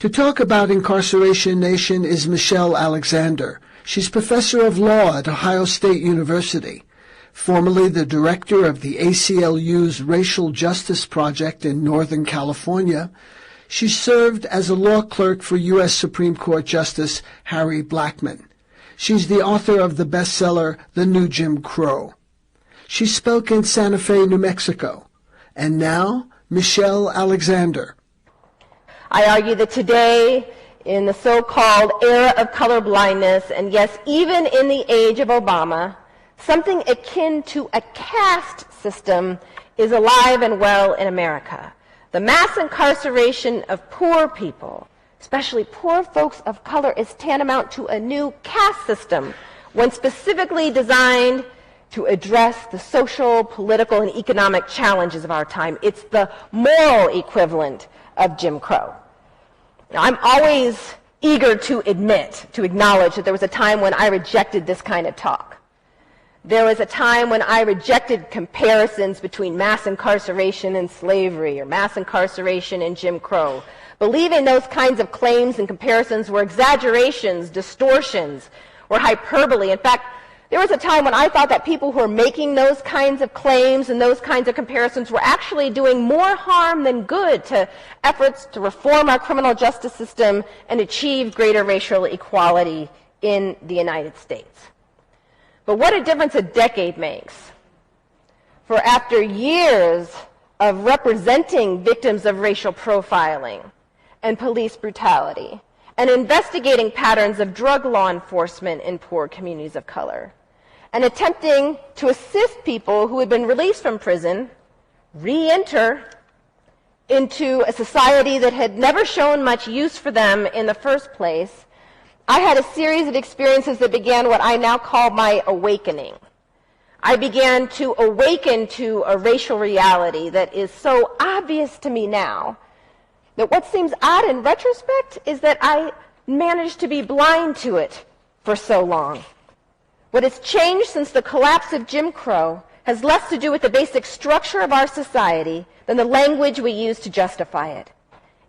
To talk about Incarceration Nation is Michelle Alexander. She's professor of law at Ohio State University, formerly the director of the ACLU's Racial Justice Project in Northern California. She served as a law clerk for U.S. Supreme Court Justice Harry Blackmun. She's the author of the bestseller The New Jim Crow. She spoke in Santa Fe, New Mexico. And now, Michelle Alexander. I argue that today, in the so-called era of colorblindness, and yes, even in the age of Obama, something akin to a caste system is alive and well in America. The mass incarceration of poor people, especially poor folks of color, is tantamount to a new caste system, one specifically designed to address the social, political, and economic challenges of our time. It's the moral equivalent of Jim Crow. Now, I'm always eager to acknowledge that there was a time when I rejected this kind of talk. There was a time when I rejected comparisons between mass incarceration and slavery, or mass incarceration and Jim Crow, believing those kinds of claims and comparisons were exaggerations, distortions, or hyperbole. In fact, there was a time when I thought that people who were making those kinds of claims and those kinds of comparisons were actually doing more harm than good to efforts to reform our criminal justice system and achieve greater racial equality in the United States. But what a difference a decade makes. For after years of representing victims of racial profiling and police brutality and investigating patterns of drug law enforcement in poor communities of color, and attempting to assist people who had been released from prison re-enter into a society that had never shown much use for them in the first place, I had a series of experiences that began what I now call my awakening. I began to awaken to a racial reality that is so obvious to me now that what seems odd in retrospect is that I managed to be blind to it for so long. What has changed since the collapse of Jim Crow has less to do with the basic structure of our society than the language we use to justify it.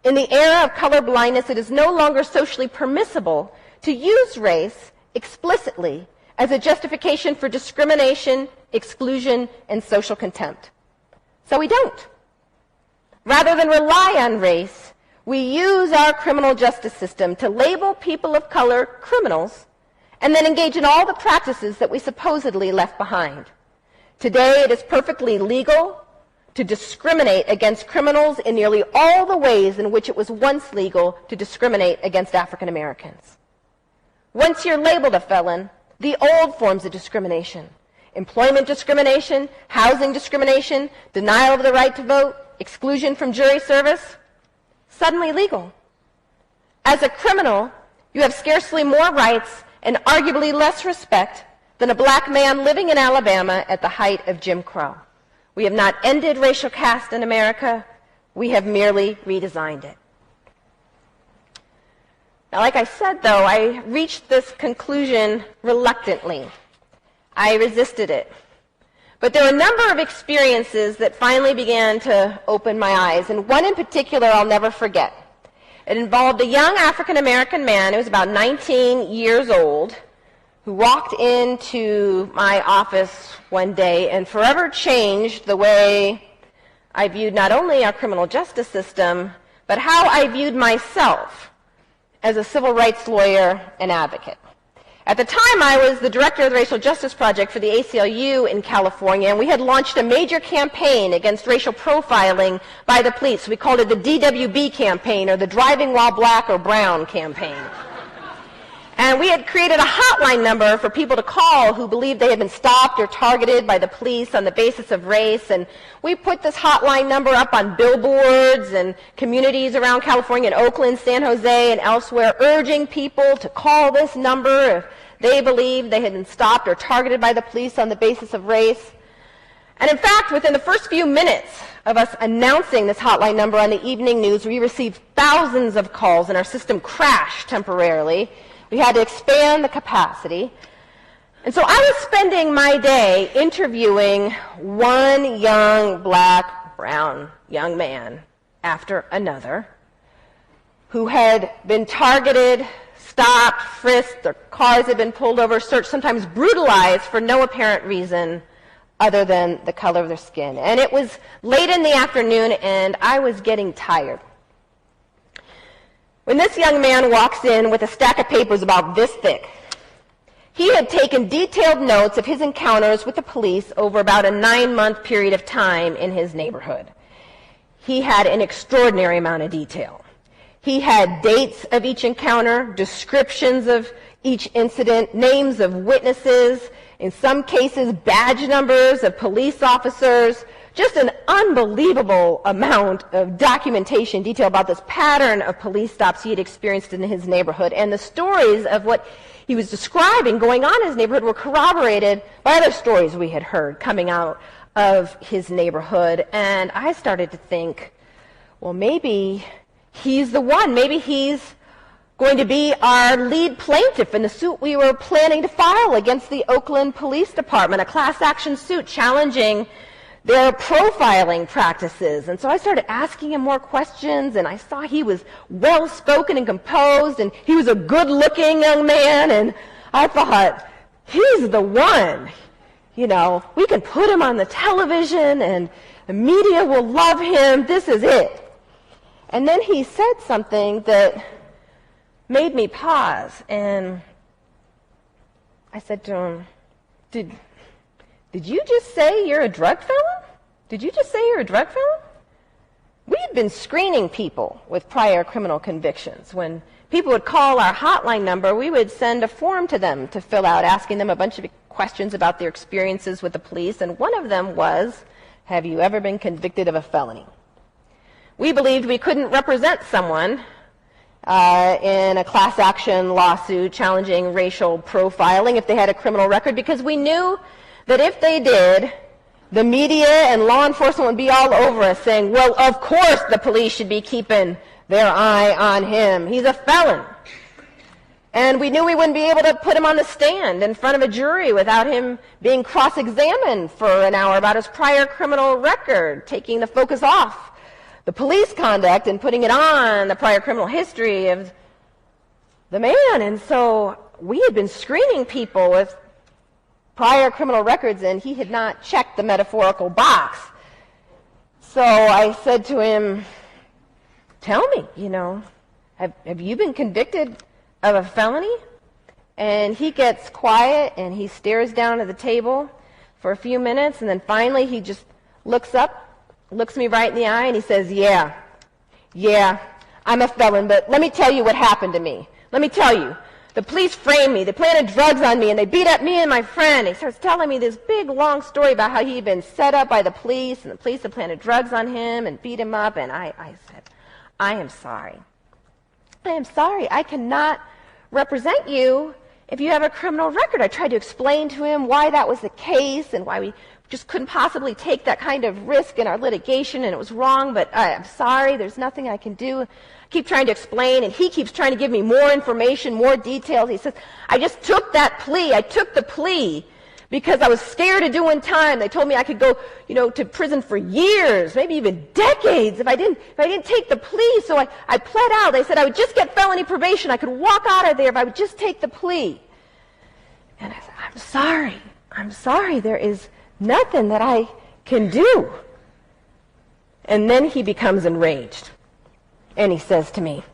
In the era of colorblindness, it is no longer socially permissible to use race explicitly as a justification for discrimination, exclusion, and social contempt. So we don't. Rather than rely on race, we use our criminal justice system to label people of color criminals and then engage in all the practices that we supposedly left behind. Today, it is perfectly legal to discriminate against criminals in nearly all the ways in which it was once legal to discriminate against African Americans. Once you're labeled a felon, the old forms of discrimination, employment discrimination, housing discrimination, denial of the right to vote, exclusion from jury service, suddenly legal. As a criminal, you have scarcely more rights and arguably less respect than a black man living in Alabama at the height of Jim Crow. We have not ended racial caste in America. We have merely redesigned it. Now, like I said, though, I reached this conclusion reluctantly. I resisted it. But there were a number of experiences that finally began to open my eyes, and one in particular I'll never forget. It involved a young African-American man who was about 19 years old who walked into my office one day and forever changed the way I viewed not only our criminal justice system, but how I viewed myself as a civil rights lawyer and advocate. At the time, I was the director of the Racial Justice Project for the ACLU in California, and we had launched a major campaign against racial profiling by the police. We called it the DWB campaign, or the Driving While Black or Brown campaign. And we had created a hotline number for people to call who believed they had been stopped or targeted by the police on the basis of race. And we put this hotline number up on billboards and communities around California, in Oakland, San Jose, and elsewhere, urging people to call this number if they believed they had been stopped or targeted by the police on the basis of race. And in fact, within the first few minutes of us announcing this hotline number on the evening news, we received thousands of calls, and our system crashed temporarily. We had to expand the capacity. And so I was spending my day interviewing one young black, brown young man after another who had been targeted, stopped, frisked, their cars had been pulled over, searched, sometimes brutalized for no apparent reason other than the color of their skin. And it was late in the afternoon, and I was getting tired. When this young man walks in with a stack of papers about this thick, he had taken detailed notes of his encounters with the police over about a 9-month period of time in his neighborhood. He had an extraordinary amount of detail. He had dates of each encounter, descriptions of each incident, names of witnesses, in some cases badge numbers of police officers, just an unbelievable amount of documentation, detail about this pattern of police stops he had experienced in his neighborhood. And the stories of what he was describing going on in his neighborhood were corroborated by other stories we had heard coming out of his neighborhood. And I started to think, well, maybe he's the one. Maybe he's going to be our lead plaintiff in the suit we were planning to file against the Oakland Police Department, a class action suit challenging their profiling practices. And so I started asking him more questions, and I saw he was well-spoken and composed, and he was a good-looking young man, and I thought, he's the one. You know, we can put him on the television, and the media will love him. This is it. And then he said something that made me pause, and I said to him, Did you just say you're a drug felon? Did you just say you're a drug felon? We had been screening people with prior criminal convictions. When people would call our hotline number, we would send a form to them to fill out, asking them a bunch of questions about their experiences with the police, and one of them was, have you ever been convicted of a felony? We believed we couldn't represent someone in a class action lawsuit challenging racial profiling if they had a criminal record, because we knew that if they did, the media and law enforcement would be all over us saying, well, of course the police should be keeping their eye on him. He's a felon. And we knew we wouldn't be able to put him on the stand in front of a jury without him being cross-examined for an hour about his prior criminal record, taking the focus off the police conduct and putting it on the prior criminal history of the man. And so we had been screening people with prior criminal records, and he had not checked the metaphorical box. So I said to him, tell me, have you been convicted of a felony? And he gets quiet, and he stares down at the table for a few minutes, and then finally he just looks up, looks me right in the eye, and he says, yeah, I'm a felon, but let me tell you what happened to me. Let me tell you. The police framed me. They planted drugs on me, and they beat up me and my friend. He starts telling me this big, long story about how he had been set up by the police, and the police had planted drugs on him and beat him up. And I said, I am sorry. I am sorry. I cannot represent you if you have a criminal record. I tried to explain to him why that was the case and why we just couldn't possibly take that kind of risk in our litigation, and it was wrong, but I'm sorry. There's nothing I can do. Keep trying to explain, and he keeps trying to give me more information, more details. He says, I just took that plea. I took the plea because I was scared of doing time. They told me I could go, to prison for years, maybe even decades if I didn't take the plea. So I pled out. They said I would just get felony probation. I could walk out of there if I would just take the plea. And I said, I'm sorry. There is nothing that I can do. And then he becomes enraged. And he says to me,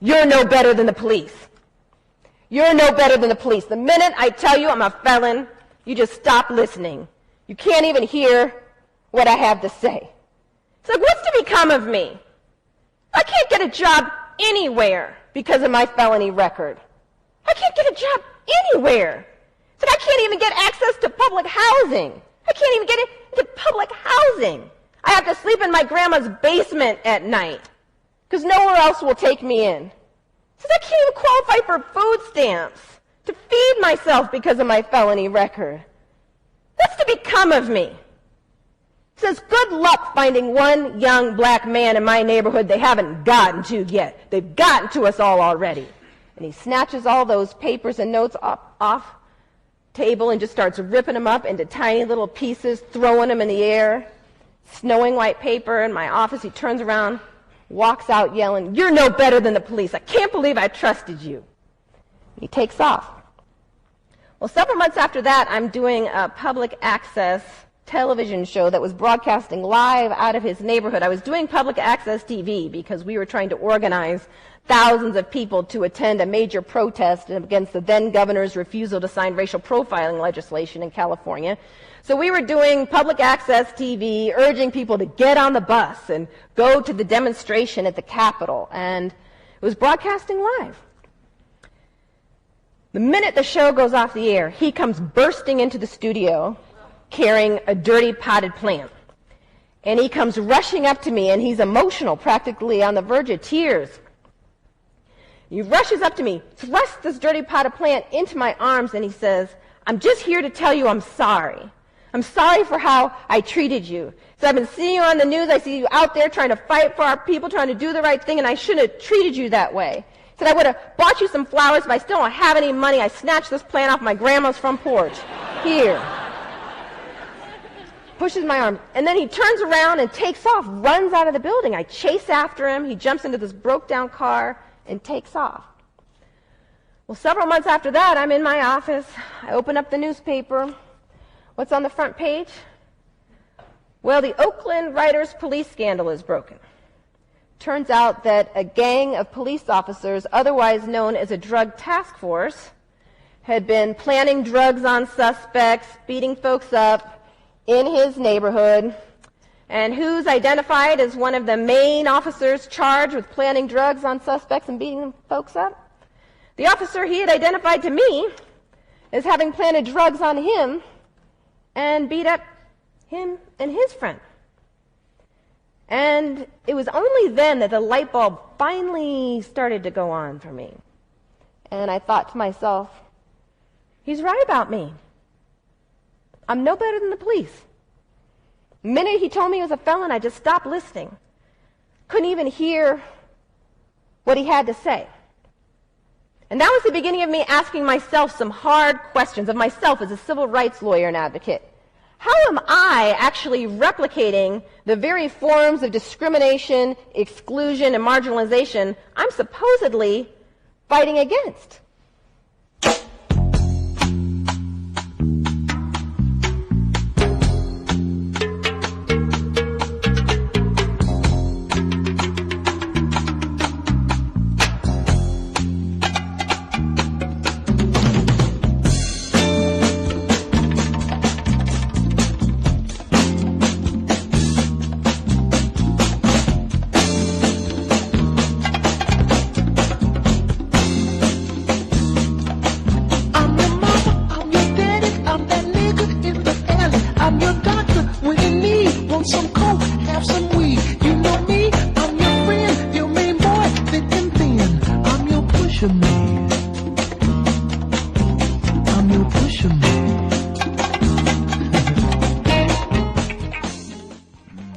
you're no better than the police. You're no better than the police. The minute I tell you I'm a felon, you just stop listening. You can't even hear what I have to say. It's like, what's to become of me? I can't get a job anywhere because of my felony record. I can't get a job anywhere. It's like I can't even get access to public housing. I can't even get into public housing. I have to sleep in my grandma's basement at night because nowhere else will take me in. Says I can't even qualify for food stamps to feed myself because of my felony record. What's to become of me? Says, good luck finding one young black man in my neighborhood they haven't gotten to yet. They've gotten to us all already. And he snatches all those papers and notes off table and just starts ripping them up into tiny little pieces, throwing them in the air. Snowing white paper in my office. He turns around, walks out yelling, "You're no better than the police. I can't believe I trusted you." He takes off. Well, several months after that, I'm doing a public access television show that was broadcasting live out of his neighborhood. I was doing public access TV because we were trying to organize thousands of people to attend a major protest against the then governor's refusal to sign racial profiling legislation in California. So we were doing public access TV, urging people to get on the bus and go to the demonstration at the Capitol, and it was broadcasting live. The minute the show goes off the air, he comes bursting into the studio carrying a dirty potted plant. And he comes rushing up to me, and he's emotional, practically on the verge of tears. He rushes up to me, thrusts this dirty potted plant into my arms, and he says, "I'm just here to tell you I'm sorry. I'm sorry for how I treated you. So I've been seeing you on the news. I see you out there trying to fight for our people, trying to do the right thing, and I shouldn't have treated you that way. He said, I would have bought you some flowers, but I still don't have any money. I snatched this plant off my grandma's front porch. Here." Pushes my arm. And then he turns around and takes off, runs out of the building. I chase after him. He jumps into this broke-down car and takes off. Well, several months after that, I'm in my office. I open up the newspaper. What's on the front page? Well, the Oakland Writers police scandal is broken. Turns out that a gang of police officers, otherwise known as a drug task force, had been planting drugs on suspects, beating folks up in his neighborhood. And who's identified as one of the main officers charged with planting drugs on suspects and beating folks up? The officer he had identified to me as having planted drugs on him and beat up him and his friend. And it was only then that the light bulb finally started to go on for me. And I thought to myself, he's right about me. I'm no better than the police. The minute he told me he was a felon, I just stopped listening. Couldn't even hear what he had to say. And that was the beginning of me asking myself some hard questions of myself as a civil rights lawyer and advocate. How am I actually replicating the very forms of discrimination, exclusion, and marginalization I'm supposedly fighting against?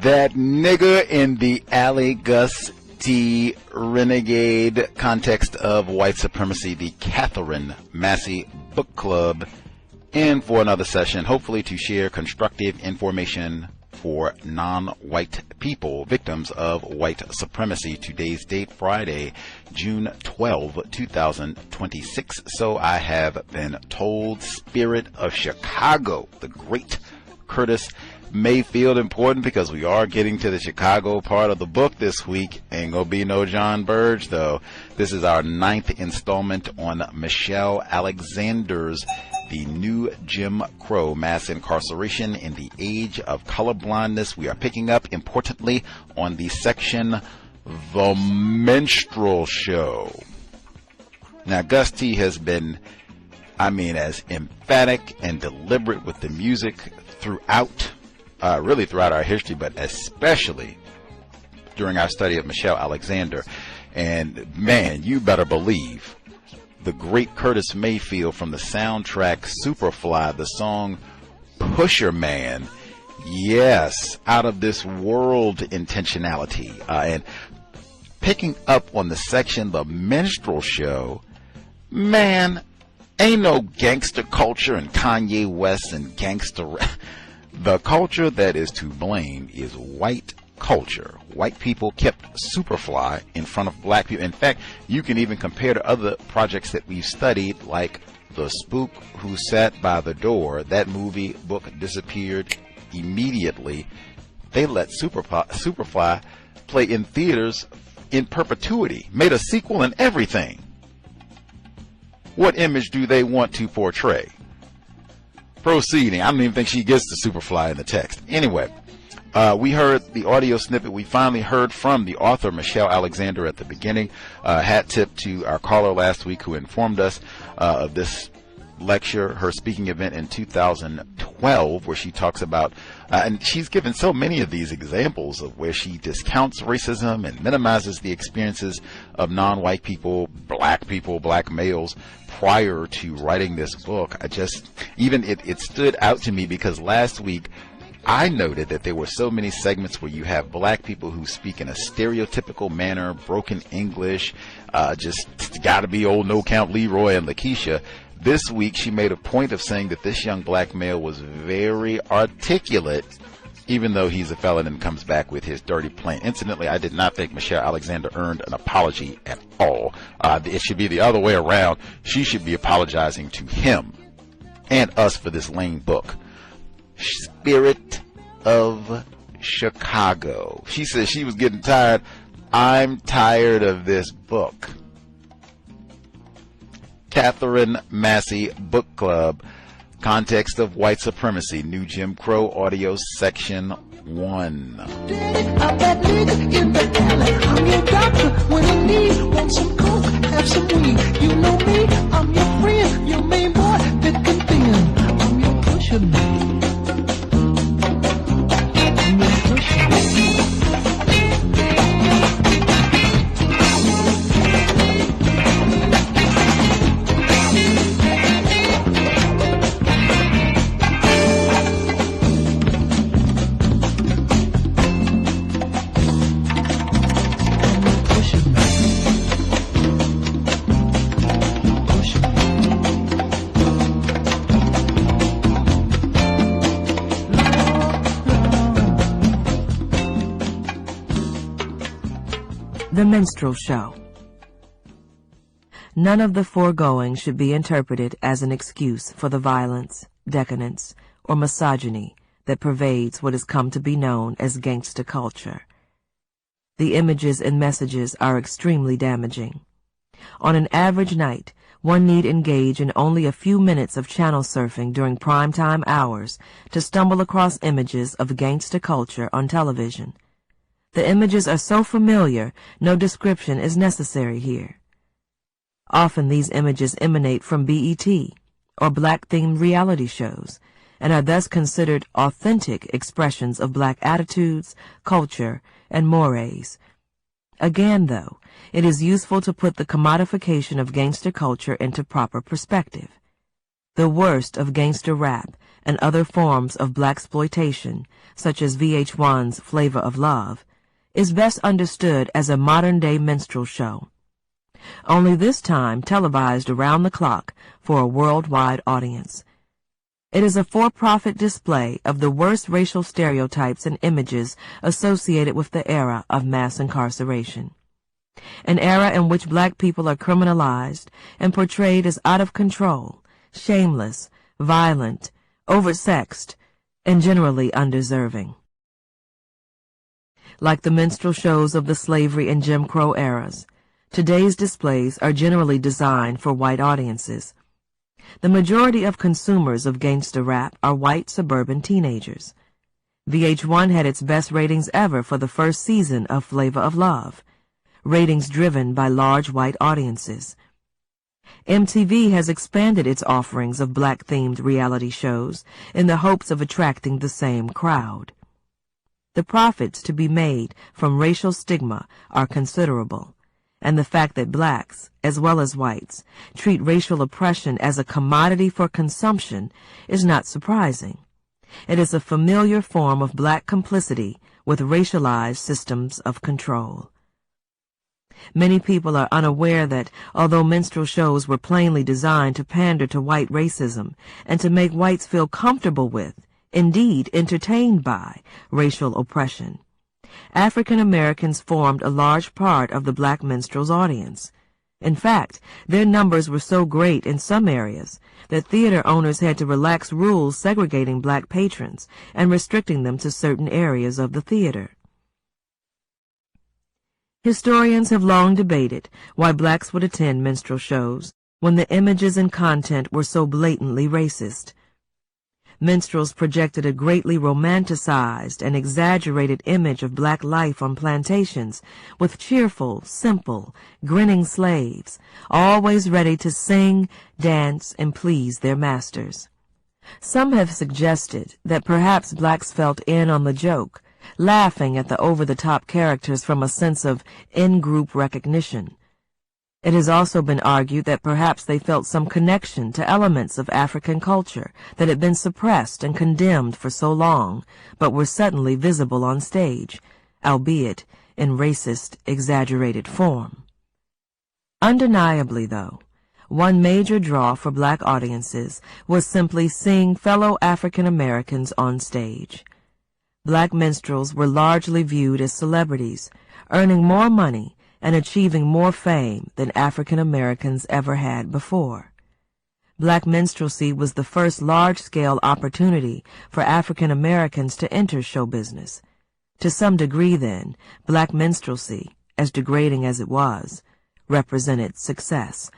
That nigger in the alley, Gus T, renegade context of white supremacy, the Katherine Massey Book Club, in for another session, hopefully to share constructive information for non-white people, victims of white supremacy. Today's date, Friday, June 12, 2026. So I have been told. Spirit of Chicago, the great Curtis Mayfield, important because we are getting to the Chicago part of the book this week. Ain't gonna be no John Burge though. This is our 9th installment on Michelle Alexander's The New Jim Crow, Mass Incarceration in the Age of Colorblindness. We are picking up, importantly, on the section The Minstrel Show. Now, Gus T has been, as emphatic and deliberate with the music throughout really throughout our history, but especially during our study of Michelle Alexander. And man, you better believe the great Curtis Mayfield from the soundtrack Superfly, the song Pusher Man, yes, out of this world intentionality. And picking up on the section, The Minstrel Show, man, ain't no gangster culture and Kanye West and gangster. The culture that is to blame is white culture. White people kept Superfly in front of black people. In fact, you can even compare to other projects that we've studied, like The Spook Who Sat by the Door. That movie book disappeared immediately. They let Superfly play in theaters in perpetuity, made a sequel and everything. What image do they want to portray? Proceeding. I don't even think she gets the Superfly in the text. Anyway, we heard the audio snippet. We finally heard from the author, Michelle Alexander, at the beginning. Hat tip to our caller last week who informed us of this lecture, her speaking event in 2012, where she talks about, and she's given so many of these examples of where she discounts racism and minimizes the experiences of non-white people, black males, prior to writing this book. It stood out to me because last week I noted that there were so many segments where you have black people who speak in a stereotypical manner, broken English, just gotta be old no count Leroy and Lakeisha. This week she made a point of saying that this young black male was very articulate, even though he's a felon and comes back with his dirty plan. Incidentally, I did not think Michelle Alexander earned an apology at all. It should be the other way around. She should be apologizing to him and us for this lame book. Spirit of Chicago. She said she was getting tired. I'm tired of this book. Katherine Massey Book Club, Context of White Supremacy, New Jim Crow Audio Section 1. I'm that nigga in the alley. I'm your doctor when I need. Want some coke, have some weed. You know me, I'm your friend, your main boy, thick and thin. I'm your pusher man. I'm your pusher man. The Minstrel Show. None of the foregoing should be interpreted as an excuse for the violence, decadence, or misogyny that pervades what has come to be known as gangster culture. The images and messages are extremely damaging. On an average night, one need engage in only a few minutes of channel surfing during primetime hours to stumble across images of gangster culture on television. The images are so familiar, no description is necessary here. Often these images emanate from BET or black-themed reality shows and are thus considered authentic expressions of black attitudes, culture, and mores. Again, though, it is useful to put the commodification of gangster culture into proper perspective. The worst of gangster rap and other forms of blaxploitation, such as VH1's Flavor of Love, is best understood as a modern-day minstrel show, only this time televised around the clock for a worldwide audience. It is a for-profit display of the worst racial stereotypes and images associated with the era of mass incarceration, an era in which black people are criminalized and portrayed as out of control, shameless, violent, oversexed, and generally undeserving. Like the minstrel shows of the slavery and Jim Crow eras, today's displays are generally designed for white audiences. The majority of consumers of gangster rap are white suburban teenagers. VH1 had its best ratings ever for the first season of Flavor of Love, ratings driven by large white audiences. MTV has expanded its offerings of black-themed reality shows in the hopes of attracting the same crowd. The profits to be made from racial stigma are considerable, and the fact that blacks, as well as whites, treat racial oppression as a commodity for consumption is not surprising. It is a familiar form of black complicity with racialized systems of control. Many people are unaware that, although minstrel shows were plainly designed to pander to white racism and to make whites feel comfortable with, indeed entertained by, racial oppression, African Americans formed a large part of the black minstrels' audience. In fact, their numbers were so great in some areas that theater owners had to relax rules segregating black patrons and restricting them to certain areas of the theater. Historians have long debated why blacks would attend minstrel shows when the images and content were so blatantly racist. Minstrels projected a greatly romanticized and exaggerated image of black life on plantations, with cheerful, simple, grinning slaves, always ready to sing, dance, and please their masters. Some have suggested that perhaps blacks felt in on the joke, laughing at the over-the-top characters from a sense of in-group recognition. It has also been argued that perhaps they felt some connection to elements of African culture that had been suppressed and condemned for so long, but were suddenly visible on stage, albeit in racist, exaggerated form. Undeniably, though, one major draw for black audiences was simply seeing fellow African Americans on stage. Black minstrels were largely viewed as celebrities, earning more money and achieving more fame than African Americans ever had before. Black minstrelsy was the first large-scale opportunity for African Americans to enter show business. To some degree, then, black minstrelsy, as degrading as it was, represented success.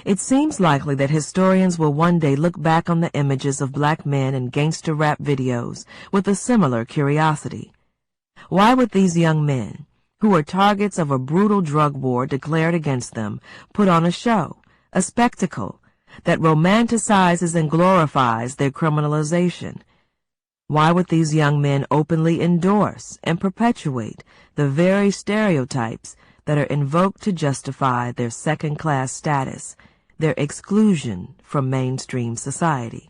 It seems likely that historians will one day look back on the images of black men in gangster rap videos with a similar curiosity. Why would these young men, who are targets of a brutal drug war declared against them, put on a show, a spectacle, that romanticizes and glorifies their criminalization? Why would these young men openly endorse and perpetuate the very stereotypes that are invoked to justify their second-class status, their exclusion from mainstream society?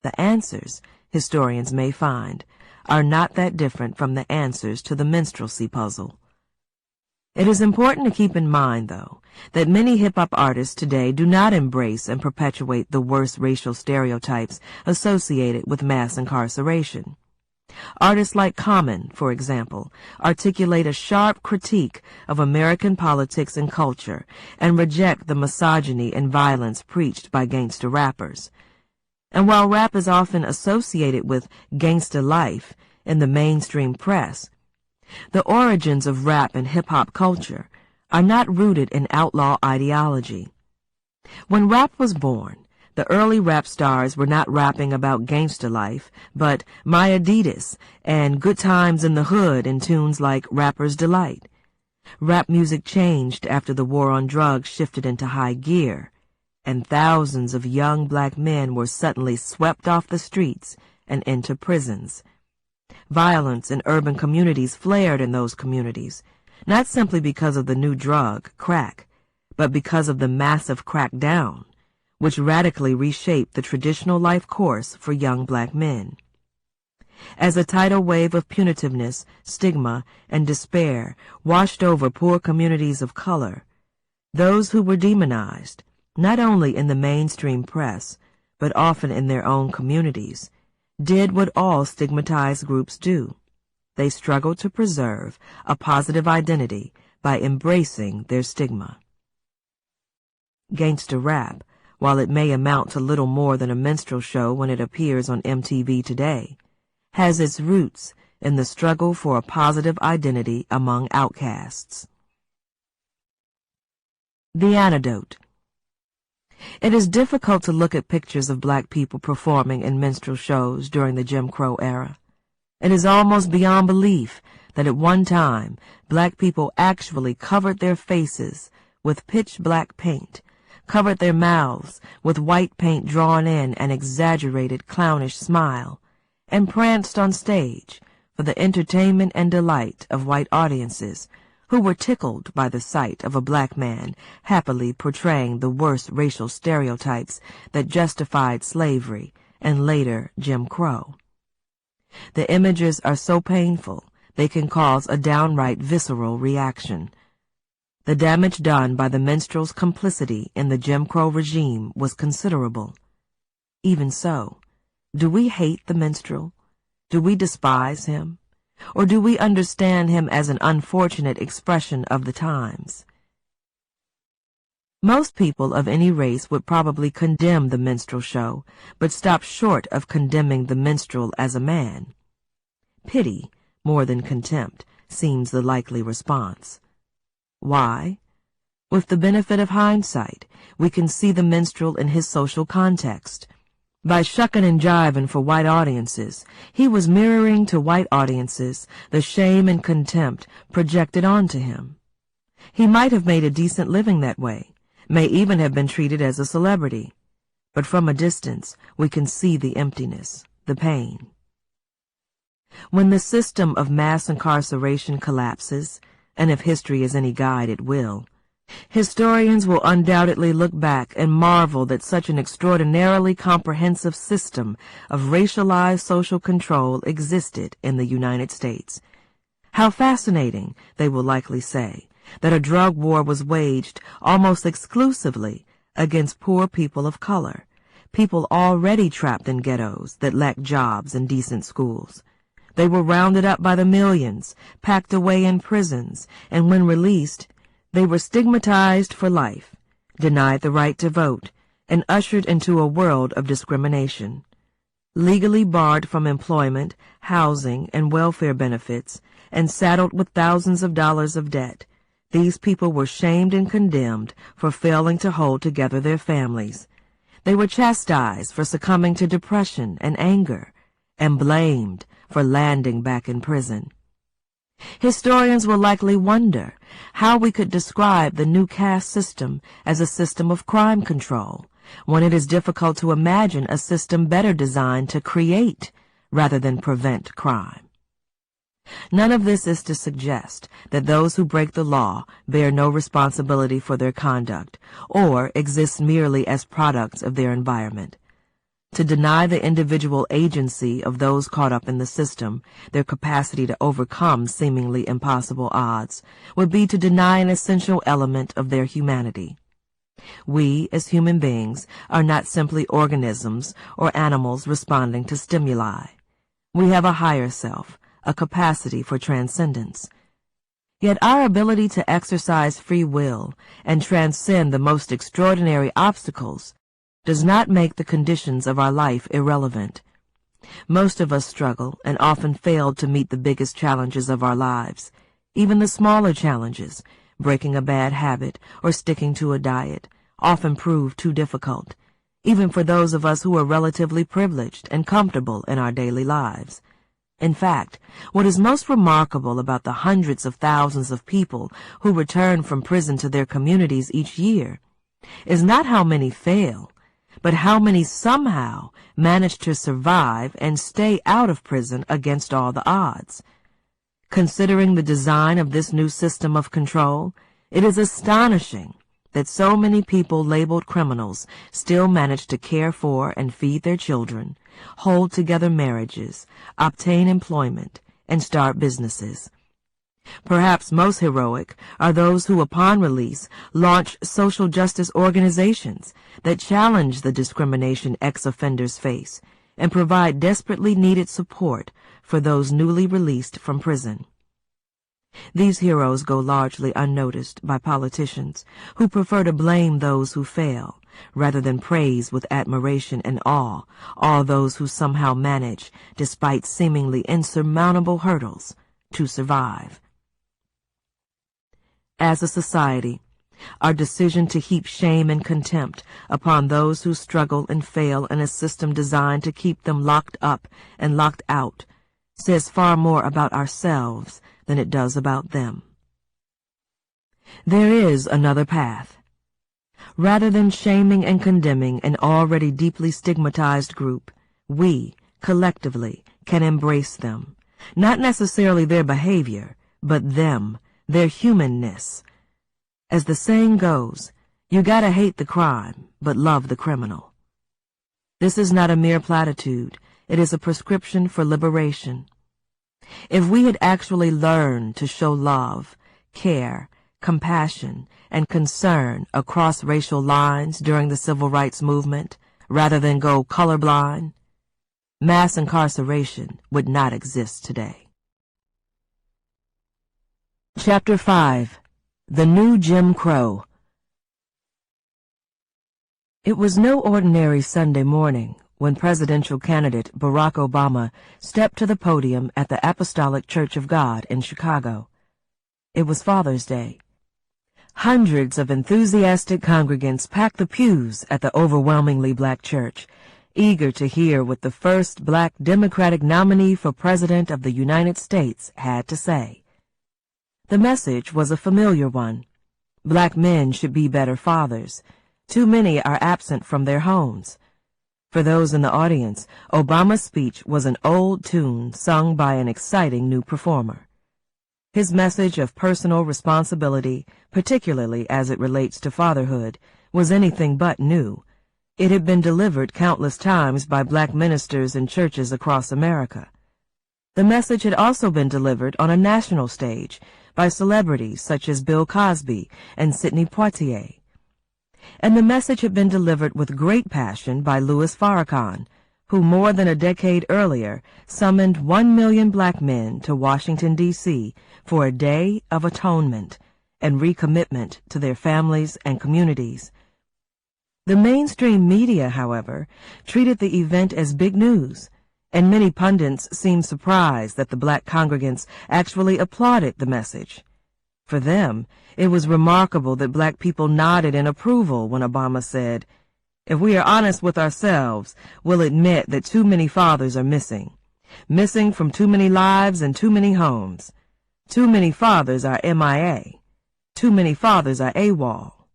The answers, historians may find, are not that different from the answers to the minstrelsy puzzle. It is important to keep in mind, though, that many hip-hop artists today do not embrace and perpetuate the worst racial stereotypes associated with mass incarceration. Artists like Common, for example, articulate a sharp critique of American politics and culture and reject the misogyny and violence preached by gangster rappers. And while rap is often associated with gangsta life in the mainstream press, the origins of rap and hip-hop culture are not rooted in outlaw ideology. When rap was born, the early rap stars were not rapping about gangsta life, but My Adidas and Good Times in the Hood in tunes like Rapper's Delight. Rap music changed after the war on drugs shifted into high gear, and thousands of young black men were suddenly swept off the streets and into prisons. Violence in urban communities flared in those communities, not simply because of the new drug, crack, but because of the massive crackdown, which radically reshaped the traditional life course for young black men. As a tidal wave of punitiveness, stigma, and despair washed over poor communities of color, those who were demonized, not only in the mainstream press, but often in their own communities, did what all stigmatized groups do. They struggled to preserve a positive identity by embracing their stigma. Gangster rap, while it may amount to little more than a minstrel show when it appears on MTV today, has its roots in the struggle for a positive identity among outcasts. The antidote. It is difficult to look at pictures of black people performing in minstrel shows during the Jim Crow era. It is almost beyond belief that at one time black people actually covered their faces with pitch-black paint, covered their mouths with white paint drawn in an exaggerated clownish smile, and pranced on stage for the entertainment and delight of white audiences who were tickled by the sight of a black man happily portraying the worst racial stereotypes that justified slavery and later Jim Crow. The images are so painful they can cause a downright visceral reaction. The damage done by the minstrel's complicity in the Jim Crow regime was considerable. Even so, do we hate the minstrel? Do we despise him? Or do we understand him as an unfortunate expression of the times? Most people of any race would probably condemn the minstrel show, but stop short of condemning the minstrel as a man. Pity, more than contempt, seems the likely response. Why? With the benefit of hindsight, we can see the minstrel in his social context. By shucking and jiving for white audiences, he was mirroring to white audiences the shame and contempt projected onto him. He might have made a decent living that way, may even have been treated as a celebrity, but from a distance we can see the emptiness, the pain. When the system of mass incarceration collapses, and if history is any guide it will, historians will undoubtedly look back and marvel that such an extraordinarily comprehensive system of racialized social control existed in the United States. How fascinating, they will likely say, that a drug war was waged almost exclusively against poor people of color, people already trapped in ghettos that lacked jobs and decent schools. They were rounded up by the millions, packed away in prisons, and when released, they were stigmatized for life, denied the right to vote, and ushered into a world of discrimination. Legally barred from employment, housing, and welfare benefits, and saddled with thousands of dollars of debt, these people were shamed and condemned for failing to hold together their families. They were chastised for succumbing to depression and anger, and blamed for landing back in prison. Historians will likely wonder how we could describe the new caste system as a system of crime control, when it is difficult to imagine a system better designed to create rather than prevent crime. None of this is to suggest that those who break the law bear no responsibility for their conduct or exist merely as products of their environment. To deny the individual agency of those caught up in the system, their capacity to overcome seemingly impossible odds, would be to deny an essential element of their humanity. We, as human beings, are not simply organisms or animals responding to stimuli. We have a higher self, a capacity for transcendence. Yet our ability to exercise free will and transcend the most extraordinary obstacles does not make the conditions of our life irrelevant. Most of us struggle and often fail to meet the biggest challenges of our lives. Even the smaller challenges, breaking a bad habit or sticking to a diet, often prove too difficult, even for those of us who are relatively privileged and comfortable in our daily lives. In fact, what is most remarkable about the hundreds of thousands of people who return from prison to their communities each year is not how many fail, but how many somehow manage to survive and stay out of prison against all the odds. Considering the design of this new system of control, it is astonishing that so many people labeled criminals still manage to care for and feed their children, hold together marriages, obtain employment, and start businesses. Perhaps most heroic are those who, upon release, launch social justice organizations that challenge the discrimination ex-offenders face and provide desperately needed support for those newly released from prison. These heroes go largely unnoticed by politicians who prefer to blame those who fail rather than praise with admiration and awe all those who somehow manage, despite seemingly insurmountable hurdles, to survive. As a society, our decision to heap shame and contempt upon those who struggle and fail in a system designed to keep them locked up and locked out says far more about ourselves than it does about them. There is another path. Rather than shaming and condemning an already deeply stigmatized group, we, collectively, can embrace them, not necessarily their behavior, but them, their humanness. As the saying goes, you gotta hate the crime, but love the criminal. This is not a mere platitude, it is a prescription for liberation. If we had actually learned to show love, care, compassion, and concern across racial lines during the civil rights movement, rather than go colorblind, mass incarceration would not exist today. Chapter 5. The New Jim Crow. It was no ordinary Sunday morning when presidential candidate Barack Obama stepped to the podium at the Apostolic Church of God in Chicago. It was Father's Day. Hundreds of enthusiastic congregants packed the pews at the overwhelmingly black church, eager to hear what the first black Democratic nominee for President of the United States had to say. The message was a familiar one. Black men should be better fathers. Too many are absent from their homes. For those in the audience, Obama's speech was an old tune sung by an exciting new performer. His message of personal responsibility, particularly as it relates to fatherhood, was anything but new. It had been delivered countless times by black ministers in churches across America. The message had also been delivered on a national stage by celebrities such as Bill Cosby and Sidney Poitier. And the message had been delivered with great passion by Louis Farrakhan, who more than a decade earlier summoned 1 million black men to Washington, D.C. for a day of atonement and recommitment to their families and communities. The mainstream media, however, treated the event as big news, and many pundits seemed surprised that the black congregants actually applauded the message. For them, it was remarkable that black people nodded in approval when Obama said, "If we are honest with ourselves, we'll admit that too many fathers are missing from too many lives and too many homes. Too many fathers are MIA. Too many fathers are AWOL.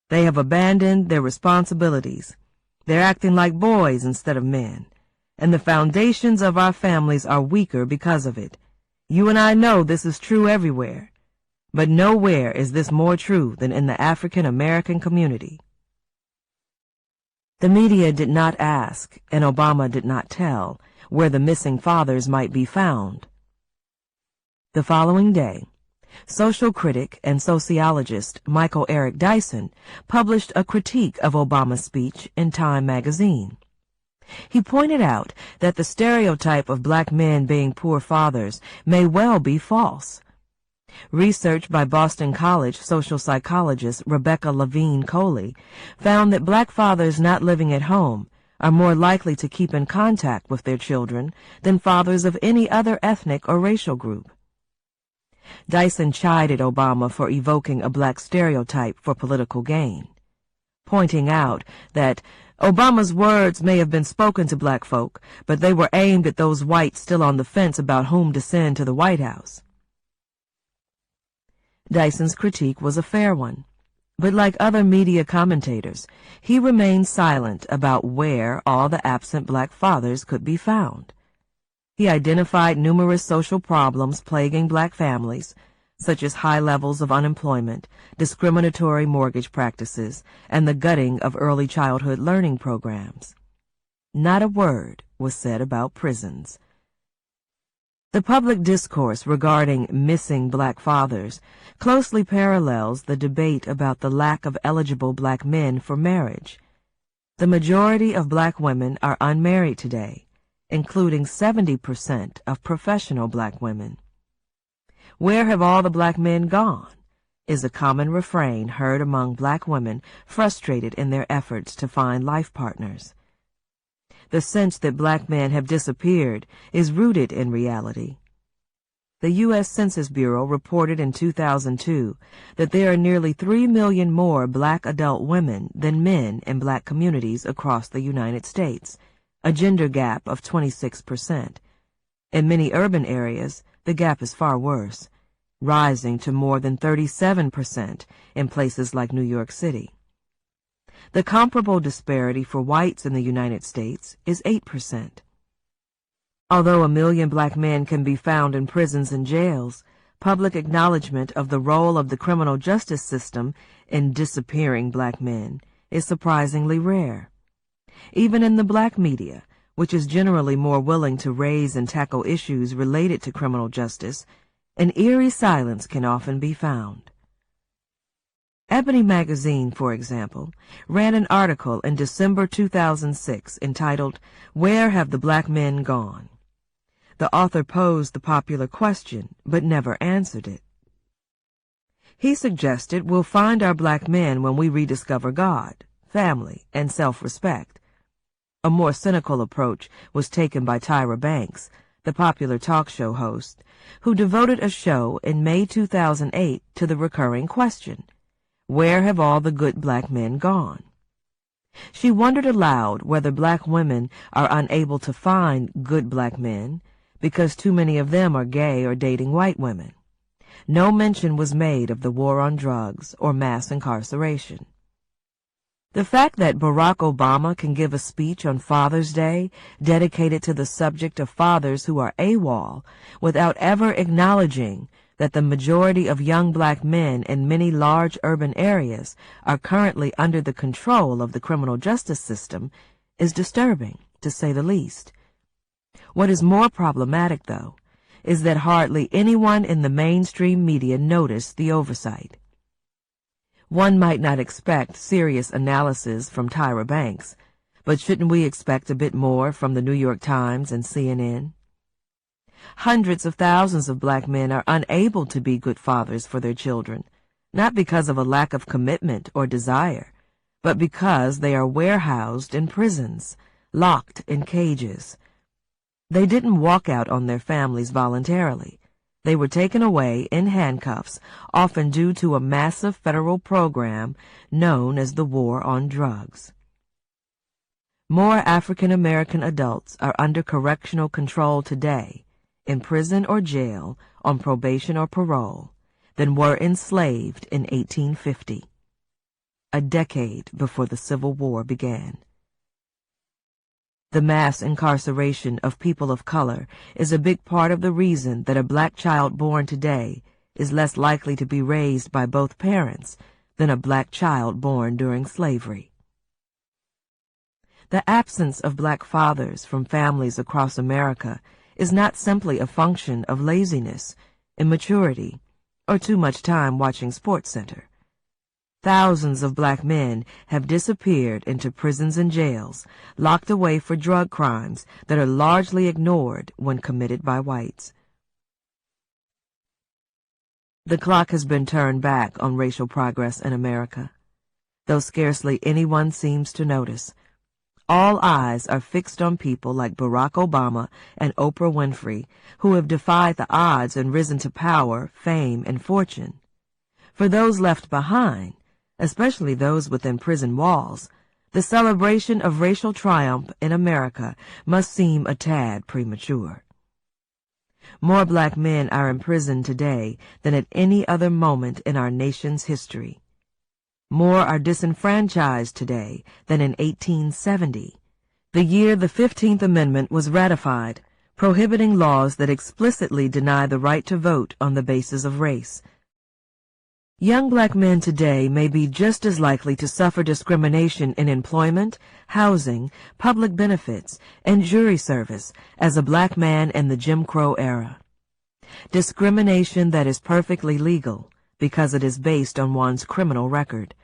They have abandoned their responsibilities. They're acting like boys instead of men. And the foundations of our families are weaker because of it. You and I know this is true everywhere. But nowhere is this more true than in the African American community." The media did not ask, and Obama did not tell, where the missing fathers might be found. The following day, social critic and sociologist Michael Eric Dyson published a critique of Obama's speech in Time magazine. He pointed out that the stereotype of black men being poor fathers may well be false. Research by Boston College social psychologist Rebecca Levine Coley found that black fathers not living at home are more likely to keep in contact with their children than fathers of any other ethnic or racial group. Dyson chided Obama for evoking a black stereotype for political gain, pointing out that Obama's words may have been spoken to black folk, but they were aimed at those whites still on the fence about whom to send to the White House. Dyson's critique was a fair one, but like other media commentators, he remained silent about where all the absent black fathers could be found. He identified numerous social problems plaguing black families, such as high levels of unemployment, discriminatory mortgage practices, and the gutting of early childhood learning programs. Not a word was said about prisons. The public discourse regarding missing black fathers closely parallels the debate about the lack of eligible black men for marriage. The majority of black women are unmarried today, including 70% of professional black women. "Where have all the black men gone?" is a common refrain heard among black women frustrated in their efforts to find life partners. The sense that black men have disappeared is rooted in reality. The U.S. Census Bureau reported in 2002 that there are nearly 3 million more black adult women than men in black communities across the United States, a gender gap of 26%. In many urban areas, the gap is far worse, rising to more than 37% in places like New York City. The comparable disparity for whites in the United States is 8%. Although 1 million black men can be found in prisons and jails, public acknowledgement of the role of the criminal justice system in disappearing black men is surprisingly rare. Even in the black media, which is generally more willing to raise and tackle issues related to criminal justice, an eerie silence can often be found. Ebony magazine, for example, ran an article in December 2006 entitled, "Where Have the Black Men Gone?" The author posed the popular question, but never answered it. He suggested we'll find our black men when we rediscover God, family, and self-respect. A more cynical approach was taken by Tyra Banks, the popular talk show host, who devoted a show in May 2008 to the recurring question, where have all the good black men gone? She wondered aloud whether black women are unable to find good black men because too many of them are gay or dating white women. No mention was made of the war on drugs or mass incarceration. The fact that Barack Obama can give a speech on Father's Day dedicated to the subject of fathers who are AWOL without ever acknowledging that the majority of young black men in many large urban areas are currently under the control of the criminal justice system is disturbing, to say the least. What is more problematic, though, is that hardly anyone in the mainstream media noticed the oversight. One might not expect serious analysis from Tyra Banks, but shouldn't we expect a bit more from the New York Times and CNN? Hundreds of thousands of black men are unable to be good fathers for their children, not because of a lack of commitment or desire, but because they are warehoused in prisons, locked in cages. They didn't walk out on their families voluntarily. They were taken away in handcuffs, often due to a massive federal program known as the War on Drugs. More African American adults are under correctional control today, in prison or jail, on probation or parole, than were enslaved in 1850, a decade before the Civil War began. The mass incarceration of people of color is a big part of the reason that a black child born today is less likely to be raised by both parents than a black child born during slavery. The absence of black fathers from families across America is not simply a function of laziness, immaturity, or too much time watching SportsCenter. Thousands of black men have disappeared into prisons and jails, locked away for drug crimes that are largely ignored when committed by whites. The clock has been turned back on racial progress in America, though scarcely anyone seems to notice. All eyes are fixed on people like Barack Obama and Oprah Winfrey, who have defied the odds and risen to power, fame, and fortune. For those left behind, especially those within prison walls, the celebration of racial triumph in America must seem a tad premature. More black men are in prison today than at any other moment in our nation's history. More are disenfranchised today than in 1870, the year the 15th Amendment was ratified, prohibiting laws that explicitly deny the right to vote on the basis of race. Young black men today may be just as likely to suffer discrimination in employment, housing, public benefits, and jury service as a black man in the Jim Crow era. Discrimination that is perfectly legal because it is based on one's criminal record.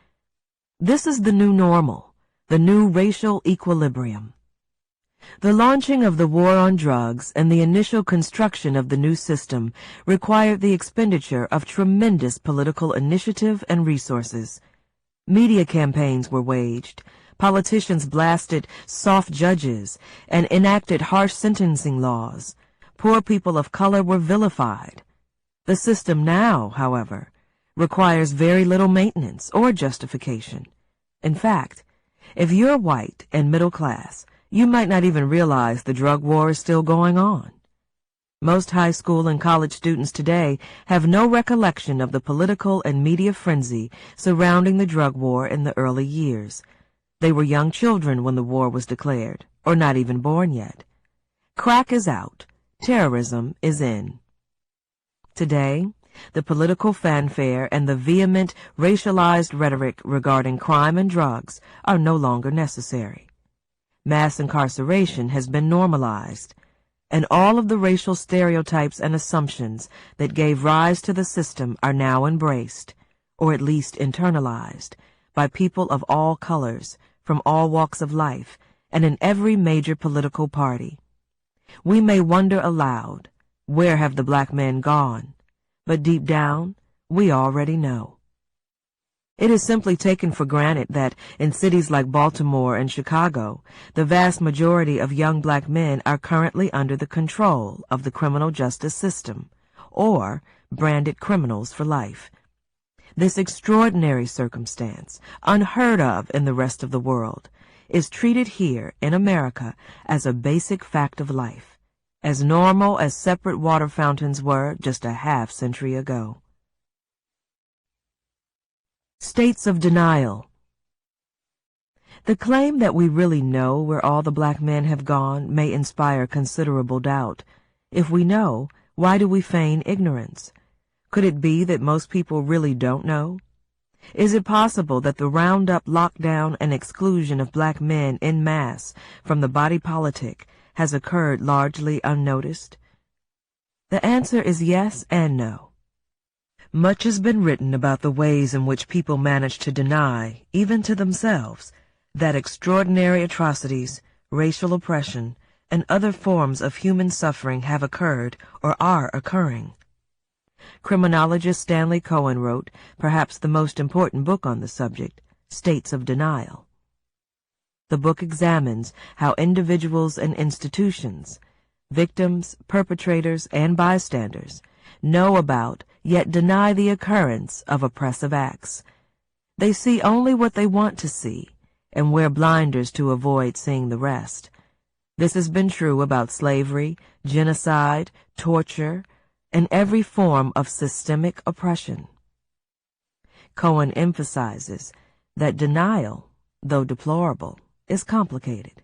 This is the new normal, the new racial equilibrium. The launching of the war on drugs and the initial construction of the new system required the expenditure of tremendous political initiative and resources. Media campaigns were waged, politicians blasted soft judges, and enacted harsh sentencing laws. Poor people of color were vilified. The system now, however, requires very little maintenance or justification. In fact, if you're white and middle class, you might not even realize the drug war is still going on. Most high school and college students today have no recollection of the political and media frenzy surrounding the drug war in the early years. They were young children when the war was declared, or not even born yet. Crack is out. Terrorism is in. Today, the political fanfare and the vehement, racialized rhetoric regarding crime and drugs are no longer necessary. Mass incarceration has been normalized, and all of the racial stereotypes and assumptions that gave rise to the system are now embraced, or at least internalized, by people of all colors, from all walks of life, and in every major political party. We may wonder aloud, where have the black men gone? But deep down, we already know. It is simply taken for granted that in cities like Baltimore and Chicago, the vast majority of young black men are currently under the control of the criminal justice system, or branded criminals for life. This extraordinary circumstance, unheard of in the rest of the world, is treated here in America as a basic fact of life, as normal as separate water fountains were just a half-century ago. States of denial. The claim that we really know where all the black men have gone may inspire considerable doubt. If we know, why do we feign ignorance? Could it be that most people really don't know? Is it possible that the roundup, lockdown, and exclusion of black men en masse from the body politic has occurred largely unnoticed? The answer is yes and no. Much has been written about the ways in which people manage to deny, even to themselves, that extraordinary atrocities, racial oppression, and other forms of human suffering have occurred or are occurring. Criminologist Stanley Cohen wrote perhaps the most important book on the subject, States of Denial. The book examines how individuals and institutions, victims, perpetrators, and bystanders know about yet deny the occurrence of oppressive acts. They see only what they want to see and wear blinders to avoid seeing the rest. This has been true about slavery, genocide, torture, and every form of systemic oppression. Cohen emphasizes that denial, though deplorable, is complicated.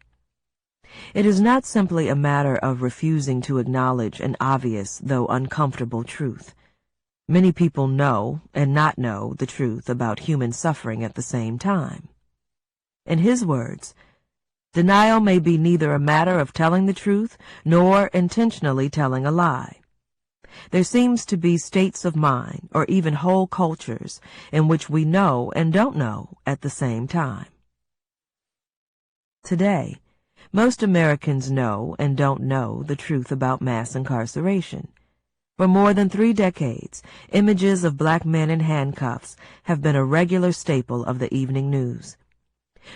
It is not simply a matter of refusing to acknowledge an obvious, though uncomfortable, truth. Many people know and not know the truth about human suffering at the same time. In his words, denial may be neither a matter of telling the truth nor intentionally telling a lie. There seems to be states of mind, or even whole cultures, in which we know and don't know at the same time. Today, most Americans know and don't know the truth about mass incarceration. For more than 3 decades, images of black men in handcuffs have been a regular staple of the evening news.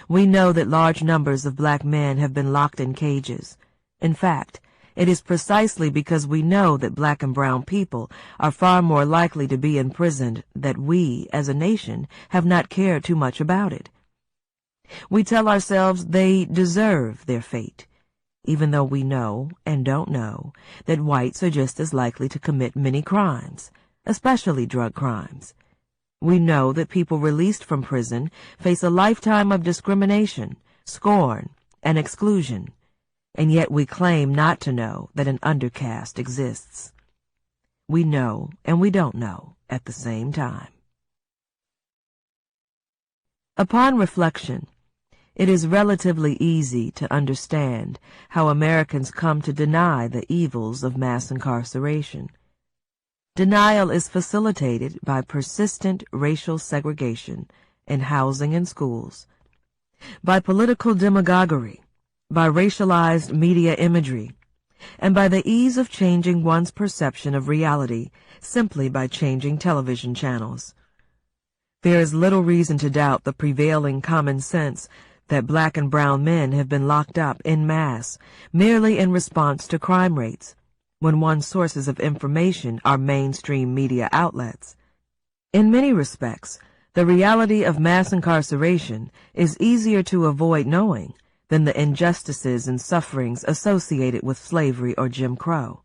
We know that large numbers of black men have been locked in cages. In fact, it is precisely because we know that black and brown people are far more likely to be imprisoned that we, as a nation, have not cared too much about it. We tell ourselves they deserve their fate, even though we know and don't know that whites are just as likely to commit many crimes, especially drug crimes. We know that people released from prison face a lifetime of discrimination, scorn, and exclusion, and yet we claim not to know that an undercaste exists. We know and we don't know at the same time. Upon reflection, it is relatively easy to understand how Americans come to deny the evils of mass incarceration. Denial is facilitated by persistent racial segregation in housing and schools, by political demagoguery, by racialized media imagery, and by the ease of changing one's perception of reality simply by changing television channels. There is little reason to doubt the prevailing common sense that black and brown men have been locked up en masse merely in response to crime rates, when one's sources of information are mainstream media outlets. In many respects, the reality of mass incarceration is easier to avoid knowing than the injustices and sufferings associated with slavery or Jim Crow.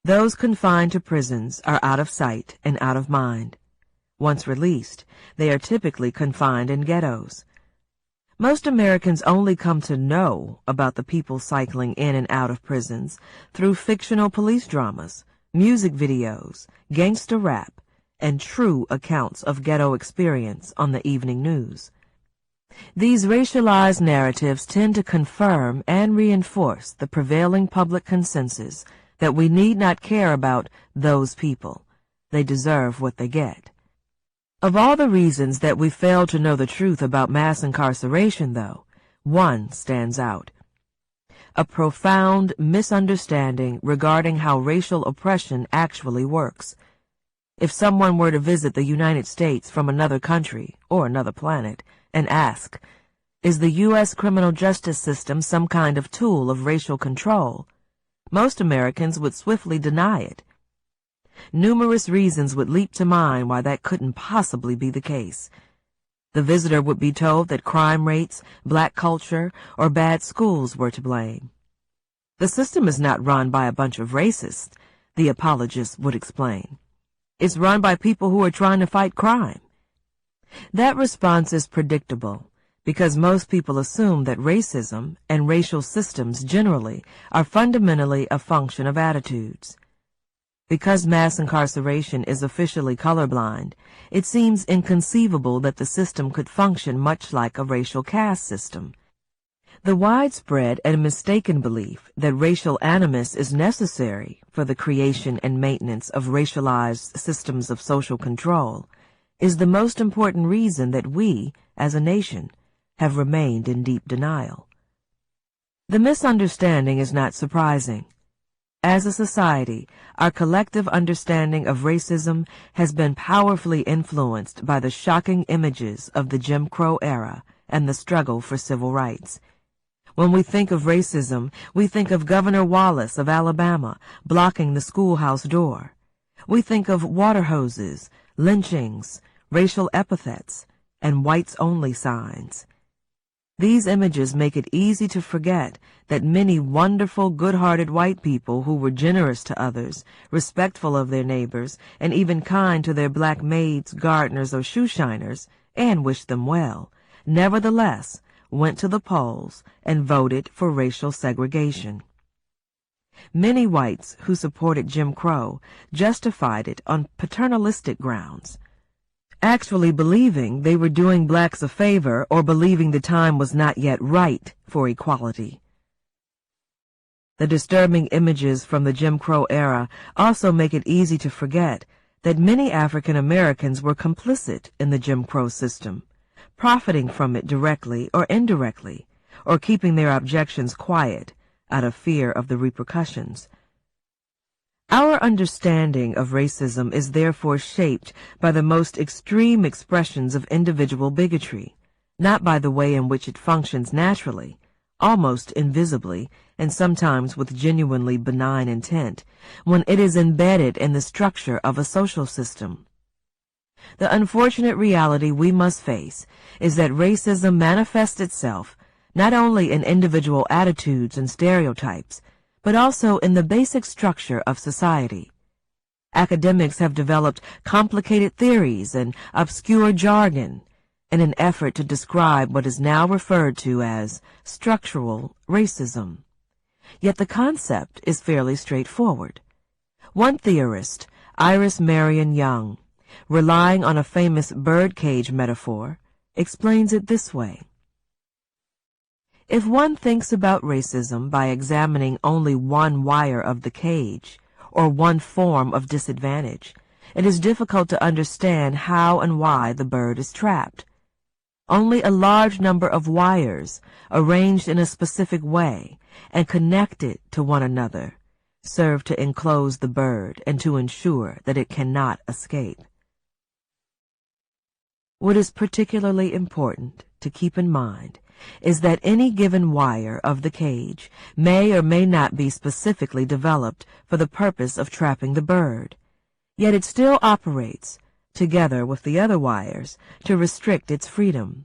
Those confined to prisons are out of sight and out of mind. Once released, they are typically confined in ghettos. Most Americans only come to know about the people cycling in and out of prisons through fictional police dramas, music videos, gangster rap, and true accounts of ghetto experience on the evening news. These racialized narratives tend to confirm and reinforce the prevailing public consensus that we need not care about those people. They deserve what they get. Of all the reasons that we fail to know the truth about mass incarceration, though, one stands out: a profound misunderstanding regarding how racial oppression actually works. If someone were to visit the United States from another country or another planet and ask, is the U.S. criminal justice system some kind of tool of racial control? Most Americans would swiftly deny it. Numerous reasons would leap to mind why that couldn't possibly be the case. The visitor would be told that crime rates, black culture, or bad schools were to blame. The system is not run by a bunch of racists, the apologist would explain. It's run by people who are trying to fight crime. That response is predictable, because most people assume that racism and racial systems generally are fundamentally a function of attitudes. Because mass incarceration is officially colorblind, it seems inconceivable that the system could function much like a racial caste system. The widespread and mistaken belief that racial animus is necessary for the creation and maintenance of racialized systems of social control is the most important reason that we, as a nation, have remained in deep denial. The misunderstanding is not surprising. As a society, our collective understanding of racism has been powerfully influenced by the shocking images of the Jim Crow era and the struggle for civil rights. When we think of racism, we think of Governor Wallace of Alabama blocking the schoolhouse door. We think of water hoses, lynchings, racial epithets, and whites-only signs. These images make it easy to forget that many wonderful, good-hearted white people who were generous to others, respectful of their neighbors, and even kind to their black maids, gardeners, or shoeshiners, and wished them well, nevertheless went to the polls and voted for racial segregation. Many whites who supported Jim Crow justified it on paternalistic grounds, actually believing they were doing blacks a favor or believing the time was not yet right for equality. The disturbing images from the Jim Crow era also make it easy to forget that many African Americans were complicit in the Jim Crow system, profiting from it directly or indirectly, or keeping their objections quiet out of fear of the repercussions. Our understanding of racism is therefore shaped by the most extreme expressions of individual bigotry, not by the way in which it functions naturally, almost invisibly, and sometimes with genuinely benign intent, when it is embedded in the structure of a social system. The unfortunate reality we must face is that racism manifests itself not only in individual attitudes and stereotypes, but also in the basic structure of society. Academics have developed complicated theories and obscure jargon in an effort to describe what is now referred to as structural racism. Yet the concept is fairly straightforward. One theorist, Iris Marion Young, relying on a famous birdcage metaphor, explains it this way. If one thinks about racism by examining only one wire of the cage, or one form of disadvantage, it is difficult to understand how and why the bird is trapped. Only a large number of wires, arranged in a specific way and connected to one another, serve to enclose the bird and to ensure that it cannot escape. What is particularly important to keep in mind is that any given wire of the cage may or may not be specifically developed for the purpose of trapping the bird, yet it still operates, together with the other wires, to restrict its freedom.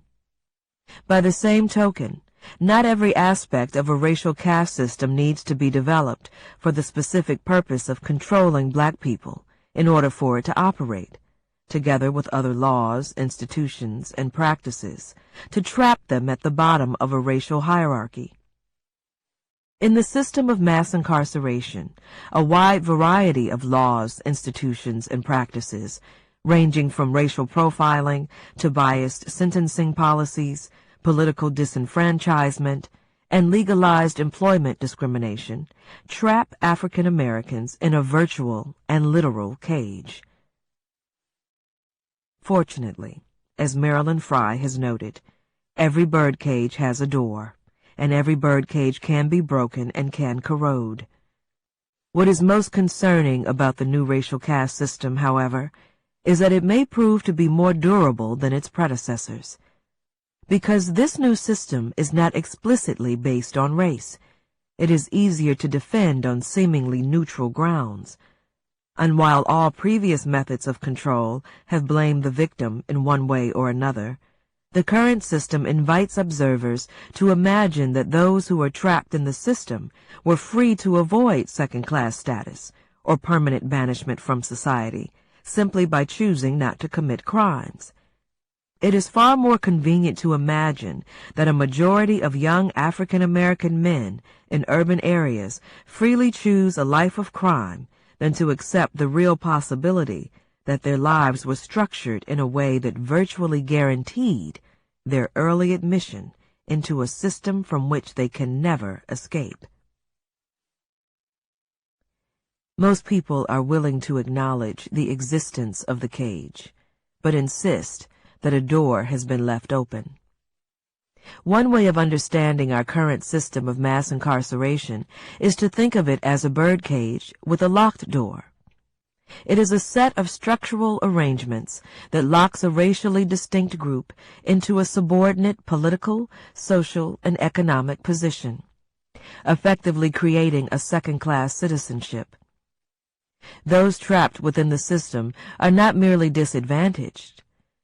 By the same token, not every aspect of a racial caste system needs to be developed for the specific purpose of controlling black people in order for it to operate, together with other laws, institutions, and practices, to trap them at the bottom of a racial hierarchy. In the system of mass incarceration, a wide variety of laws, institutions, and practices, ranging from racial profiling to biased sentencing policies, political disenfranchisement, and legalized employment discrimination, trap African Americans in a virtual and literal cage. Fortunately, as Marilyn Frye has noted, every birdcage has a door, and every birdcage can be broken and can corrode. What is most concerning about the new racial caste system, however, is that it may prove to be more durable than its predecessors. Because this new system is not explicitly based on race, it is easier to defend on seemingly neutral grounds. And while all previous methods of control have blamed the victim in one way or another, the current system invites observers to imagine that those who are trapped in the system were free to avoid second-class status or permanent banishment from society simply by choosing not to commit crimes. It is far more convenient to imagine that a majority of young African American men in urban areas freely choose a life of crime than to accept the real possibility that their lives were structured in a way that virtually guaranteed their early admission into a system from which they can never escape. Most people are willing to acknowledge the existence of the cage, but insist that a door has been left open. One way of understanding our current system of mass incarceration is to think of it as a birdcage with a locked door. It is a set of structural arrangements that locks a racially distinct group into a subordinate political, social, and economic position, effectively creating a second-class citizenship. Those trapped within the system are not merely disadvantaged,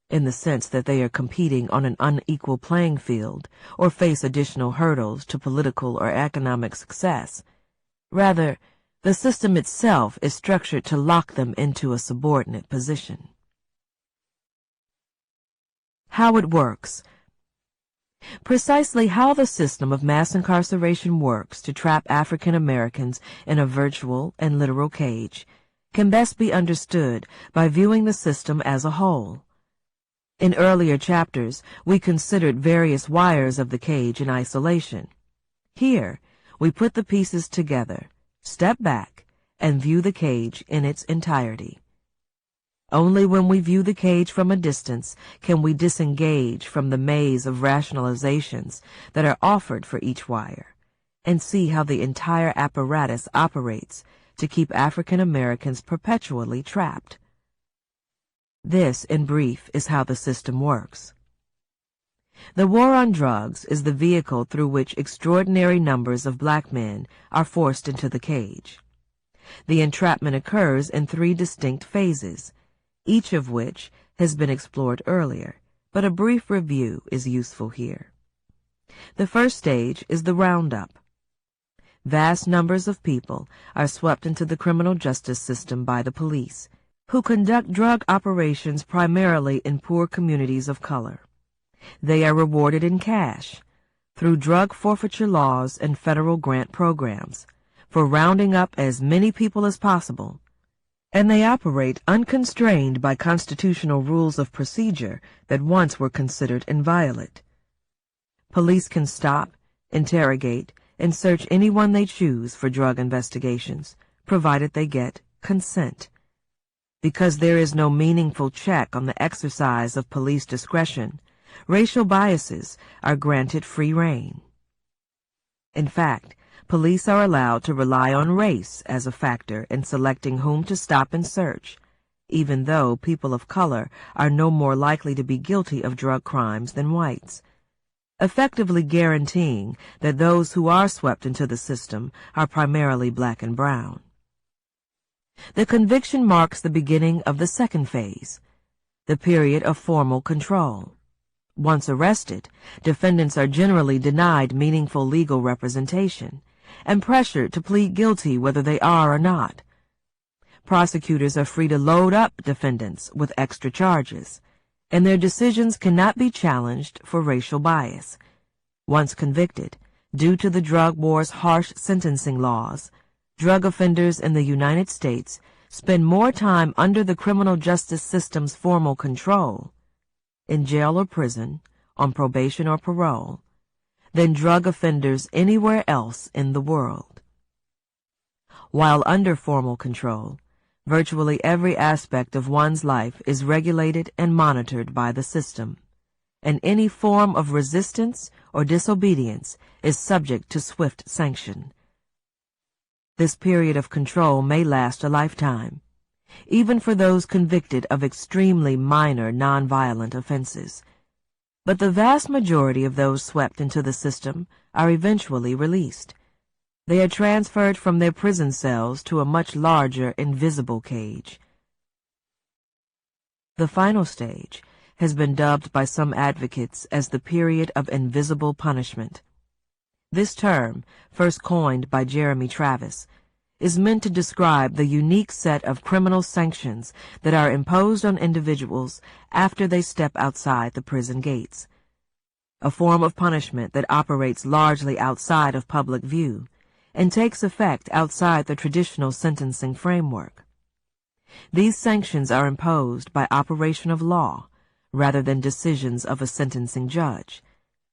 in the sense that they are competing on an unequal playing field or face additional hurdles to political or economic success. Rather, the system itself is structured to lock them into a subordinate position. How it works. Precisely how the system of mass incarceration works to trap African Americans in a virtual and literal cage can best be understood by viewing the system as a whole. In earlier chapters, we considered various wires of the cage in isolation. Here, we put the pieces together, step back, and view the cage in its entirety. Only when we view the cage from a distance can we disengage from the maze of rationalizations that are offered for each wire, and see how the entire apparatus operates to keep African Americans perpetually trapped. This, in brief, is how the system works. The war on drugs is the vehicle through which extraordinary numbers of black men are forced into the cage. The entrapment occurs in 3 distinct phases, each of which has been explored earlier, but a brief review is useful here. The first stage is the roundup. Vast numbers of people are swept into the criminal justice system by the police, who conduct drug operations primarily in poor communities of color. They are rewarded in cash, through drug forfeiture laws and federal grant programs, for rounding up as many people as possible, and they operate unconstrained by constitutional rules of procedure that once were considered inviolate. Police can stop, interrogate, and search anyone they choose for drug investigations, provided they get consent. Because there is no meaningful check on the exercise of police discretion, racial biases are granted free rein. In fact, police are allowed to rely on race as a factor in selecting whom to stop and search, even though people of color are no more likely to be guilty of drug crimes than whites, effectively guaranteeing that those who are swept into the system are primarily black and brown. The conviction marks the beginning of the second phase, the period of formal control. Once arrested, defendants are generally denied meaningful legal representation and pressured to plead guilty whether they are or not. Prosecutors are free to load up defendants with extra charges, and their decisions cannot be challenged for racial bias. Once convicted, due to the drug war's harsh sentencing laws, drug offenders in the United States spend more time under the criminal justice system's formal control, in jail or prison, on probation or parole, than drug offenders anywhere else in the world. While under formal control, virtually every aspect of one's life is regulated and monitored by the system, and any form of resistance or disobedience is subject to swift sanction. This period of control may last a lifetime, even for those convicted of extremely minor nonviolent offenses. But the vast majority of those swept into the system are eventually released. They are transferred from their prison cells to a much larger invisible cage. The final stage has been dubbed by some advocates as the period of invisible punishment. This term, first coined by Jeremy Travis, is meant to describe the unique set of criminal sanctions that are imposed on individuals after they step outside the prison gates. A form of punishment that operates largely outside of public view and takes effect outside the traditional sentencing framework. These sanctions are imposed by operation of law rather than decisions of a sentencing judge.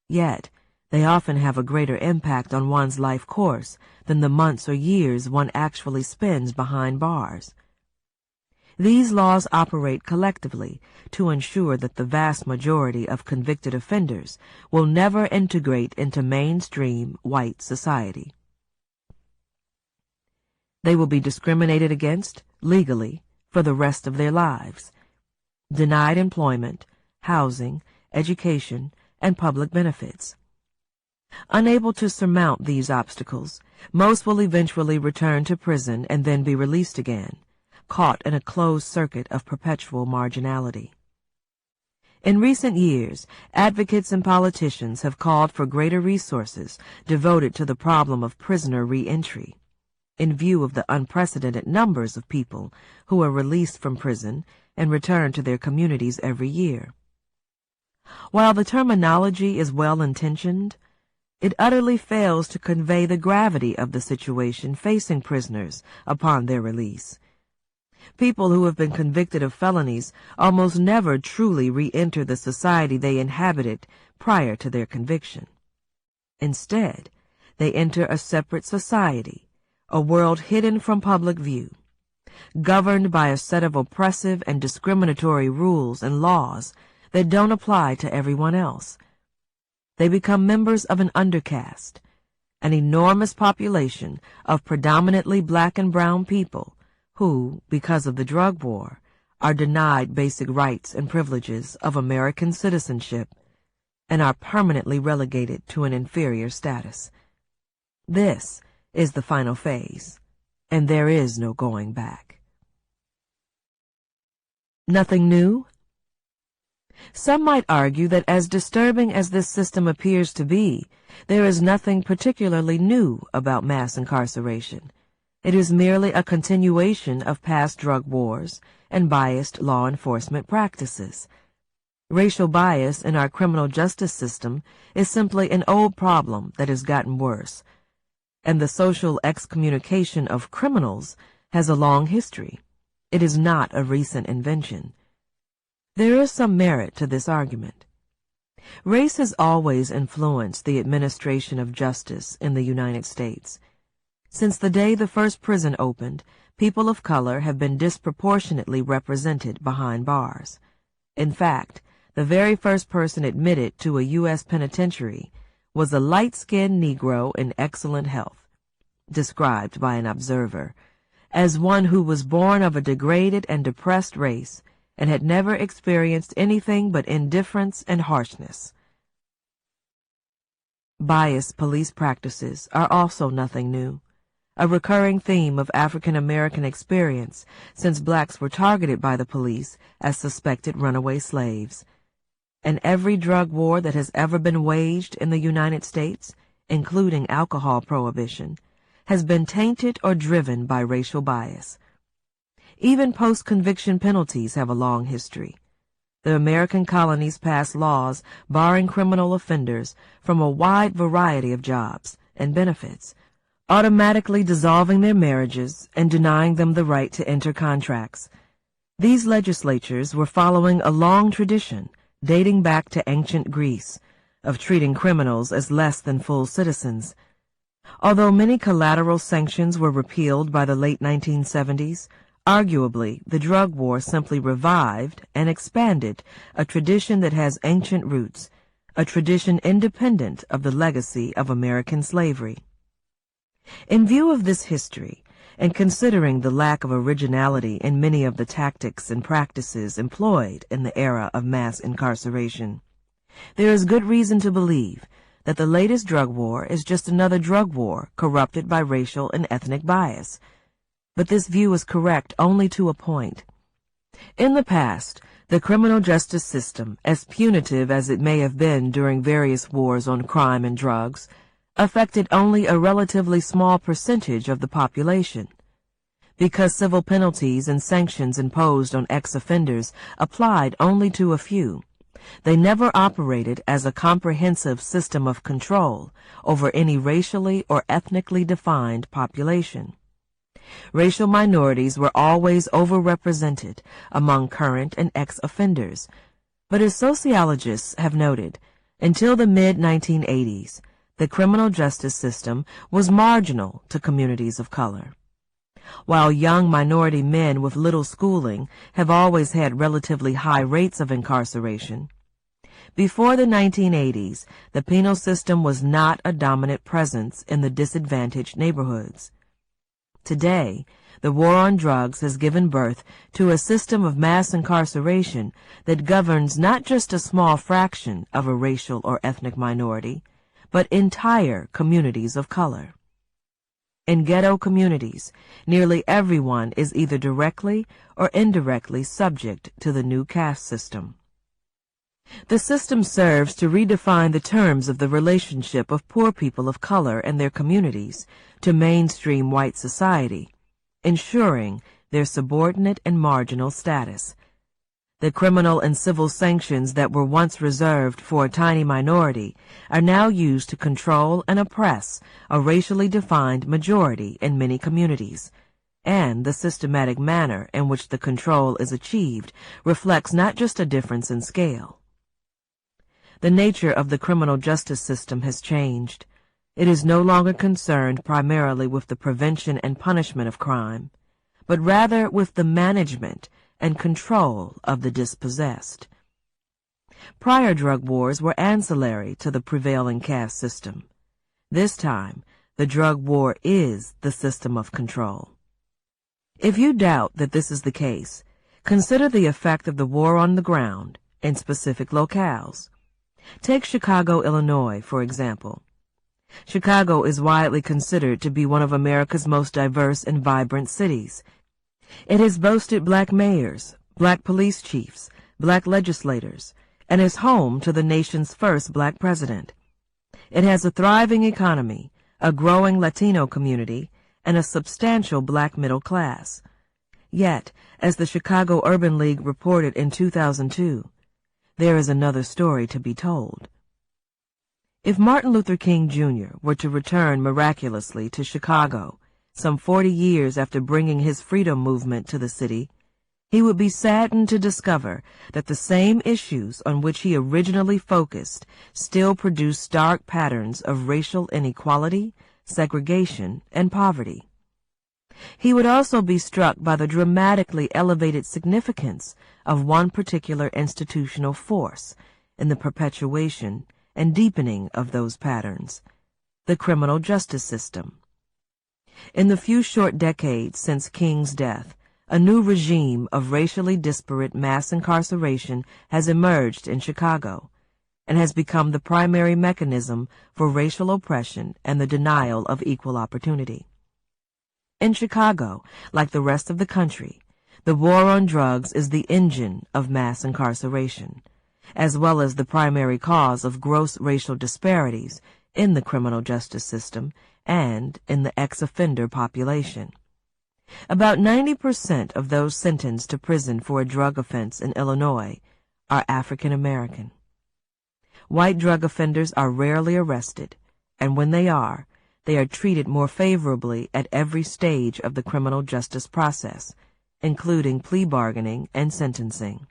Yet, they often have a greater impact on one's life course than the months or years one actually spends behind bars. These laws operate collectively to ensure that the vast majority of convicted offenders will never integrate into mainstream white society. They will be discriminated against, legally, for the rest of their lives, denied employment, housing, education, and public benefits. Unable to surmount these obstacles, most will eventually return to prison and then be released again, caught in a closed circuit of perpetual marginality. In recent years, advocates and politicians have called for greater resources devoted to the problem of prisoner re-entry, in view of the unprecedented numbers of people who are released from prison and return to their communities every year. While the terminology is well-intentioned, it utterly fails to convey the gravity of the situation facing prisoners upon their release. People who have been convicted of felonies almost never truly re-enter the society they inhabited prior to their conviction. Instead, they enter a separate society, a world hidden from public view, governed by a set of oppressive and discriminatory rules and laws that don't apply to everyone else. They become members of an undercaste, an enormous population of predominantly black and brown people who, because of the drug war, are denied basic rights and privileges of American citizenship and are permanently relegated to an inferior status. This is the final phase, and there is no going back. Nothing new? Some might argue that as disturbing as this system appears to be, there is nothing particularly new about mass incarceration. It is merely a continuation of past drug wars and biased law enforcement practices. Racial bias in our criminal justice system is simply an old problem that has gotten worse, and the social excommunication of criminals has a long history. It is not a recent invention. There is some merit to this argument. Race has always influenced the administration of justice in the United States. Since the day the first prison opened, people of color have been disproportionately represented behind bars. In fact, the very first person admitted to a U.S. penitentiary was a light-skinned Negro in excellent health, described by an observer as one who was born of a degraded and depressed race and had never experienced anything but indifference and harshness. Biased police practices are also nothing new, a recurring theme of African American experience since blacks were targeted by the police as suspected runaway slaves. And every drug war that has ever been waged in the United States, including alcohol prohibition, has been tainted or driven by racial bias. Even post-conviction penalties have a long history. The American colonies passed laws barring criminal offenders from a wide variety of jobs and benefits, automatically dissolving their marriages and denying them the right to enter contracts. These legislatures were following a long tradition dating back to ancient Greece of treating criminals as less than full citizens. Although many collateral sanctions were repealed by the late 1970s, arguably the drug war simply revived and expanded a tradition that has ancient roots, a tradition independent of the legacy of American slavery. In view of this history, and considering the lack of originality in many of the tactics and practices employed in the era of mass incarceration, there is good reason to believe that the latest drug war is just another drug war corrupted by racial and ethnic bias. But this view is correct only to a point. In the past, the criminal justice system, as punitive as it may have been during various wars on crime and drugs, affected only a relatively small percentage of the population. Because civil penalties and sanctions imposed on ex-offenders applied only to a few, they never operated as a comprehensive system of control over any racially or ethnically defined population. Racial minorities were always overrepresented among current and ex-offenders, but as sociologists have noted, until the mid-1980s, the criminal justice system was marginal to communities of color. While young minority men with little schooling have always had relatively high rates of incarceration, before the 1980s, the penal system was not a dominant presence in the disadvantaged neighborhoods. Today, the war on drugs has given birth to a system of mass incarceration that governs not just a small fraction of a racial or ethnic minority, but entire communities of color. In ghetto communities, nearly everyone is either directly or indirectly subject to the new caste system. The system serves to redefine the terms of the relationship of poor people of color and their communities to mainstream white society, ensuring their subordinate and marginal status. The criminal and civil sanctions that were once reserved for a tiny minority are now used to control and oppress a racially defined majority in many communities, and the systematic manner in which the control is achieved reflects not just a difference in scale. The nature of the criminal justice system has changed. It is no longer concerned primarily with the prevention and punishment of crime, but rather with the management and control of the dispossessed. Prior drug wars were ancillary to the prevailing caste system. This time, the drug war is the system of control. If you doubt that this is the case, consider the effect of the war on the ground in specific locales. Take Chicago, Illinois, for example. Chicago is widely considered to be one of America's most diverse and vibrant cities. It has boasted black mayors, black police chiefs, black legislators, and is home to the nation's first black president. It has a thriving economy, a growing Latino community, and a substantial black middle class. Yet, as the Chicago Urban League reported in 2002, there is another story to be told. If Martin Luther King Jr. were to return miraculously to Chicago, some 40 years after bringing his freedom movement to the city, he would be saddened to discover that the same issues on which he originally focused still produce stark patterns of racial inequality, segregation, and poverty. He would also be struck by the dramatically elevated significance of one particular institutional force in the perpetuation and deepening of those patterns, the criminal justice system. In the few short decades since King's death, a new regime of racially disparate mass incarceration has emerged in Chicago and has become the primary mechanism for racial oppression and the denial of equal opportunity. In Chicago, like the rest of the country, the war on drugs is the engine of mass incarceration, as well as the primary cause of gross racial disparities in the criminal justice system and in the ex-offender population. About 90% of those sentenced to prison for a drug offense in Illinois are African American. White drug offenders are rarely arrested, and when they are treated more favorably at every stage of the criminal justice process, including plea bargaining and sentencing.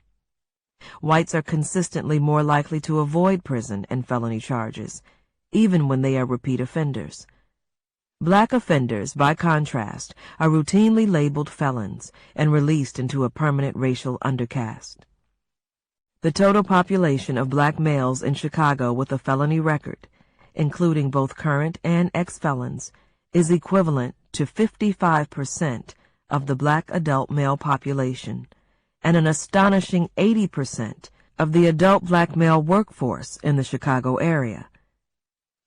Whites are consistently more likely to avoid prison and felony charges, even when they are repeat offenders. Black offenders, by contrast, are routinely labeled felons and released into a permanent racial undercaste. The total population of black males in Chicago with a felony record, including both current and ex-felons, is equivalent to 55% of the black adult male population and an astonishing 80% of the adult black male workforce in the Chicago area.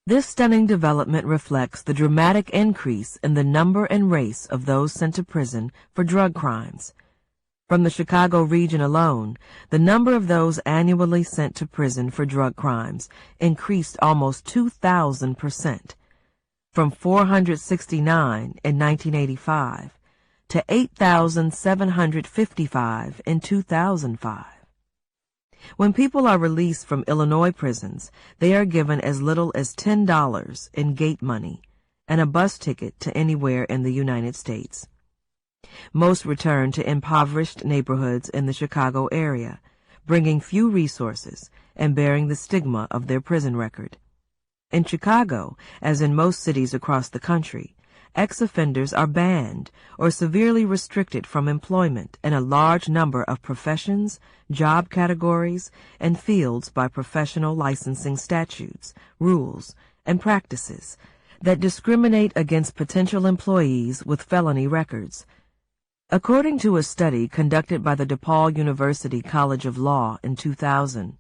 This stunning development reflects the dramatic increase in the number and race of those sent to prison for drug crimes. From the Chicago region alone, the number of those annually sent to prison for drug crimes increased almost 2,000%, from 469 in 1985 to 8,755 in 2005. When people are released from Illinois prisons, they are given as little as $10 in gate money and a bus ticket to anywhere in the United States. Most return to impoverished neighborhoods in the Chicago area, bringing few resources and bearing the stigma of their prison record. In Chicago, as in most cities across the country, ex-offenders are banned or severely restricted from employment in a large number of professions, job categories, and fields by professional licensing statutes, rules, and practices that discriminate against potential employees with felony records. According to a study conducted by the DePaul University College of Law in 2000,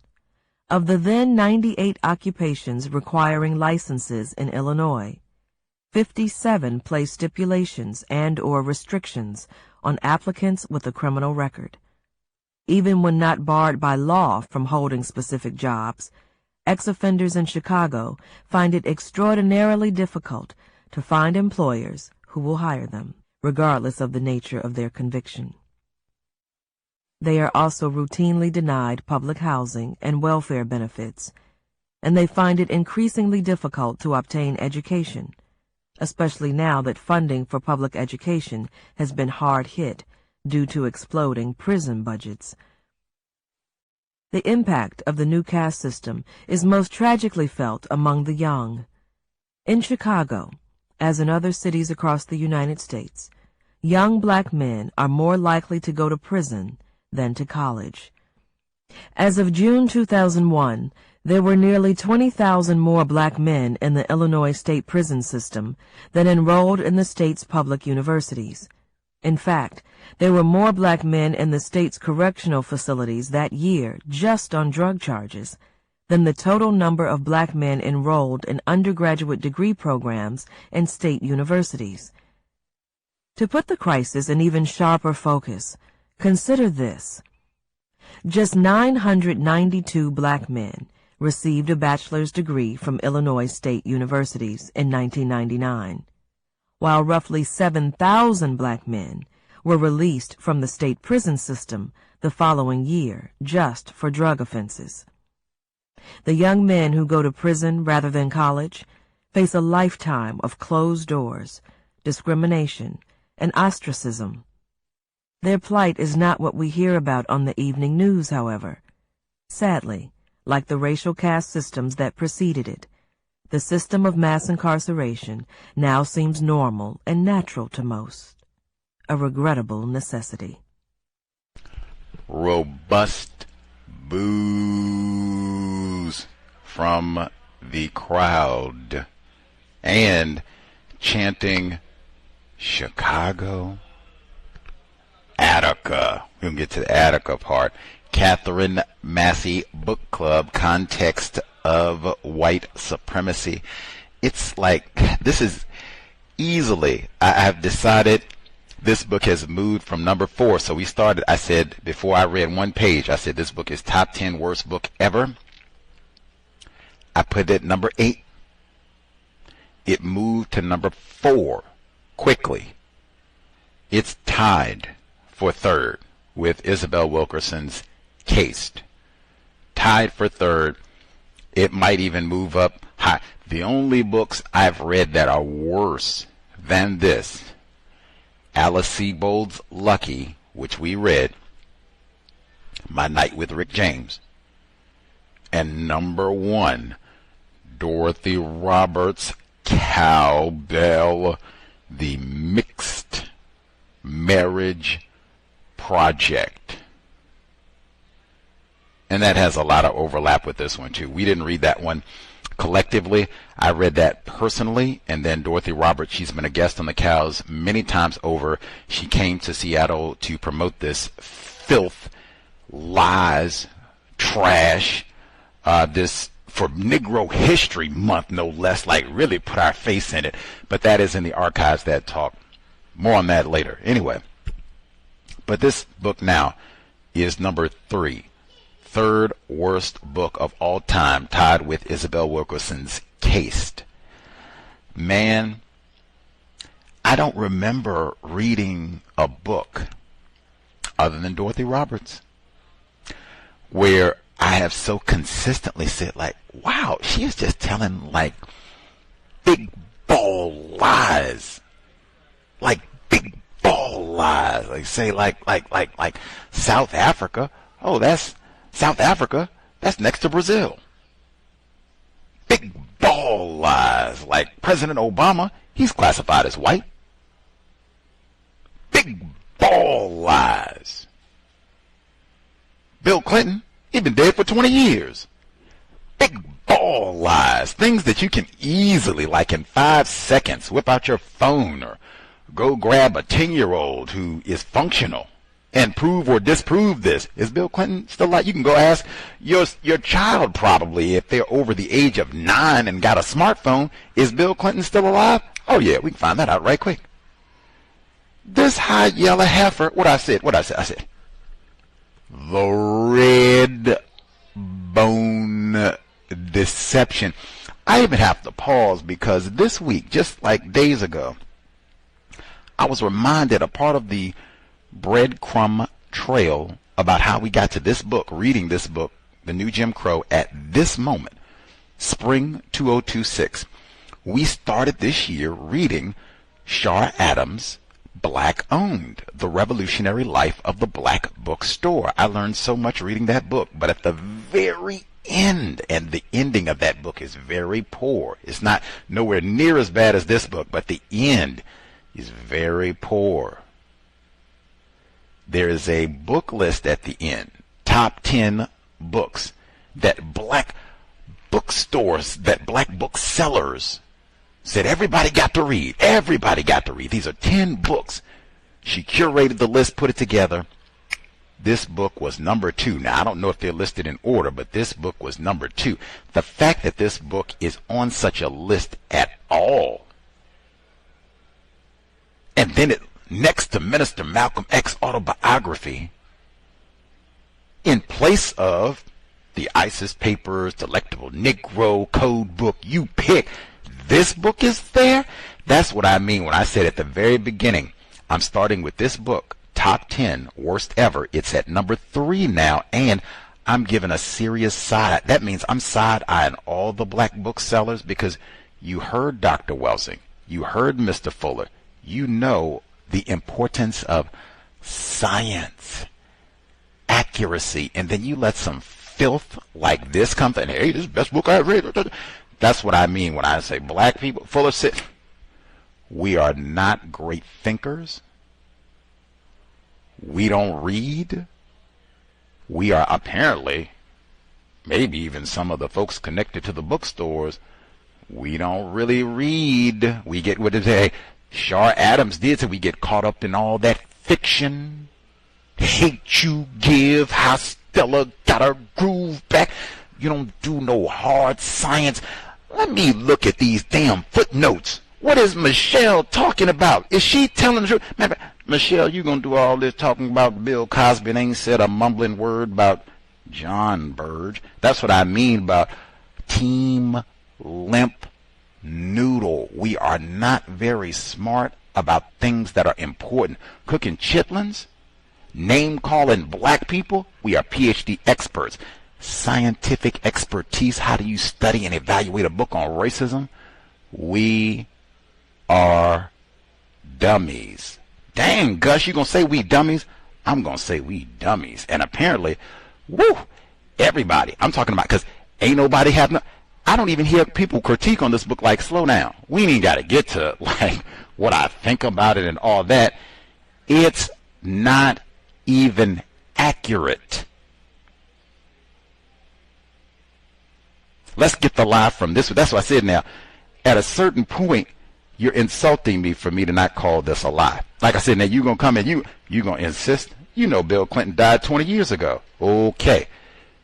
of the then 98 occupations requiring licenses in Illinois, 57 place stipulations and/or restrictions on applicants with a criminal record. Even when not barred by law from holding specific jobs, ex-offenders in Chicago find it extraordinarily difficult to find employers who will hire them, regardless of the nature of their conviction. They are also routinely denied public housing and welfare benefits, and they find it increasingly difficult to obtain education, especially now that funding for public education has been hard hit due to exploding prison budgets. The impact of the new caste system is most tragically felt among the young. In Chicago, as in other cities across the United States, young black men are more likely to go to prison than to college. As of June 2001, there were nearly 20,000 more black men in the Illinois state prison system than enrolled in the state's public universities. In fact, there were more black men in the state's correctional facilities that year just on drug charges than the total number of black men enrolled in undergraduate degree programs in state universities. To put the crisis in even sharper focus, consider this. Just 992 black men received a bachelor's degree from Illinois state universities in 1999, while roughly 7,000 black men were released from the state prison system the following year just for drug offenses. The young men who go to prison rather than college face a lifetime of closed doors, discrimination, and ostracism. Their plight is not what we hear about on the evening news, however. Sadly, like the racial caste systems that preceded it, the system of mass incarceration now seems normal and natural to most, a regrettable necessity. Robust boos from the crowd and chanting Chicago, Attica. We'll get to the Attica part. Katherine Massey Book Club, Context of White Supremacy. It's like, this is easily, I have decided this book has moved from number 4. So we started, I said, before I read one page, I said this book is top 10 worst book ever. I put it at number 8. It moved to number 4 quickly. It's tied for 3rd with Isabel Wilkerson's Cased. Tied for 3rd. It might even move up high. The only books I've read that are worse than this, Alice Sebold's Lucky, which we read, My Night with Rick James, and number 1, Dorothy Roberts' Cowbell, The Mixed Marriage Project. And that has a lot of overlap with this one too. We didn't read that one. collectively. I read that personally, and then Dorothy Roberts, she's been a guest on the Cows many times over. She came to Seattle to promote this filth, lies, trash, this for Negro History Month, no less, like really put our face in it. But that is in the archives, that talk. More on that later. Anyway, but this book now is number 3. Third worst book of all time, tied with Isabel Wilkerson's Cased. Man, I don't remember reading a book other than Dorothy Roberts where I have so consistently said, like, wow, she is just telling like big ball lies. Like big ball lies. Like say like South Africa. Oh, that's South Africa. That's next to Brazil. Big ball lies. Like President Obama, he's classified as white. Big ball lies. Bill Clinton, he's been dead for 20 years. Big ball lies. Things that you can easily, like in 5 seconds, whip out your phone or go grab a 10-year-old who is functional and prove or disprove this. Is Bill Clinton still alive? You can go ask your child, probably, if they're over the age of 9 and got a smartphone, is Bill Clinton still alive? Oh yeah, we can find that out right quick. This high yellow heifer, I said, the red bone deception. I even have to pause because this week, just like days ago, I was reminded a part of the breadcrumb trail about how we got to this book, reading this book, The New Jim Crow, at this moment, spring 2026. We started this year reading Shar Adams' Black Owned, The Revolutionary Life of the Black Bookstore. I learned so much reading that book, but at the very end, and the ending of that book is very poor. It's not nowhere near as bad as this book, but the end is very poor. There is a book list at the end, top 10 books that black bookstores, that black booksellers said everybody got to read. Everybody got to read. These are 10 books. She curated the list, put it together. This book was number 2. Now, I don't know if they're listed in order, but this book was number 2. The fact that this book is on such a list at all, and then it next to Minister Malcolm X autobiography, in place of the ISIS Papers, Delectable Negro, Code Book, you pick. This book is there. That's what I mean when I said at the very beginning, I'm starting with this book, top 10 worst ever. It's at number 3 now, and I'm giving a serious side. That means I'm side-eyeing all the black booksellers, because you heard Dr. Welsing, you heard Mr. Fuller, you know the importance of science, accuracy, and then you let some filth like this come and hey, this is the best book I read. That's what I mean when I say black people full of shit. We are not great thinkers. We don't read. We are apparently, maybe even some of the folks connected to the bookstores, we don't really read. We get what today Shar Adams did, so we get caught up in all that fiction. Hate You Give, how Stella got her groove back. You don't do no hard science. Let me look at these damn footnotes. What is Michelle talking about? Is she telling the truth? Remember, Michelle, you gonna do all this talking about Bill Cosby and ain't said a mumbling word about John Burge. That's what I mean about Team Limp Noodle. We are not very smart about things that are important. Cooking chitlins, name calling black people, we are PhD experts. Scientific expertise, how do you study and evaluate a book on racism? We are dummies. Dang, Gus, you gonna say we dummies? I'm gonna say we dummies. And apparently, woo, everybody, I'm talking about, because ain't nobody have no, I don't even hear people critique on this book like, slow down. We ain't got to get to like what I think about it and all that. It's not even accurate. Let's get the lie from this. That's what I said. Now, at a certain point, you're insulting me for me to not call this a lie. Like I said, now you're going to come and you're going to insist. You know Bill Clinton died 20 years ago. Okay.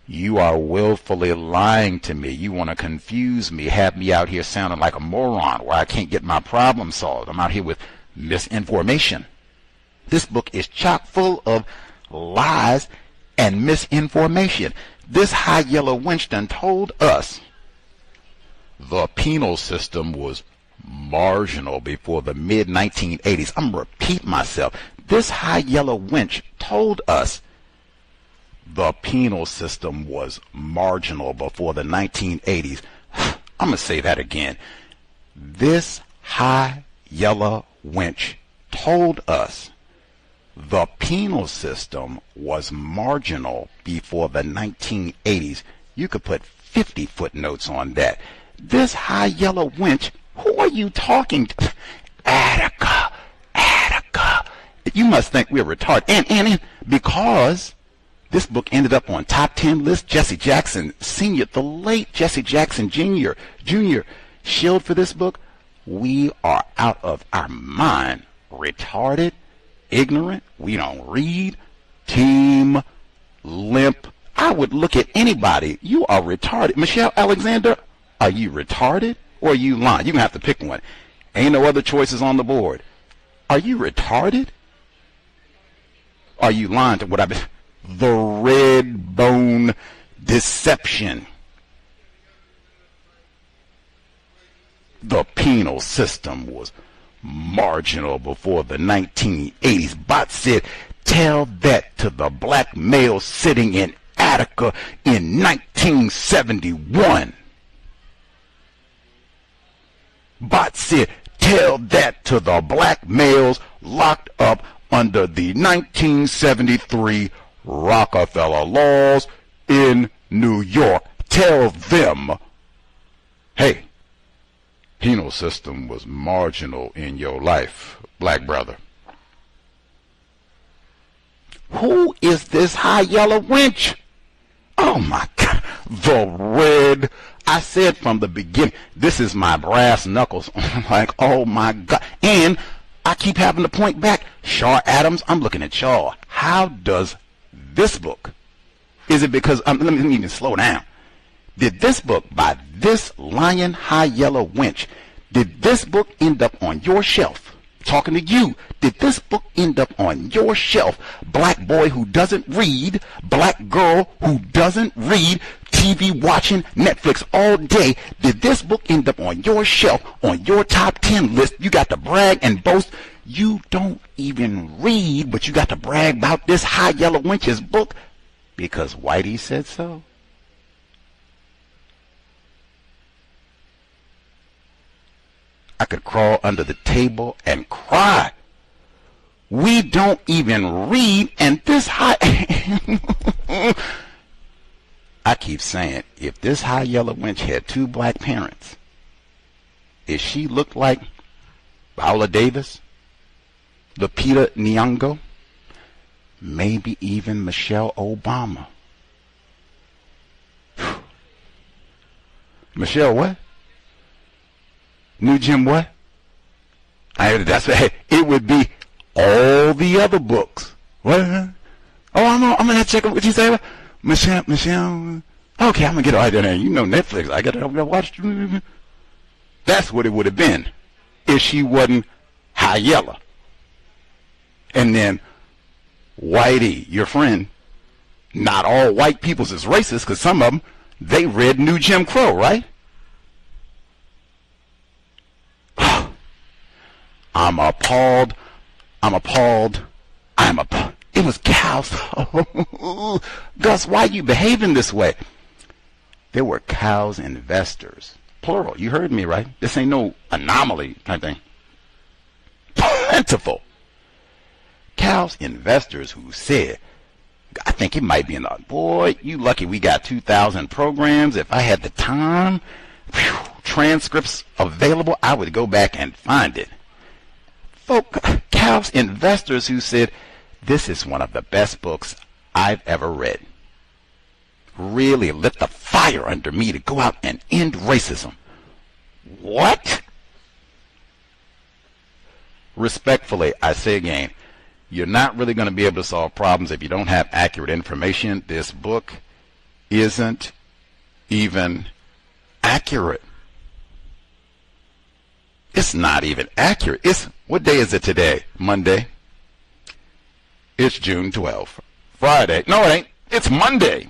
You are willfully lying to me. You want to confuse me, have me out here sounding like a moron where I can't get my problem solved. I'm out here with misinformation. This book is chock full of lies and misinformation. This high yellow wench done told us the penal system was marginal before the mid-1980s. I'm going to repeat myself. This high yellow wench told us the penal system was marginal before the 1980s. I'm going to say that again. This high yellow wench told us the penal system was marginal before the 1980s. You could put 50 footnotes on that. This high yellow wench, who are you talking to? Attica. You must think we're retarded. And because this book ended up on top 10 list, Jesse Jackson Sr., the late Jesse Jackson Jr., shilled for this book, we are out of our mind. Retarded, ignorant, we don't read, team, limp. I would look at anybody. You are retarded. Michelle Alexander, are you retarded or are you lying? You're going to have to pick one. Ain't no other choices on the board. Are you retarded? Are you lying to what I've been? The red bone deception. The penal system was marginal before the 1980s. Bot said, tell that to the black male sitting in Attica in 1971. Bot said, tell that to the black males locked up under the 1973 Rockefeller laws in New York. Tell them, hey, penal system was marginal in your life, black brother. Who is this high yellow wench? Oh my God, the red. I said from the beginning, this is my brass knuckles. I'm like, oh my God. And I keep having to point back. Shaw Adams, I'm looking at y'all. How does this book, is it because, let me even slow down. Did this book by this lion high yellow wench, did this book end up on your shelf? Talking to you, did this book end up on your shelf? Black boy who doesn't read, black girl who doesn't read, TV watching Netflix all day. Did this book end up on your shelf, on your top 10 list? You got to brag and boast. You don't even read, but you got to brag about this high yellow wench's book because Whitey said so. I could crawl under the table and cry. We don't even read, and this high... I keep saying, if this high yellow wench had two black parents, if she looked like Viola Davis, Lupita Nyong'o, maybe even Michelle Obama. Michelle what? New Jim what? That's it would be all the other books. What? Oh, I'm gonna check what you say. Michelle. Okay, I'm gonna get it right there. You know Netflix. I gotta watch. That's what it would have been if she wasn't high yellow. And then Whitey, your friend. Not all white peoples is racist, because some of them they read New Jim Crow, right? I'm appalled. It was cows. Gus, why are you behaving this way? There were cows investors. Plural. You heard me, right? This ain't no anomaly kind of thing. Plentiful. Cows investors who said, I think it might be in the, boy, you lucky we got 2,000 programs. If I had the time, transcripts available, I would go back and find it. Cows investors who said, this is one of the best books I've ever read. really lit the fire under me to go out and end racism. What? Respectfully, I say again, you're not really going to be able to solve problems if you don't have accurate information. This book isn't even accurate. It's not even accurate. What day is it today? Monday. It's June 12th. Friday. No, it ain't. It's Monday.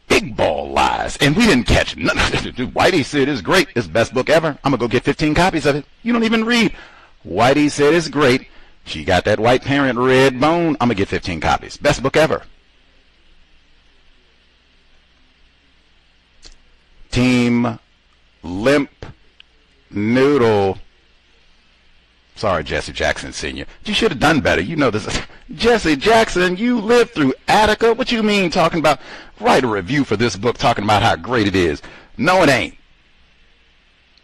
Big ball lies. And we didn't catch none. Whitey said it's great. It's the best book ever. I'm going to go get 15 copies of it. You don't even read. Whitey said it's great. She got that white parent red bone. I'm going to get 15 copies. Best book ever. Team Limp Noodle. Sorry, Jesse Jackson Sr. You should have done better. You know this. Jesse Jackson, you lived through Attica. What you mean talking about? Write a review for this book talking about how great it is. No, it ain't.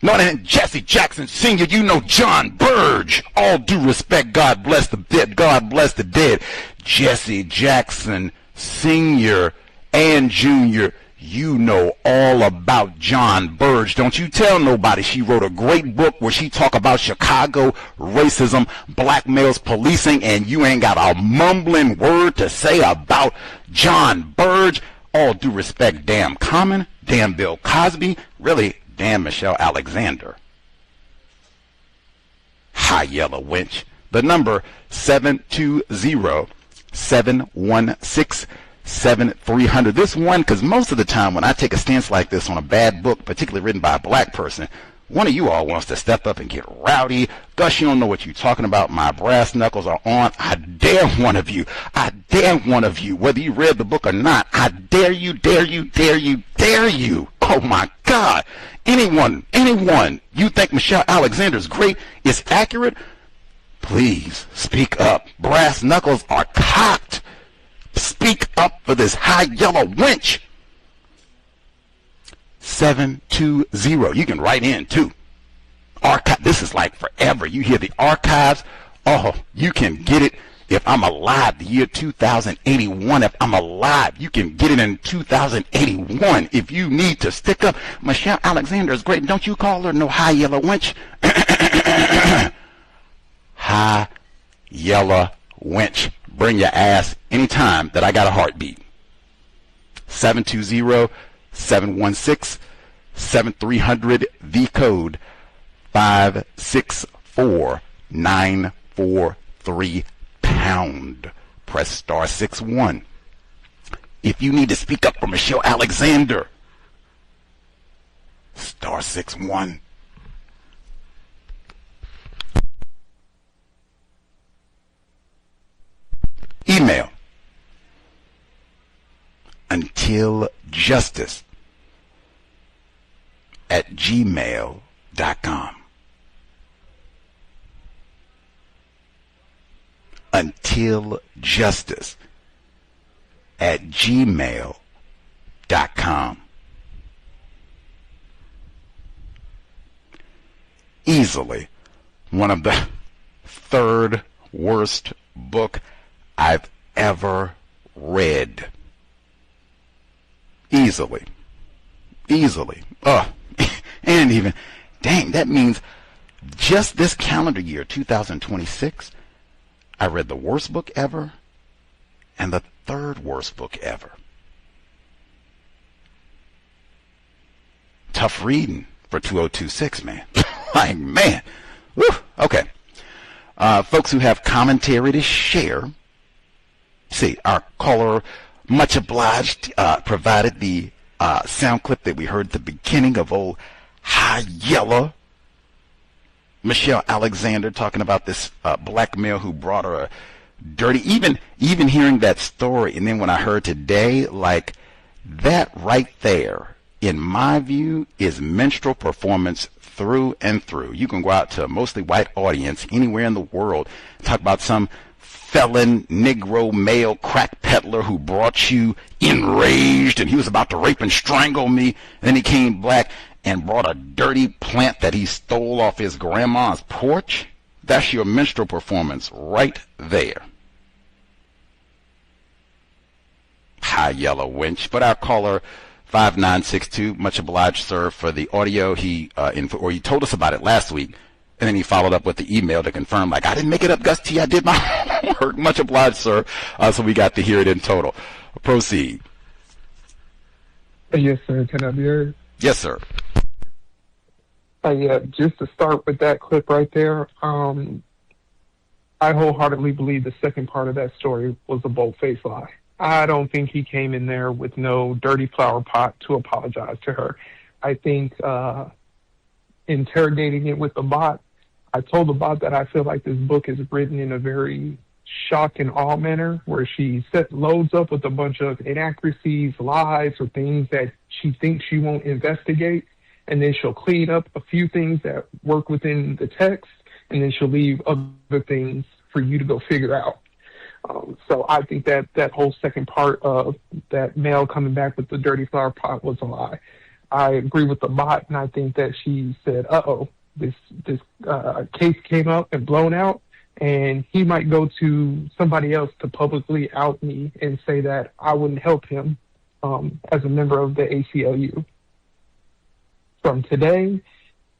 No, it ain't. Jesse Jackson Sr., you know John Burge. All due respect, God bless the dead. God bless the dead. Jesse Jackson Sr. and Jr., you know all about John Burge. Don't you tell nobody. She wrote a great book where she talk about Chicago racism, black males policing, and you ain't got a mumbling word to say about John Burge. All due respect, damn Common, damn Bill Cosby, really, damn Michelle Alexander. High yellow wench. The number 720-716-7300. This one, because most of the time when I take a stance like this on a bad book, particularly written by a black person, one of you all wants to step up and get rowdy. Gus, you don't know what you're talking about. My brass knuckles are on. I dare one of you. I dare one of you, whether you read the book or not. I dare you, dare you, dare you, dare you. Oh, my God. Anyone, you think Michelle Alexander's great, is accurate? Please speak up. Brass knuckles are cocked. Speak up for this high yellow wench. 720. You can write in too. Archive. This is like forever. You hear the archives. Oh, you can get it if I'm alive. The year 2081. If I'm alive, you can get it in 2081. If you need to stick up, Michelle Alexander is great. Don't you call her no high yellow wench? High yellow wench. Bring your ass anytime that I got a heartbeat. 720-716-7300. The code 564943 pound. Press star 61. If you need to speak up for Michelle Alexander, star 61. Email untiljustice@gmail.com. untiljustice@gmail.com. Easily one of the third worst book I've ever read. Easily. And even, dang, that means just this calendar year, 2026, I read the worst book ever and the third worst book ever. Tough reading for 2026, man. Like, man. Woo. Okay. Folks who have commentary to share. See, our caller, much obliged, provided the sound clip that we heard at the beginning of old high yellow Michelle Alexander talking about this black male who brought her a dirty, even hearing that story, and then when I heard today, like, that right there, in my view, is minstrel performance through and through. You can go out to a mostly white audience anywhere in the world, talk about some felon, Negro, male, crack peddler who brought you enraged and he was about to rape and strangle me. And then he came black and brought a dirty plant that he stole off his grandma's porch. That's your minstrel performance right there. high yellow winch. But our caller, 5962, much obliged, sir, for the audio. He told us about it last week, and then he followed up with the email to confirm, like, I didn't make it up, Gus T. I did my homework. Much obliged, sir. So we got to hear it in total. Proceed. Yes, sir. Can I be heard? Yes, sir. Yeah, just to start with that clip right there, I wholeheartedly believe the second part of that story was a bold-faced lie. I don't think he came in there with no dirty flower pot to apologize to her. I think interrogating it with the bot, I told the bot that I feel like this book is written in a very shock and awe manner, where she loads up with a bunch of inaccuracies, lies, or things that she thinks she won't investigate, and then she'll clean up a few things that work within the text, and then she'll leave other things for you to go figure out. So I think that that whole second part of that mail coming back with the dirty flower pot was a lie. I agree with the bot, and I think that she said, uh-oh, this case came up and blown out, and he might go to somebody else to publicly out me and say that I wouldn't help him as a member of the ACLU. From today,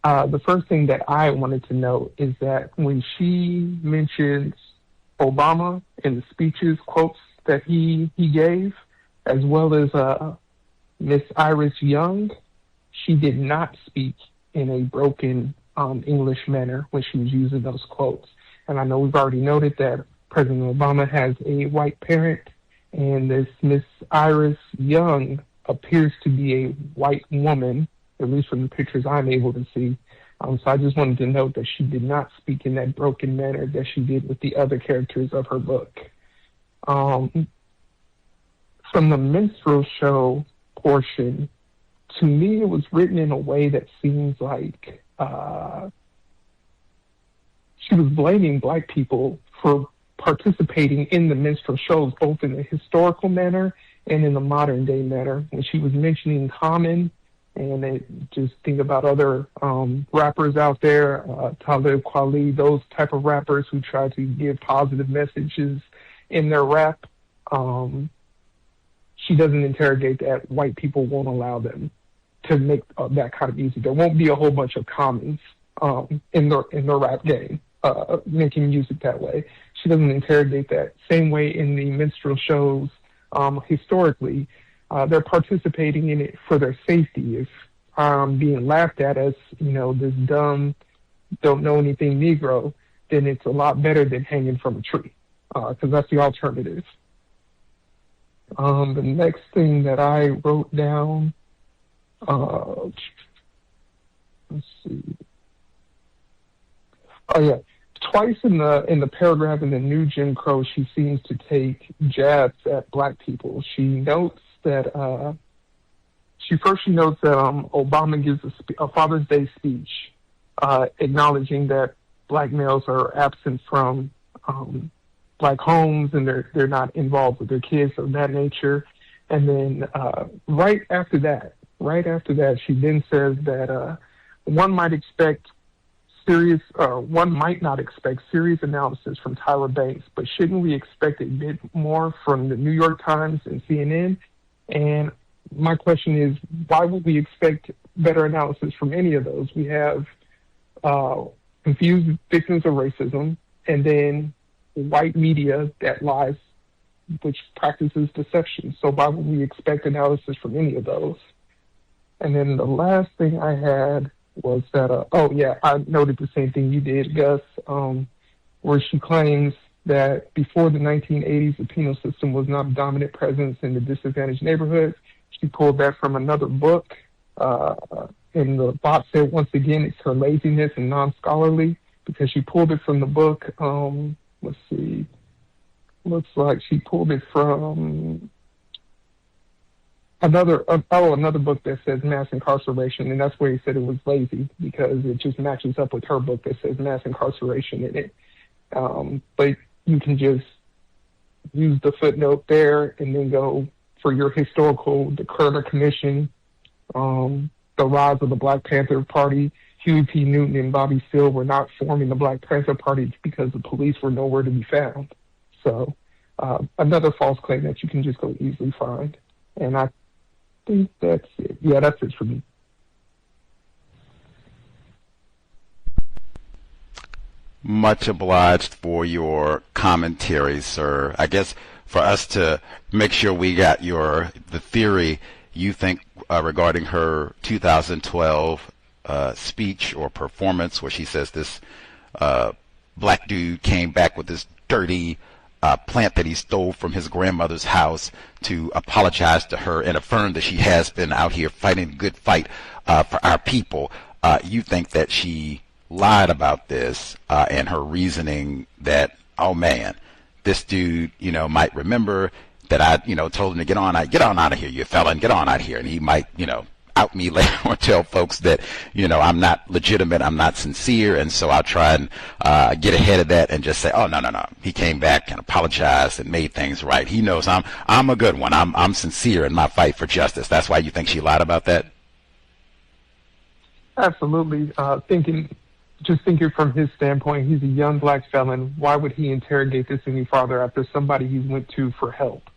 the first thing that I wanted to know is that when she mentions Obama in the speeches, quotes that he gave, as well as Miss Iris Young, she did not speak in a broken English manner when she was using those quotes. And I know we've already noted that President Obama has a white parent, and this Miss Iris Young appears to be a white woman, at least from the pictures I'm able to see. So I just wanted to note that she did not speak in that broken manner that she did with the other characters of her book. From the minstrel show portion, to me it was written in a way that seems like she was blaming black people for participating in the minstrel shows, both in a historical manner and in a modern day manner. When she was mentioning Common, and just think about other rappers out there, Talib Kweli, those type of rappers who try to give positive messages in their rap. She doesn't interrogate that white people won't allow them to make that kind of music. There won't be a whole bunch of Commons in the rap game making music that way. She doesn't interrogate that. Same way in the minstrel shows historically. They're participating in it for their safety. If being laughed at as, this dumb, don't know anything Negro, then it's a lot better than hanging from a tree, because that's the alternative. The next thing that I wrote down, let's see. Oh yeah, twice in the paragraph in the new Jim Crow, she seems to take jabs at black people. She notes that she notes that Obama gives a Father's Day speech acknowledging that black males are absent from black homes and they're not involved with their kids of that nature. And then right after that, she then says that one might not expect serious analysis from Tyra Banks, but shouldn't we expect a bit more from the New York Times and CNN? And my question is, why would we expect better analysis from any of those? We have confused victims of racism, and then white media that lies, which practices deception. So why would we expect analysis from any of those? And then the last thing I had was that, I noted the same thing you did, Gus, where she claims that before the 1980s, the penal system was not a dominant presence in the disadvantaged neighborhoods. She pulled that from another book. And the bot said, once again, it's her laziness and non-scholarly, because she pulled it from the book. Let's see. Looks like she pulled it from another book that says mass incarceration, and that's where he said it was lazy, because it just matches up with her book that says mass incarceration in it. But you can just use the footnote there and then go for your historical, the Kerner Commission, the rise of the Black Panther Party. Huey P. Newton and Bobby Seale were not forming the Black Panther Party because the police were nowhere to be found. So another false claim that you can just go easily find. And I think that's it. Yeah, that's it for me. Much obliged for your commentary, sir. I guess for us to make sure we got the theory you think regarding her 2012 speech or performance, where she says this black dude came back with this dirty plant that he stole from his grandmother's house to apologize to her and affirm that she has been out here fighting a good fight for our people. You think that she lied about this and her reasoning that, oh man, this dude, might remember that I, told him to get on out of here, you felon, get on out of here, and he might, out me later or tell folks that, I'm not legitimate, I'm not sincere, and so I'll try and get ahead of that and just say, oh, no, he came back and apologized and made things right. He knows I'm a good one. I'm sincere in my fight for justice. That's why you think she lied about that? Absolutely. Just thinking from his standpoint, he's a young black felon. Why would he interrogate this any farther after somebody he went to for help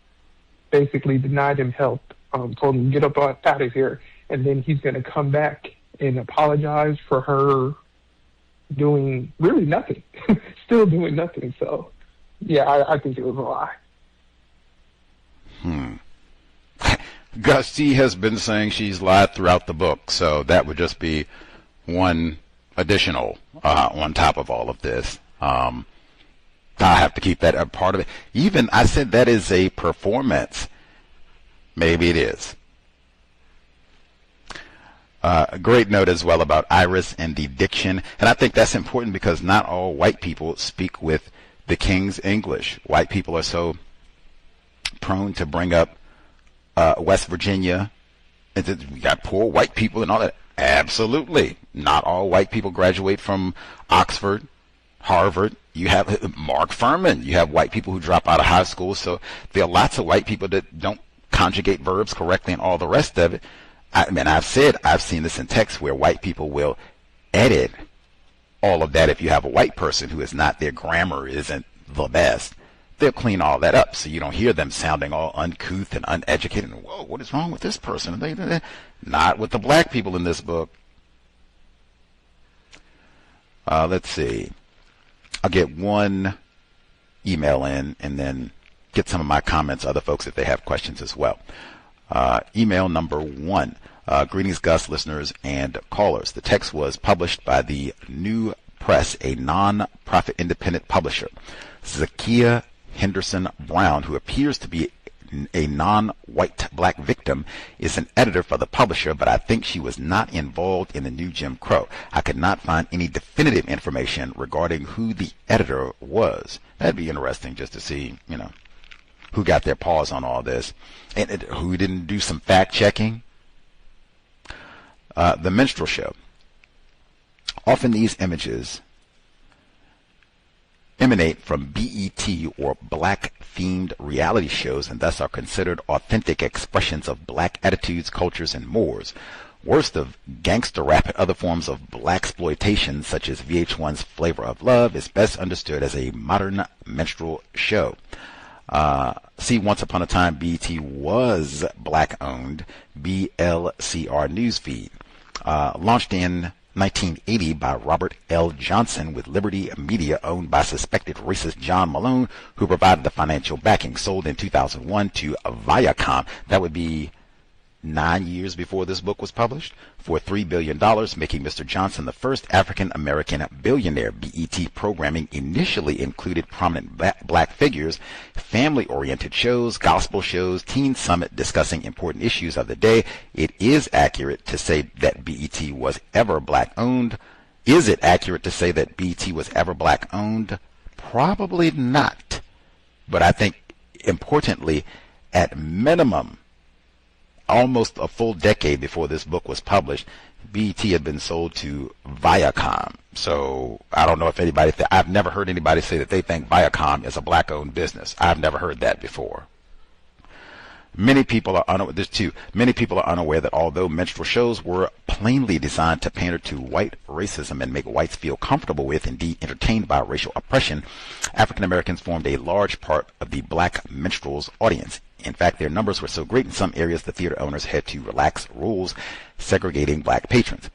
basically denied him help, told him get up out of here, and then he's going to come back and apologize for her doing really nothing, still doing nothing. So, yeah, I think it was a lie. Gus T has been saying she's lied throughout the book, so that would just be one additional on top of all of this. I have to keep that a part of it. Even I said that is a performance. Maybe it is. A great note as well about Iris and the diction. And I think that's important because not all white people speak with the King's English. White people are so prone to bring up West Virginia. We got poor white people and all that. Absolutely. Not all white people graduate from Oxford, Harvard. You have Mark Furman. You have white people who drop out of high school. So there are lots of white people that don't conjugate verbs correctly and all the rest of it. I've seen this in text where white people will edit all of that. If you have a white person who is not, their grammar isn't the best, they'll clean all that up so you don't hear them sounding all uncouth and uneducated. And, whoa, what is wrong with this person? Not with the black people in this book. Let's see. I'll get one email in and then get some of my comments, other folks, if they have questions as well. Email number 1. Greetings, Gus, listeners and callers. The text was published by the New Press, a non-profit independent publisher. Zakiya Henderson Brown, who appears to be a non-white black victim, is an editor for the publisher, but I think she was not involved in the new Jim Crow. I could not find any definitive information regarding who the editor was. That'd be interesting just to see, who got their paws on all this and who didn't do some fact checking. The minstrel show. Often these images emanate from BET or black-themed reality shows and thus are considered authentic expressions of black attitudes, cultures, and mores. Worst of gangster rap and other forms of blaxploitation, such as VH1's Flavor of Love, is best understood as a modern minstrel show. See, once upon a time, BET was black-owned BLCR newsfeed, launched in 1980 by Robert L. Johnson with Liberty Media, owned by suspected racist John Malone, who provided the financial backing. Sold in 2001 to Viacom. That would be 9 years before this book was published, for $3 billion, making Mr. Johnson the first African-American billionaire. BET programming initially included prominent black figures, family-oriented shows, gospel shows, teen summit discussing important issues of the day. It is accurate to say that BET was ever black-owned. Is it accurate to say that BET was ever black-owned? Probably not. But I think, importantly, at minimum, almost a full decade before this book was published, BET had been sold to Viacom. So I don't know if anybody, I've never heard anybody say that they think Viacom is a black-owned business. I've never heard that before. Many people are unaware that although minstrel shows were plainly designed to pander to white racism and make whites feel comfortable with, indeed entertained by racial oppression, African Americans formed a large part of the black minstrels audience. In fact, their numbers were so great in some areas the theater owners had to relax rules segregating black patrons.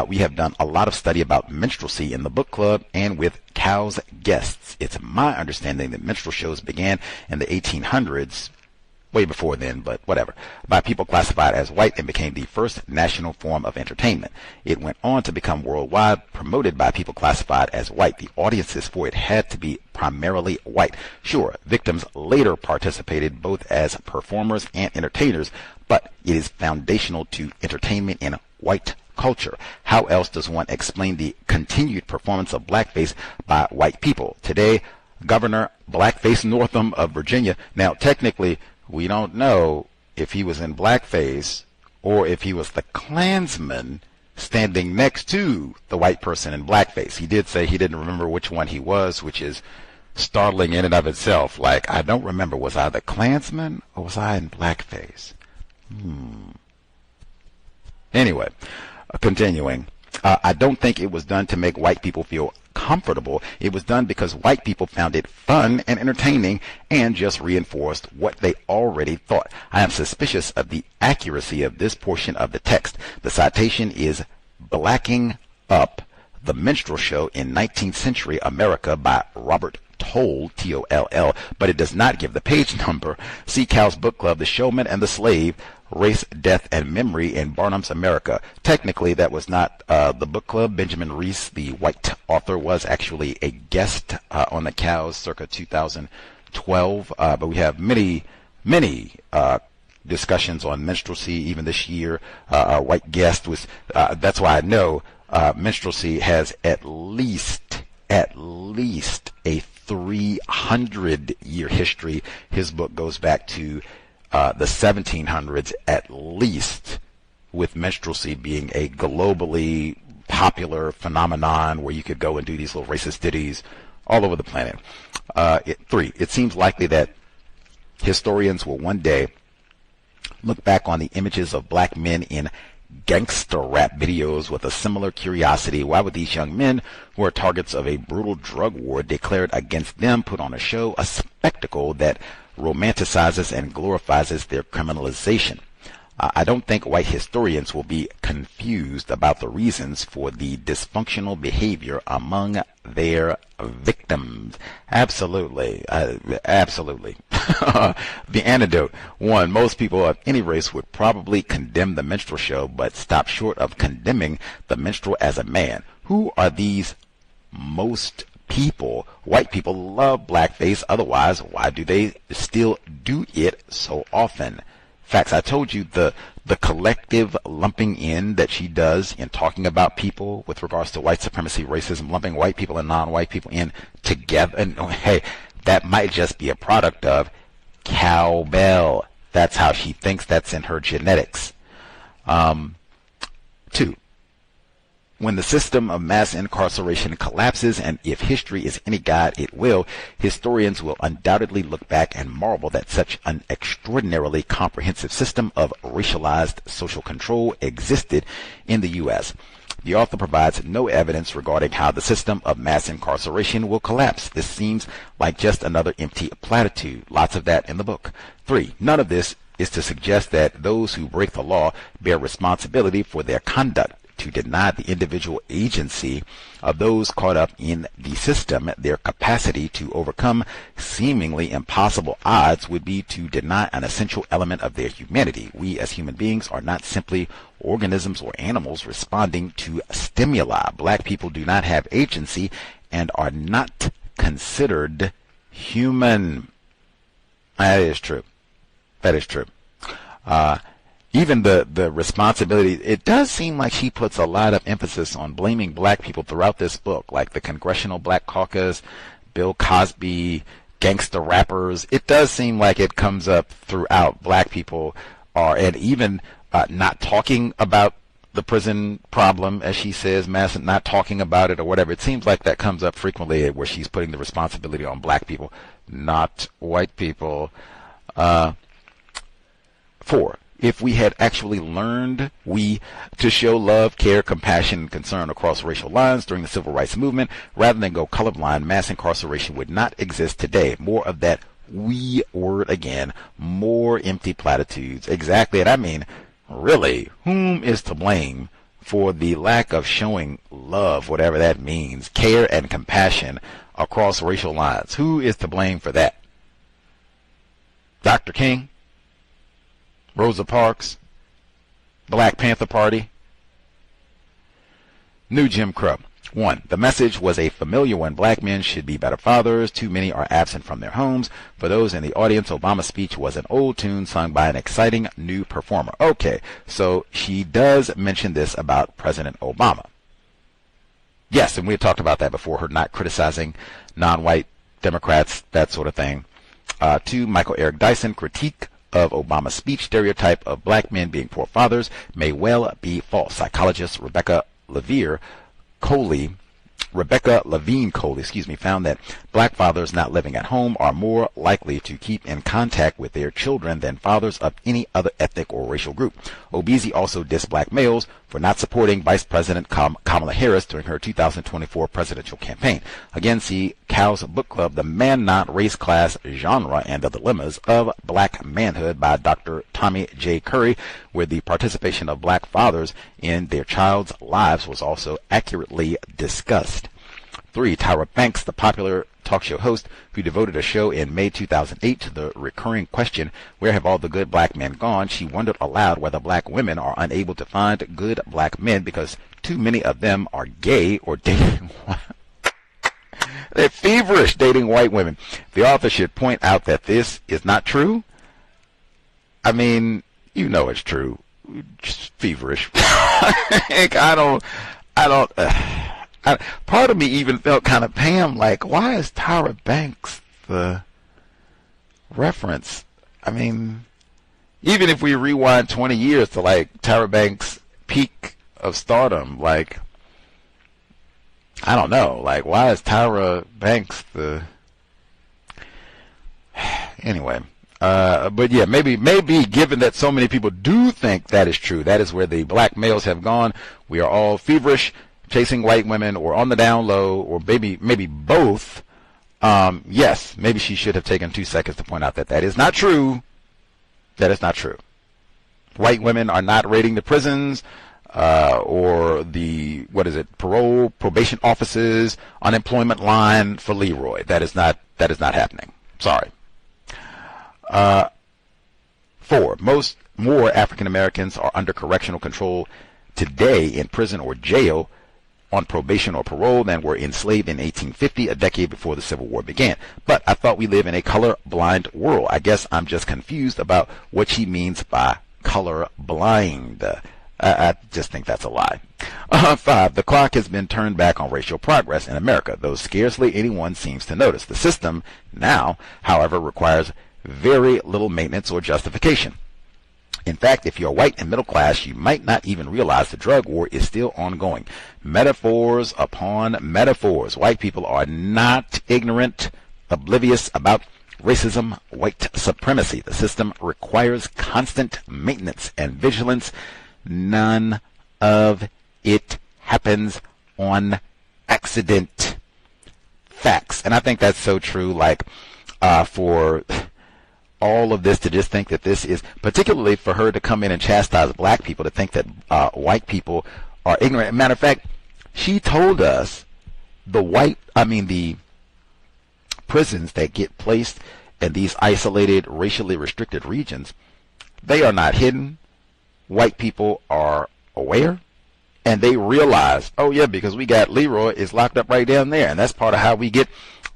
We have done a lot of study about minstrelsy in the book club and with C.O.W.S guests. It's my understanding that minstrel shows began in the 1800s, way before then, but whatever, by people classified as white and became the first national form of entertainment. It went on to become worldwide, promoted by people classified as white. The audiences for it had to be primarily white. Sure, victims later participated both as performers and entertainers, but it is foundational to entertainment in white culture. How else does one explain the continued performance of blackface by white people? Today, Governor Blackface Northam of Virginia, now technically we don't know if he was in blackface or if he was the Klansman standing next to the white person in blackface. He did say he didn't remember which one he was, which is startling in and of itself. Like, I don't remember, was I the Klansman or was I in blackface? Anyway, continuing. I don't think it was done to make white people feel comfortable. It was done because white people found it fun and entertaining and just reinforced what they already thought. I am suspicious of the accuracy of this portion of the text. The citation is Blacking Up, the Minstrel Show in 19th Century America by Robert Toll, T-O-L-L, but it does not give the page number. See C.O.W.S book club, The Showman and the Slave, Race, Death, and Memory in Barnum's America. Technically, that was not the book club. Benjamin Reese, the white author, was actually a guest on the C.O.W.S circa 2012. But we have many discussions on minstrelsy even this year. Our white guest was, that's why I know minstrelsy has at least a 300-year history. His book goes back to the 1700s at least, with minstrelsy being a globally popular phenomenon where you could go and do these little racist ditties all over the planet. 3, it seems likely that historians will one day look back on the images of black men in gangster rap videos with a similar curiosity. Why would these young men, who are targets of a brutal drug war declared against them, put on a show, a spectacle that romanticizes and glorifies their criminalization? I don't think white historians will be confused about the reasons for the dysfunctional behavior among their victims. Absolutely. Absolutely. The antidote. 1, most people of any race would probably condemn the minstrel show, but stop short of condemning the minstrel as a man. Who are these most people? White people love blackface. Otherwise, why do they still do it so often? Facts. I told you the collective lumping in that she does in talking about people with regards to white supremacy, racism, lumping white people and non-white people in together. And hey, that might just be a product of cowbell. That's how she thinks. That's in her genetics. 2. When the system of mass incarceration collapses, and if history is any guide, it will, historians will undoubtedly look back and marvel that such an extraordinarily comprehensive system of racialized social control existed in the U.S. The author provides no evidence regarding how the system of mass incarceration will collapse. This seems like just another empty platitude. Lots of that in the book. 3. None of this is to suggest that those who break the law bear responsibility for their conduct. To deny the individual agency of those caught up in the system, their capacity to overcome seemingly impossible odds, would be to deny an essential element of their humanity. We as human beings are not simply organisms or animals responding to stimuli. Black people do not have agency and are not considered human. That is true. That is true. Even the responsibility, it does seem like she puts a lot of emphasis on blaming black people throughout this book, like the Congressional Black Caucus, Bill Cosby, gangster rappers. It does seem like it comes up throughout. Black people are, and even not talking about the prison problem, as she says, not talking about it or whatever. It seems like that comes up frequently where she's putting the responsibility on black people, not white people. 4. if we had actually learned to show love, care, compassion, and concern across racial lines during the civil rights movement, rather than go colorblind, mass incarceration would not exist today. More of that we word again, more empty platitudes. Exactly. And I mean, really, whom is to blame for the lack of showing love, whatever that means, care and compassion across racial lines? Who is to blame for that? Dr. King? Rosa Parks? Black Panther Party? New Jim Crow. 1. The message was a familiar one. Black men should be better fathers. Too many are absent from their homes. For those in the audience, Obama's speech was an old tune sung by an exciting new performer. Okay, so she does mention this about President Obama. Yes, and we had talked about that before, her not criticizing non-white Democrats, that sort of thing. 2. Michael Eric Dyson, critique of Obama's speech, stereotype of black men being poor fathers may well be false. Psychologist Rebecca Levine Coley, found that black fathers not living at home are more likely to keep in contact with their children than fathers of any other ethnic or racial group. Obizi also dissed black males for not supporting Vice President Kamala Harris during her 2024 presidential campaign. Again, see C.O.W.S book club, The Man Not Race Class Genre and the Dilemmas of Black Manhood by Dr. Tommy J. Curry, where the participation of black fathers in their child's lives was also accurately discussed. 3. Tyra Banks, the popular talk show host who devoted a show in May 2008 to the recurring question, where have all the good black men gone? She wondered aloud whether black women are unable to find good black men because too many of them are gay or dating they're feverish dating white women. The author should point out that this is not true. I mean, you know it's true. Just feverish. Part of me even felt kind of Pam, like, why is Tyra Banks the reference? I mean, even if we rewind 20 years to like Tyra Banks' peak of stardom, like, I don't know, like, why is Tyra Banks the... Anyway, but yeah, maybe given that so many people do think that is true, that is where the black males have gone. We are all feverish, chasing white women, or on the down low, or maybe both. Yes, maybe she should have taken 2 seconds to point out that that is not true. That is not true. White women are not raiding the prisons, or the, parole, probation offices, unemployment line for Leroy. That is not happening. Sorry. 4. More African Americans are under correctional control today in prison or jail on probation or parole than were enslaved in 1850, a decade before the Civil War began. But I thought we live in a color-blind world. I guess I'm just confused about what she means by color-blind. I just think that's a lie. 5. The clock has been turned back on racial progress in America, though scarcely anyone seems to notice. The system now, however, requires very little maintenance or justification. In fact, if you're white and middle class, you might not even realize the drug war is still ongoing. Metaphors upon metaphors. White people are not ignorant, oblivious about racism, white supremacy. The system requires constant maintenance and vigilance. None of it happens on accident. Facts. And I think that's so true. Like, for all of this to just think that this is, particularly for her to come in and chastise black people, to think that white people are ignorant. Matter of fact, she told us the prisons that get placed in these isolated, racially restricted regions, they are not hidden. White people are aware, and they realize, oh yeah, because we got Leroy is locked up right down there, and that's part of how we get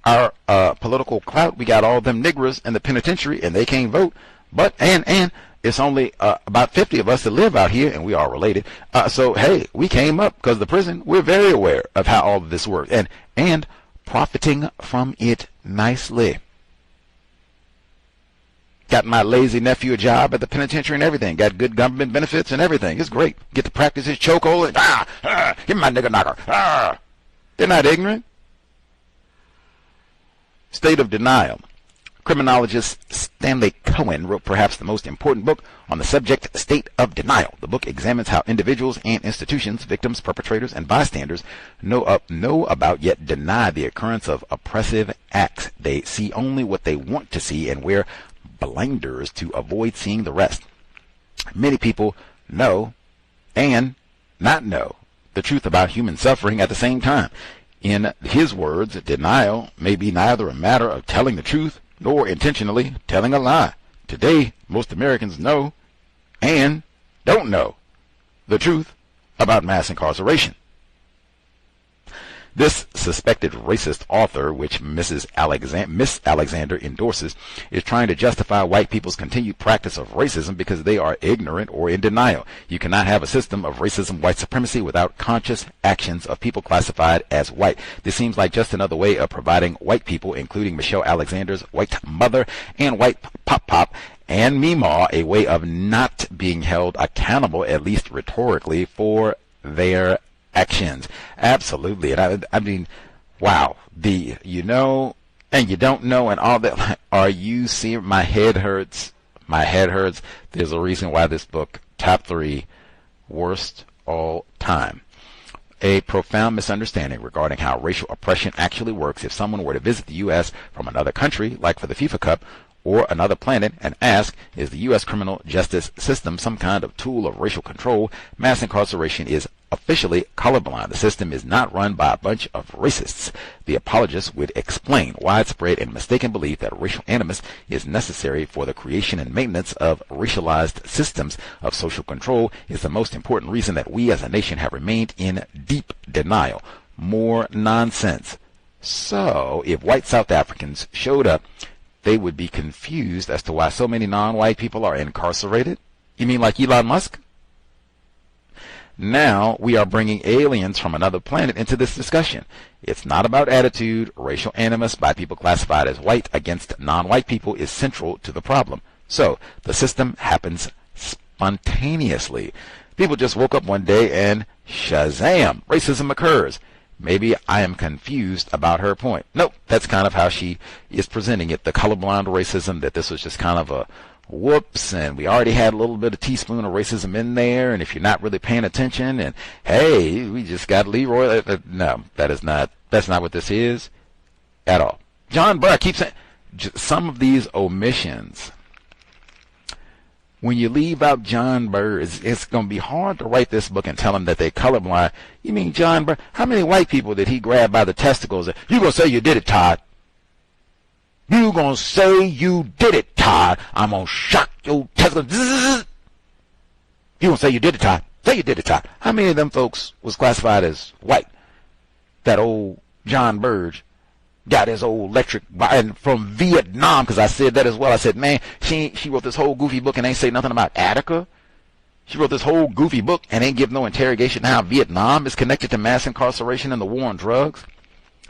our political clout. We got all them niggers in the penitentiary, and they can't vote. But and it's only about 50 of us that live out here, and we are related. So hey, we came up because the prison. We're very aware of how all of this works, and profiting from it nicely. Got my lazy nephew a job at the penitentiary and everything. Got good government benefits and everything. It's great. Get to practice his chokehold and give me my nigger knocker. They're not ignorant. State of denial. Criminologist Stanley Cohen wrote perhaps the most important book on the subject, State of Denial. The book examines how individuals and institutions, victims, perpetrators, and bystanders know about yet deny the occurrence of oppressive acts. They see only what they want to see and wear blinders to avoid seeing the rest. Many people know and not know the truth about human suffering at the same time. In his words, denial may be neither a matter of telling the truth nor intentionally telling a lie. Today, most Americans know and don't know the truth about mass incarceration. This suspected racist author, which Miss Alexander endorses, is trying to justify white people's continued practice of racism because they are ignorant or in denial. You cannot have a system of racism, white supremacy, without conscious actions of people classified as white. This seems like just another way of providing white people, including Michelle Alexander's white mother and white pop and Meemaw, a way of not being held accountable, at least rhetorically, for their actions. Absolutely. And I mean, wow. The you know and you don't know and all that. Are you seeing? My head hurts. My head hurts. There's a reason why this book, top 3 worst all time. A profound misunderstanding regarding how racial oppression actually works. If someone were to visit the U.S. from another country, like for the FIFA Cup, or another planet, and ask, is the U.S. criminal justice system some kind of tool of racial control? Mass incarceration is officially colorblind. The system is not run by a bunch of racists. The apologists would explain widespread and mistaken belief that racial animus is necessary for the creation and maintenance of racialized systems of social control is the most important reason that we as a nation have remained in deep denial. More nonsense. So, if white South Africans showed up, they would be confused as to why so many non-white people are incarcerated? You mean like Elon Musk? Now we are bringing aliens from another planet into this discussion. It's not about attitude. Racial animus by people classified as white against non-white people is central to the problem. So the system happens spontaneously. People just woke up one day and shazam, racism occurs. Maybe I am confused about her point. Nope, that's kind of how she is presenting it, the colorblind racism, that this was just kind of a whoops, and we already had a little bit of teaspoon of racism in there, and if you're not really paying attention, and hey, we just got Leroy. No, that's not what this is at all. John Burge, I keep saying, some of these omissions, when you leave out John Burge, it's going to be hard to write this book and tell them that they're colorblind. You mean John Burge? How many white people did he grab by the testicles? You going to say you did it, Todd? You going to say you did it, Todd? I'm going to shock your testicles. You going to say you did it, Todd? Say you did it, Todd. How many of them folks was classified as white? That old John Burge got his old electric and from Vietnam, because I said that as well. I said, man, she wrote this whole goofy book and ain't say nothing about Attica. She wrote this whole goofy book and ain't give no interrogation how Vietnam is connected to mass incarceration and the war on drugs.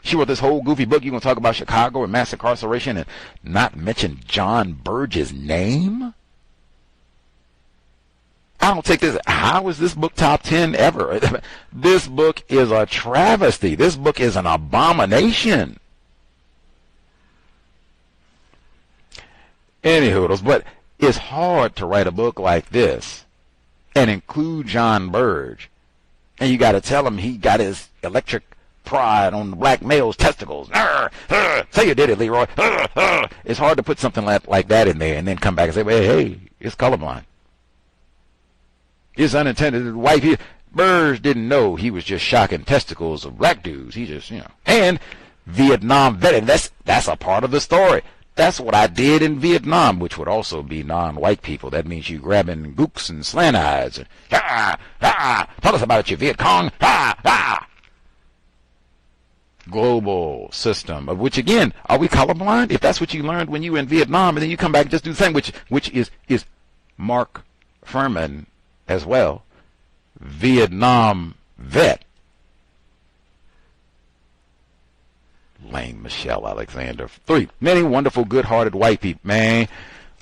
She wrote this whole goofy book. You're going to talk about Chicago and mass incarceration and not mention John Burge's name? I don't take this. How is this book top 10 ever? This book is a travesty. This book is an abomination. Anywho, but it's hard to write a book like this and include John Burge, and you got to tell him he got his electric pride on the black male's testicles. Say you did it, Leroy. It's hard to put something like that in there and then come back and say, well, hey, it's colorblind. It's unintended. White Burge didn't know he was just shocking testicles of black dudes. He just, and Vietnam vet. That's a part of the story. That's what I did in Vietnam, which would also be non-white people. That means you grabbing gooks and slant eyes. And, tell us about your Viet Cong. Global system, of which, again, are we colorblind? If that's what you learned when you were in Vietnam, and then you come back and just do the same, which is Mark Furman as well, Vietnam vet. Lame Michelle Alexander. 3. Many wonderful, good-hearted white people. Man,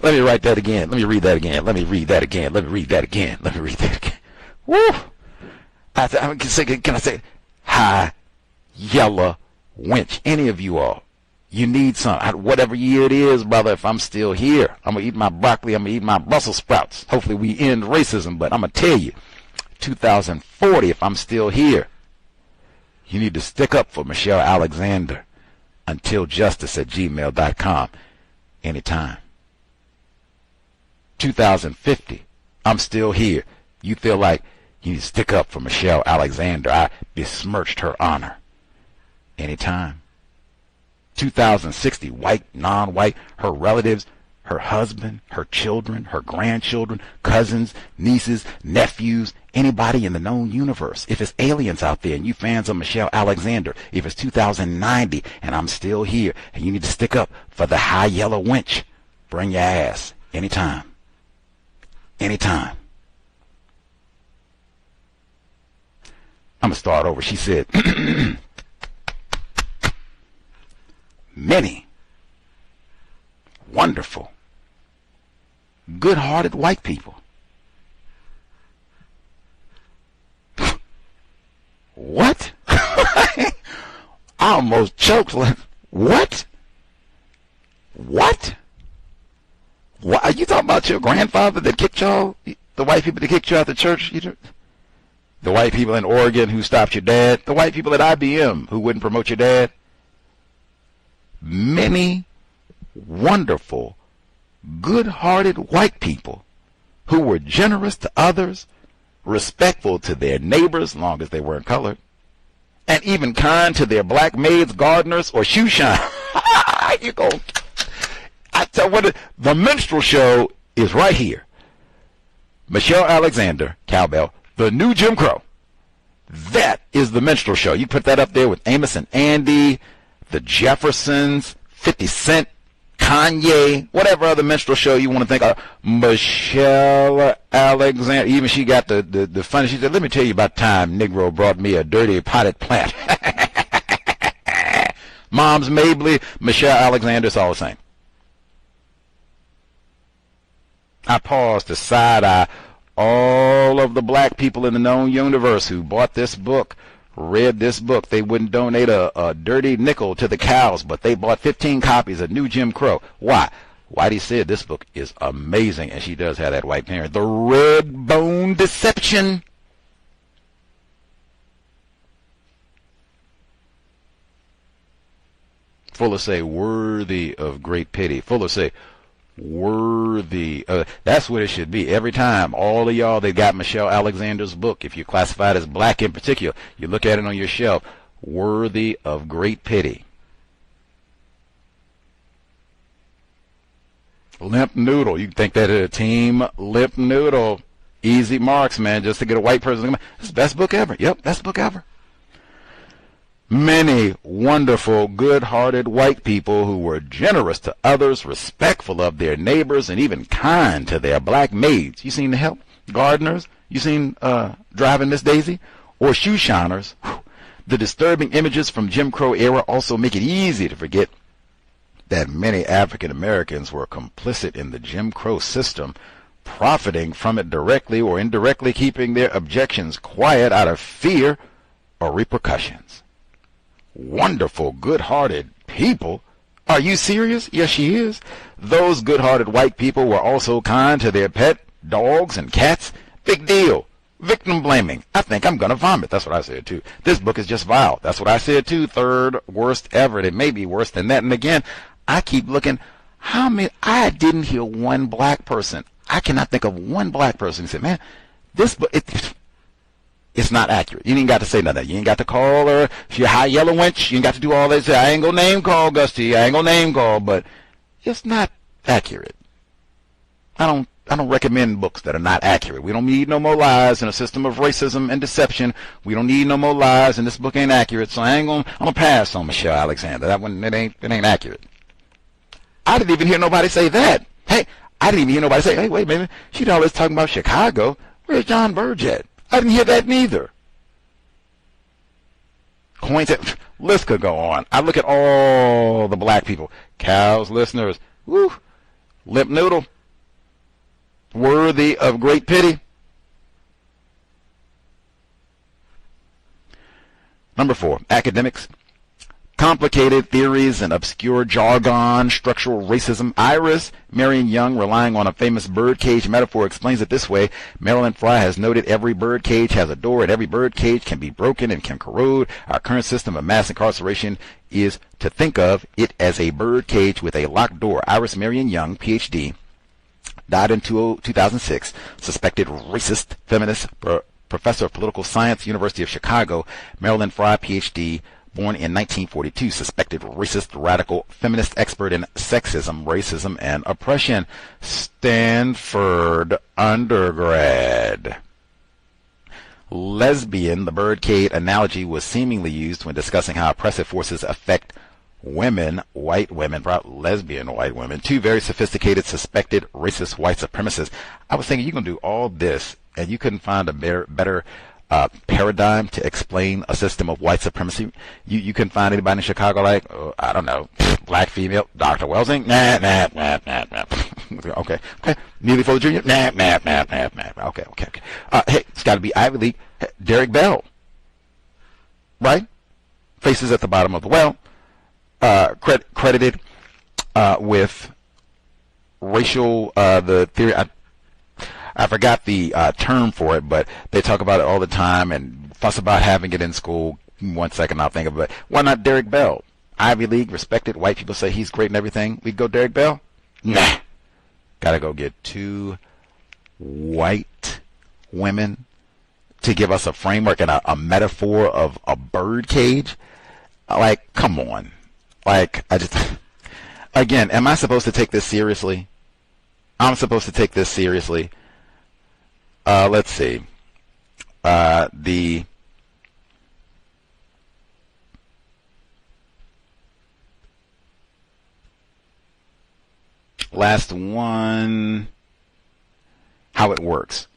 let me write that again. Let me read that again. Let me read that again. Let me read that again. Let me read that again. Woo! Can I say, hi, yellow wench. Any of you all, You need some. Whatever year it is, brother, if I'm still here, I'm going to eat my broccoli, I'm going to eat my Brussels sprouts. Hopefully we end racism, but I'm going to tell you, 2040, if I'm still here, you need to stick up for Michelle Alexander. UntilJustice@gmail.com. Anytime. 2050, I'm still here. You feel like you need to stick up for Michelle Alexander. I besmirched her honor. Anytime. 2060, white, non-white, her relatives, her husband, her children, her grandchildren, cousins, nieces, nephews, anybody in the known universe. If it's aliens out there and you fans of Michelle Alexander, if it's 2090 and I'm still here and you need to stick up for the high yellow wench, bring your ass. Anytime. Anytime. I'm going to start over. She said, many wonderful, good-hearted white people. What? I almost choked. Like, what? What? What? Are you talking about your grandfather that kicked y'all? The white people that kicked you out the church? The white people in Oregon who stopped your dad? The white people at IBM who wouldn't promote your dad? Many wonderful, good-hearted white people who were generous to others, respectful to their neighbors, as long as they weren't colored, and even kind to their black maids, gardeners, or shoe shine. You go. I tell what, the minstrel show is right here. Michelle Alexander, cowbell, the new Jim Crow. That is the minstrel show. You put that up there with Amos and Andy, the Jeffersons, 50 Cent, Kanye, whatever other minstrel show you want to think of. Michelle Alexander, even she got the funny, she said, let me tell you about time Negro brought me a dirty potted plant. Mom's Mabley, Michelle Alexander, it's all the same. I paused to side-eye all of the black people in the known universe who bought this book, read this book. They wouldn't donate a dirty nickel to the cows, but they bought 15 copies of New Jim Crow. Why? Whitey said this book is amazing, and she does have that white parent. The Red Bone Deception. Fuller say, worthy of great pity. Fuller say, worthy. That's what it should be. Every time, all of y'all that got Michelle Alexander's book, if you classify it as black in particular, you look at it on your shelf, worthy of great pity. Limp Noodle. You can think that a team Limp Noodle. Easy marks, man, just to get a white person. It's the best book ever. Yep, best book ever. Many wonderful, good-hearted white people who were generous to others, respectful of their neighbors, and even kind to their black maids. You seen the help? Gardeners? You seen driving Miss Daisy? Or shoe shiners? The disturbing images from Jim Crow era also make it easy to forget that many African Americans were complicit in the Jim Crow system, profiting from it directly or indirectly, keeping their objections quiet out of fear or repercussions. Wonderful, good-hearted people? Are you serious? Yes, she is. Those good-hearted white people were also kind to their pet dogs and cats. Big deal. Victim blaming. I think I'm going to vomit. That's what I said, too. This book is just vile. That's what I said, too. Third worst ever. It may be worse than that. And again, I keep looking. How many? I didn't hear one black person. I cannot think of one black person who said, man, this book, it's not accurate. You ain't got to say nothing. You ain't got to call her. If you're high yellow wench, you ain't got to do all that. Say, I ain't gonna name call Gus T. I ain't gonna name call, but it's not accurate. I don't recommend books that are not accurate. We don't need no more lies in a system of racism and deception. We don't need no more lies, and this book ain't accurate. So I'm gonna pass on Michelle Alexander. That one, it ain't accurate. I didn't even hear nobody say that. Hey, I didn't even hear nobody say, hey, wait a minute. She's always talking about Chicago. Where's John Burge at? I didn't hear that neither. List could go on. I look at all the black people. Cows, listeners. Woo. Limp Noodle. Worthy of great pity. Number 4, academics. complicated theories and obscure jargon, structural racism. Iris Marion Young, relying on a famous birdcage metaphor, explains it this way. Marilyn Fry has noted every birdcage has a door, and every birdcage can be broken and can corrode. Our current system of mass incarceration is to think of it as a birdcage with a locked door. Iris Marion Young, Ph.D., died in 2006, suspected racist feminist, professor of political science, University of Chicago. Marilyn Fry, Ph.D., born in 1942, suspected racist, radical, feminist, expert in sexism, racism, and oppression. Stanford undergrad. Lesbian, the birdcage analogy was seemingly used when discussing how oppressive forces affect women, white women, lesbian white women, two very sophisticated, suspected racist white supremacists. I was thinking, you're going to do all this, and you couldn't find a better paradigm to explain a system of white supremacy. You couldn't find anybody in Chicago like, I don't know, black female, Dr. Welsing? Nah. Okay. Neely Fuller Jr.? Nah. Okay. Hey, it's got to be Ivy League. Derek Bell. Right? Faces at the bottom of the well. Credited with racial, the theory, I forgot the term for it, but they talk about it all the time and fuss about having it in school. 1 second, I'll think of it. Why not Derek Bell? Ivy League, respected, white people say he's great and everything. We'd go Derek Bell? Nah. Gotta go get two white women to give us a framework and a metaphor of a bird cage? Like, come on. Like, again, am I supposed to take this seriously? I'm supposed to take this seriously. Let's see. The last one, how it works.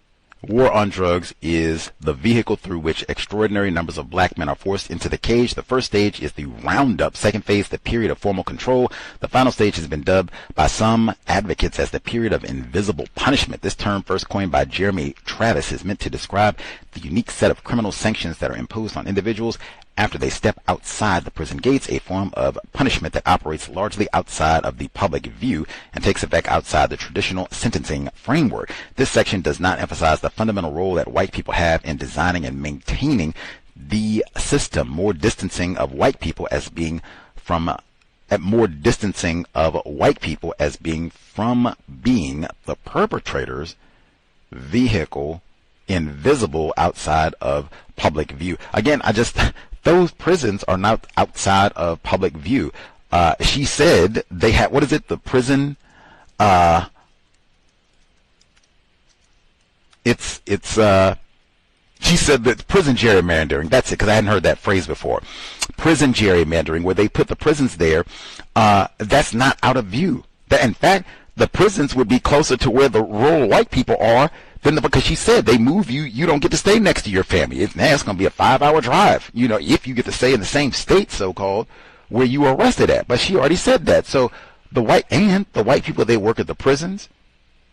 War on drugs is the vehicle through which extraordinary numbers of black men are forced into the cage. The first stage is the roundup. Second phase, the period of formal control. The final stage has been dubbed by some advocates as the period of invisible punishment. This term, first coined by Jeremy Travis, is meant to describe the unique set of criminal sanctions that are imposed on individuals after they step outside the prison gates, a form of punishment that operates largely outside of the public view and takes effect outside the traditional sentencing framework. This section does not emphasize the fundamental role that white people have in designing and maintaining the system, more distancing of white people as being from being the perpetrator's vehicle, invisible outside of public view. Again, those prisons are not outside of public view. She said they had, what is it, the prison, she said that prison gerrymandering, that's it, because I hadn't heard that phrase before. Prison gerrymandering, where they put the prisons there, that's not out of view. In fact, the prisons would be closer to where the rural white people are because she said they move you, you don't get to stay next to your family. It's going to be a 5-hour drive, if you get to stay in the same state, so-called, where you were arrested at. But she already said that. So the white people, they work at the prisons.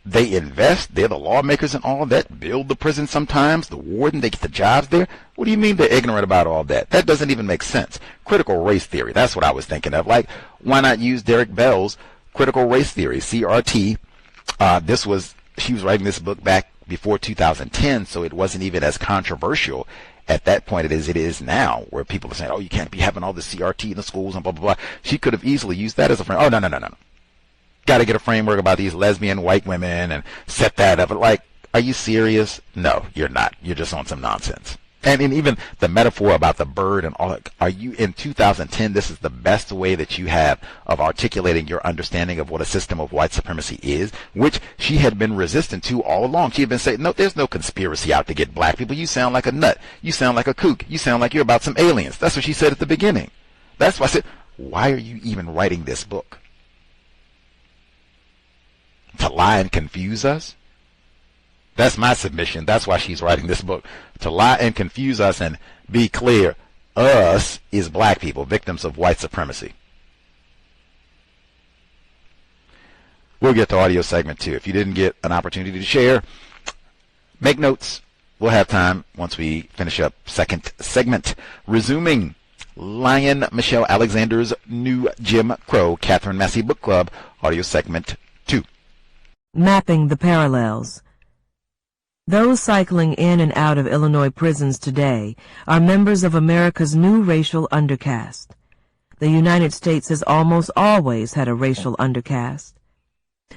They invest. They're the lawmakers and all that. Build the prison sometimes. The warden, they get the jobs there. What do you mean they're ignorant about all that? That doesn't even make sense. Critical race theory. That's what I was thinking of. Like, why not use Derek Bell's critical race theory, CRT? She was writing this book back before 2010, so it wasn't even as controversial at that point as it is now, where people are saying, oh, you can't be having all the CRT in the schools and blah, blah, blah. She could have easily used that as a framework. Oh, no. Got to get a framework about these lesbian white women and set that up. Like, are you serious? No, you're not. You're just on some nonsense. And even the metaphor about the bird and all that, are you in 2010, this is the best way that you have of articulating your understanding of what a system of white supremacy is, which she had been resistant to all along. She had been saying, no, there's no conspiracy out to get black people. You sound like a nut. You sound like a kook. You sound like you're about some aliens. That's what she said at the beginning. That's why I said, why are you even writing this book? To lie and confuse us? That's my submission. That's why she's writing this book. To lie and confuse us and be clear, us is black people, victims of white supremacy. We'll get to audio segment 2. If you didn't get an opportunity to share, make notes. We'll have time once we finish up second segment. Resuming Lion Michelle Alexander's new Jim Crow Katherine Massey Book Club, audio segment 2. Mapping the parallels. Those cycling in and out of Illinois prisons today are members of America's new racial undercast. The United States has almost always had a racial undercast,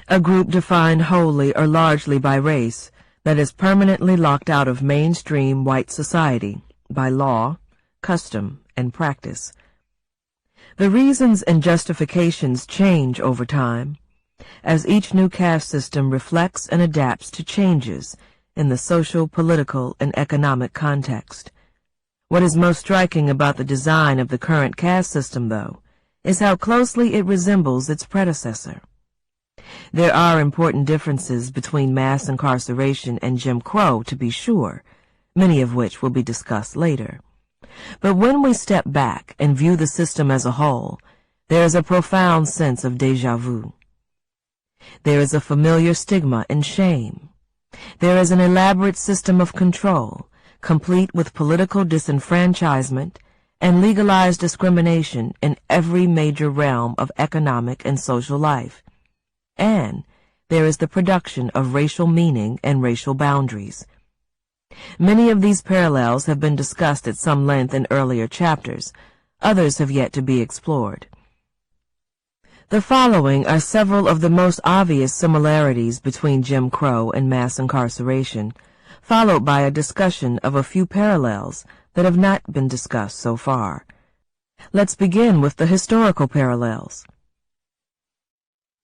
a group defined wholly or largely by race that is permanently locked out of mainstream white society by law, custom, and practice. The reasons and justifications change over time, as each new caste system reflects and adapts to changes in the social, political, and economic context. What is most striking about the design of the current caste system, though, is how closely it resembles its predecessor. There are important differences between mass incarceration and Jim Crow, to be sure, many of which will be discussed later. But when we step back and view the system as a whole, there is a profound sense of déjà vu. There is a familiar stigma and shame. There is an elaborate system of control, complete with political disenfranchisement and legalized discrimination in every major realm of economic and social life. And there is the production of racial meaning and racial boundaries. Many of these parallels have been discussed at some length in earlier chapters. Others have yet to be explored. The following are several of the most obvious similarities between Jim Crow and mass incarceration, followed by a discussion of a few parallels that have not been discussed so far. Let's begin with the historical parallels.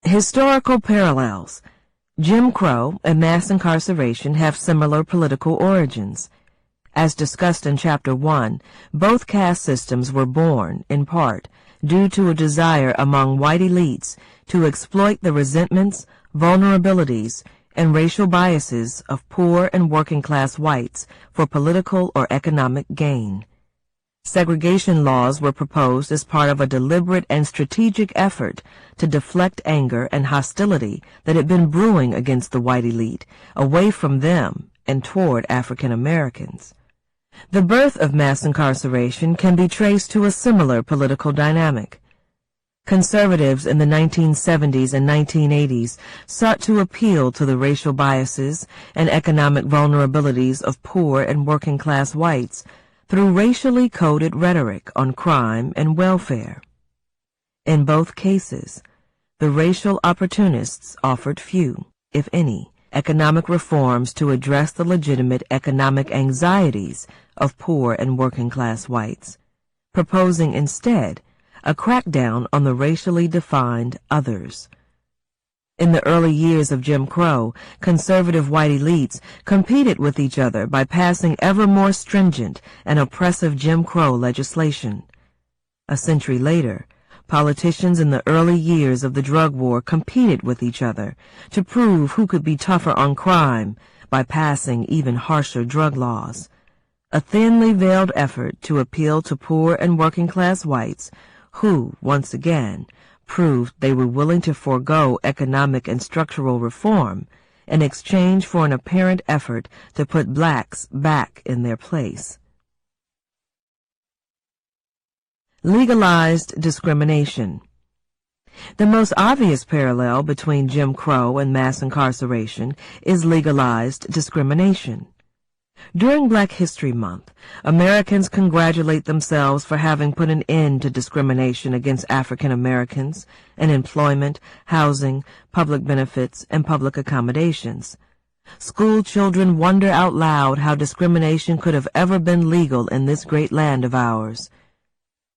Historical parallels. Jim Crow and mass incarceration have similar political origins. As discussed in Chapter 1, both caste systems were born, in part, due to a desire among white elites to exploit the resentments, vulnerabilities, and racial biases of poor and working-class whites for political or economic gain. Segregation laws were proposed as part of a deliberate and strategic effort to deflect anger and hostility that had been brewing against the white elite away from them and toward African Americans. The birth of mass incarceration can be traced to a similar political dynamic. Conservatives in the 1970s and 1980s sought to appeal to the racial biases and economic vulnerabilities of poor and working-class whites through racially coded rhetoric on crime and welfare. In both cases, the racial opportunists offered few, if any, economic reforms to address the legitimate economic anxieties of poor and working-class whites, proposing instead a crackdown on the racially defined others. In the early years of Jim Crow, conservative white elites competed with each other by passing ever more stringent and oppressive Jim Crow legislation. A century later, politicians in the early years of the drug war competed with each other to prove who could be tougher on crime by passing even harsher drug laws. A thinly veiled effort to appeal to poor and working-class whites who, once again, proved they were willing to forego economic and structural reform in exchange for an apparent effort to put blacks back in their place. Legalized discrimination. The most obvious parallel between Jim Crow and mass incarceration is legalized discrimination. During Black History Month, Americans congratulate themselves for having put an end to discrimination against African Americans in employment, housing, public benefits, and public accommodations. School children wonder out loud how discrimination could have ever been legal in this great land of ours.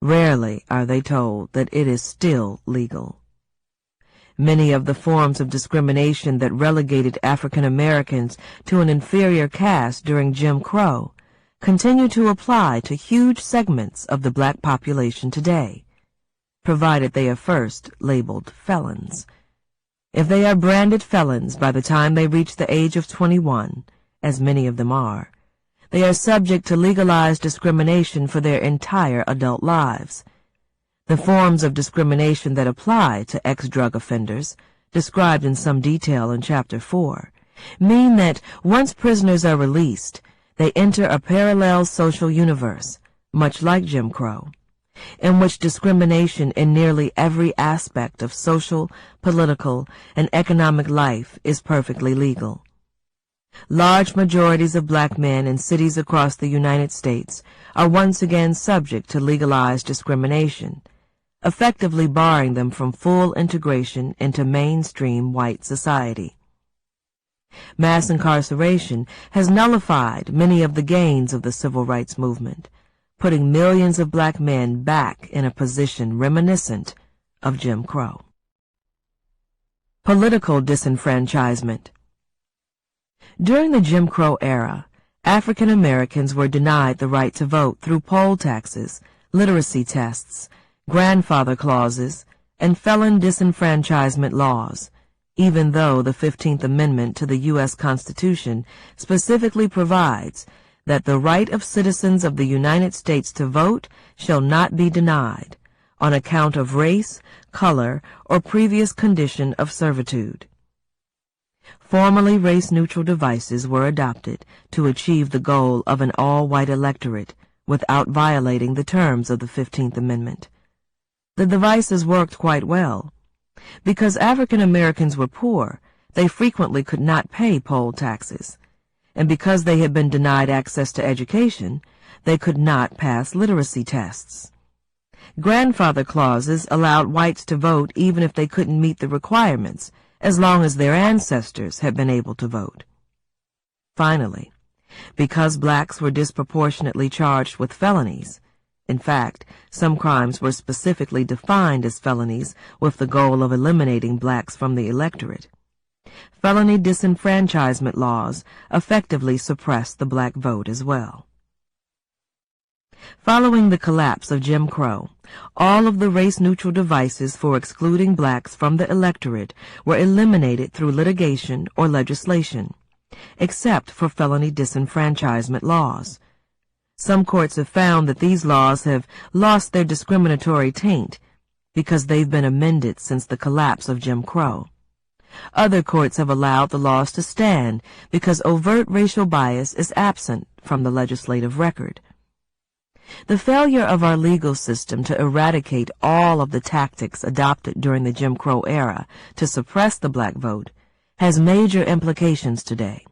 Rarely are they told that it is still legal. Many of the forms of discrimination that relegated African Americans to an inferior caste during Jim Crow continue to apply to huge segments of the black population today, provided they are first labeled felons. If they are branded felons by the time they reach the age of 21, as many of them are, they are subject to legalized discrimination for their entire adult lives. The forms of discrimination that apply to ex-drug offenders, described in some detail in Chapter 4, mean that once prisoners are released, they enter a parallel social universe, much like Jim Crow, in which discrimination in nearly every aspect of social, political, and economic life is perfectly legal. Large majorities of black men in cities across the United States are once again subject to legalized discrimination, effectively barring them from full integration into mainstream white society. Mass incarceration has nullified many of the gains of the civil rights movement, putting millions of black men back in a position reminiscent of Jim Crow. Political disenfranchisement. During the Jim Crow era, African Americans were denied the right to vote through poll taxes, literacy tests, grandfather clauses, and felon disenfranchisement laws, even though the 15th Amendment to the U.S. Constitution specifically provides that the right of citizens of the United States to vote shall not be denied on account of race, color, or previous condition of servitude. Formerly race-neutral devices were adopted to achieve the goal of an all-white electorate without violating the terms of the 15th Amendment. The devices worked quite well. Because African Americans were poor, they frequently could not pay poll taxes, and because they had been denied access to education, they could not pass literacy tests. Grandfather clauses allowed whites to vote even if they couldn't meet the requirements, as long as their ancestors had been able to vote. Finally, because blacks were disproportionately charged with felonies, in fact, some crimes were specifically defined as felonies with the goal of eliminating blacks from the electorate, felony disenfranchisement laws effectively suppressed the black vote as well. Following the collapse of Jim Crow, all of the race-neutral devices for excluding blacks from the electorate were eliminated through litigation or legislation, except for felony disenfranchisement laws. Some courts have found that these laws have lost their discriminatory taint because they've been amended since the collapse of Jim Crow. Other courts have allowed the laws to stand because overt racial bias is absent from the legislative record. The failure of our legal system to eradicate all of the tactics adopted during the Jim Crow era to suppress the black vote has major implications today.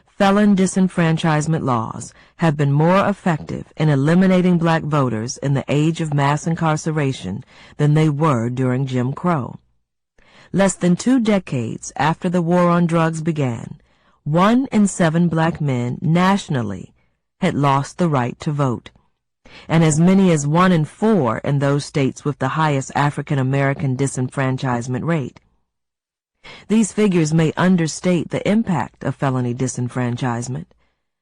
Felon disenfranchisement laws have been more effective in eliminating black voters in the age of mass incarceration than they were during Jim Crow. Less than 2 decades after the war on drugs began, 1 in 7 black men nationally had lost the right to vote, and as many as 1 in 4 in those states with the highest African American disenfranchisement rate. These figures may understate the impact of felony disenfranchisement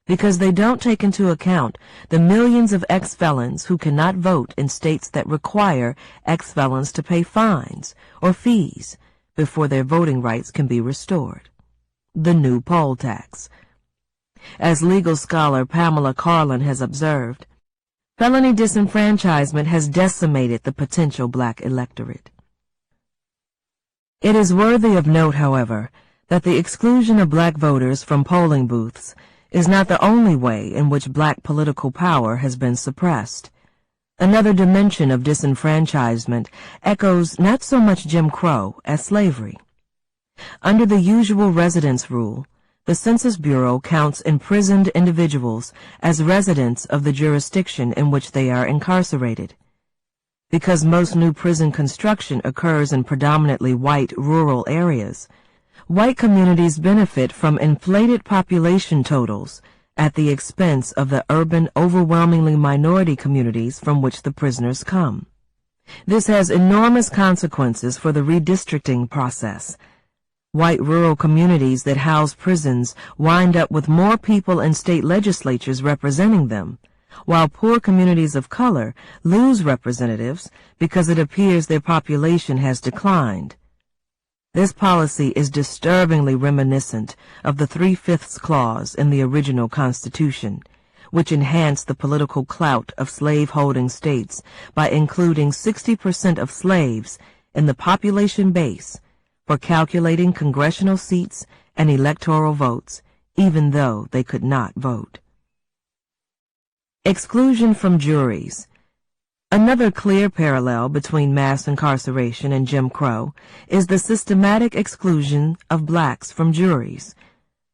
because they don't take into account the millions of ex-felons who cannot vote in states that require ex-felons to pay fines or fees before their voting rights can be restored. The new poll tax. As legal scholar Pamela Carlin has observed, felony disenfranchisement has decimated the potential black electorate. It is worthy of note, however, that the exclusion of black voters from polling booths is not the only way in which black political power has been suppressed. Another dimension of disenfranchisement echoes not so much Jim Crow as slavery. Under the usual residence rule, the Census Bureau counts imprisoned individuals as residents of the jurisdiction in which they are incarcerated. Because most new prison construction occurs in predominantly white rural areas, white communities benefit from inflated population totals at the expense of the urban, overwhelmingly minority communities from which the prisoners come. This has enormous consequences for the redistricting process. White rural communities that house prisons wind up with more people in state legislatures representing them, while poor communities of color lose representatives because it appears their population has declined. This policy is disturbingly reminiscent of the 3/5 clause in the original Constitution, which enhanced the political clout of slave-holding states by including 60% of slaves in the population base for calculating congressional seats and electoral votes, even though they could not vote. Exclusion from juries. Another clear parallel between mass incarceration and Jim Crow is the systematic exclusion of blacks from juries.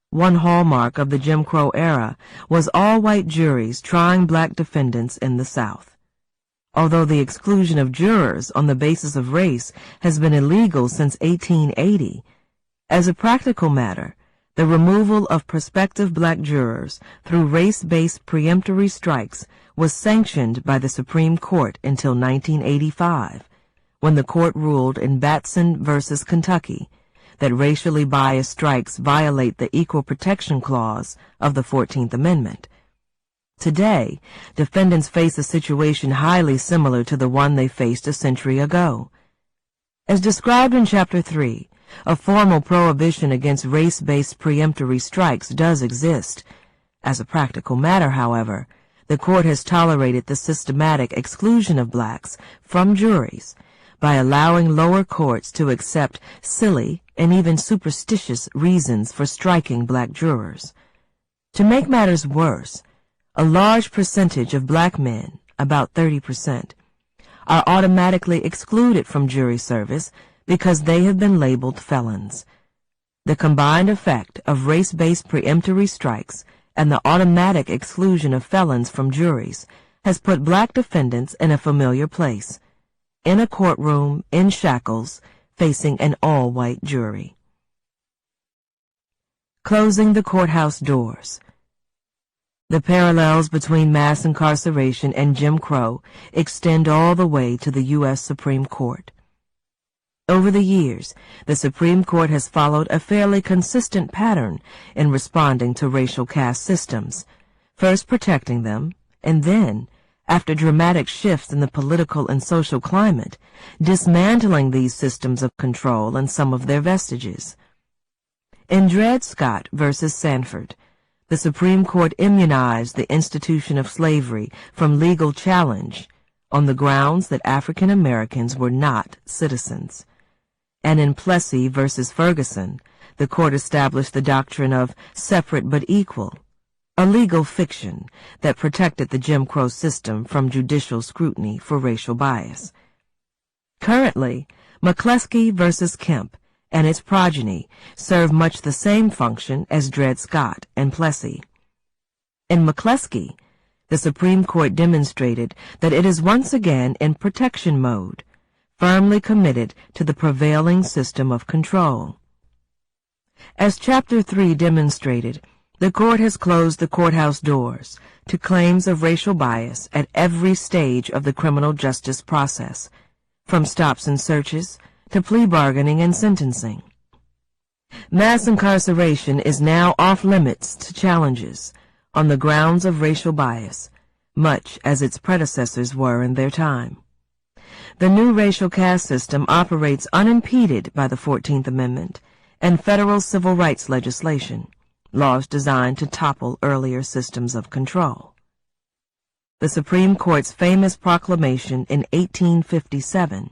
One hallmark of the Jim Crow era was all-white juries trying black defendants in the South. Although the exclusion of jurors on the basis of race has been illegal since 1880, as a practical matter, the removal of prospective black jurors through race-based preemptory strikes was sanctioned by the Supreme Court until 1985, when the court ruled in Batson v. Kentucky that racially biased strikes violate the Equal Protection Clause of the 14th Amendment. Today, defendants face a situation highly similar to the one they faced a century ago. As described in Chapter 3, a formal prohibition against race-based preemptory strikes does exist. As a practical matter, however, the court has tolerated the systematic exclusion of blacks from juries by allowing lower courts to accept silly and even superstitious reasons for striking black jurors. To make matters worse, a large percentage of black men, about 30%, are automatically excluded from jury service because they have been labeled felons. The combined effect of race-based preemptory strikes and the automatic exclusion of felons from juries has put black defendants in a familiar place, in a courtroom, in shackles, facing an all-white jury. Closing the courthouse doors. The parallels between mass incarceration and Jim Crow extend all the way to the U.S. Supreme Court. Over the years, the Supreme Court has followed a fairly consistent pattern in responding to racial caste systems, first protecting them, and then, after dramatic shifts in the political and social climate, dismantling these systems of control and some of their vestiges. In Dred Scott v. Sanford, the Supreme Court immunized the institution of slavery from legal challenge on the grounds that African Americans were not citizens. And in Plessy v. Ferguson, the court established the doctrine of separate but equal, a legal fiction that protected the Jim Crow system from judicial scrutiny for racial bias. Currently, McCleskey v. Kemp and its progeny serve much the same function as Dred Scott and Plessy. In McCleskey, the Supreme Court demonstrated that it is once again in protection mode, firmly committed to the prevailing system of control. As Chapter 3 demonstrated, the court has closed the courthouse doors to claims of racial bias at every stage of the criminal justice process, from stops and searches to plea bargaining and sentencing. Mass incarceration is now off limits to challenges on the grounds of racial bias, much as its predecessors were in their time. The new racial caste system operates unimpeded by the 14th Amendment and federal civil rights legislation, laws designed to topple earlier systems of control. The Supreme Court's famous proclamation in 1857,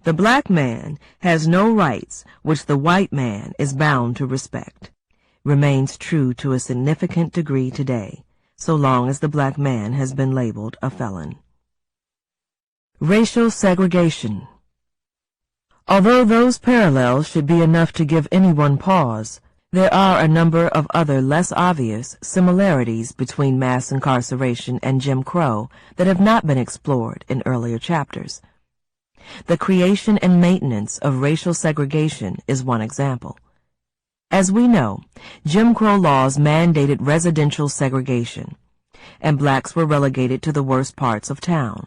"The black man has no rights which the white man is bound to respect," remains true to a significant degree today, so long as the black man has been labeled a felon. Racial segregation. Although those parallels should be enough to give anyone pause, there are a number of other less obvious similarities between mass incarceration and Jim Crow that have not been explored in earlier chapters. The creation and maintenance of racial segregation is one example. As we know, Jim Crow laws mandated residential segregation, and blacks were relegated to the worst parts of town.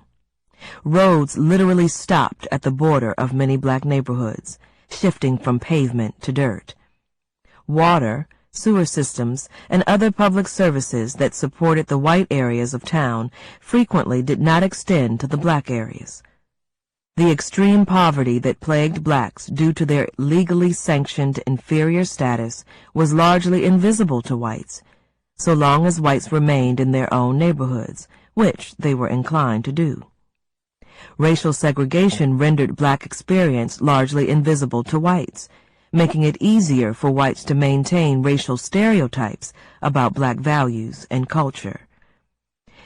Roads literally stopped at the border of many black neighborhoods, shifting from pavement to dirt. Water, sewer systems, and other public services that supported the white areas of town frequently did not extend to the black areas. The extreme poverty that plagued blacks due to their legally sanctioned inferior status was largely invisible to whites, so long as whites remained in their own neighborhoods, which they were inclined to do. Racial segregation rendered black experience largely invisible to whites, making it easier for whites to maintain racial stereotypes about black values and culture.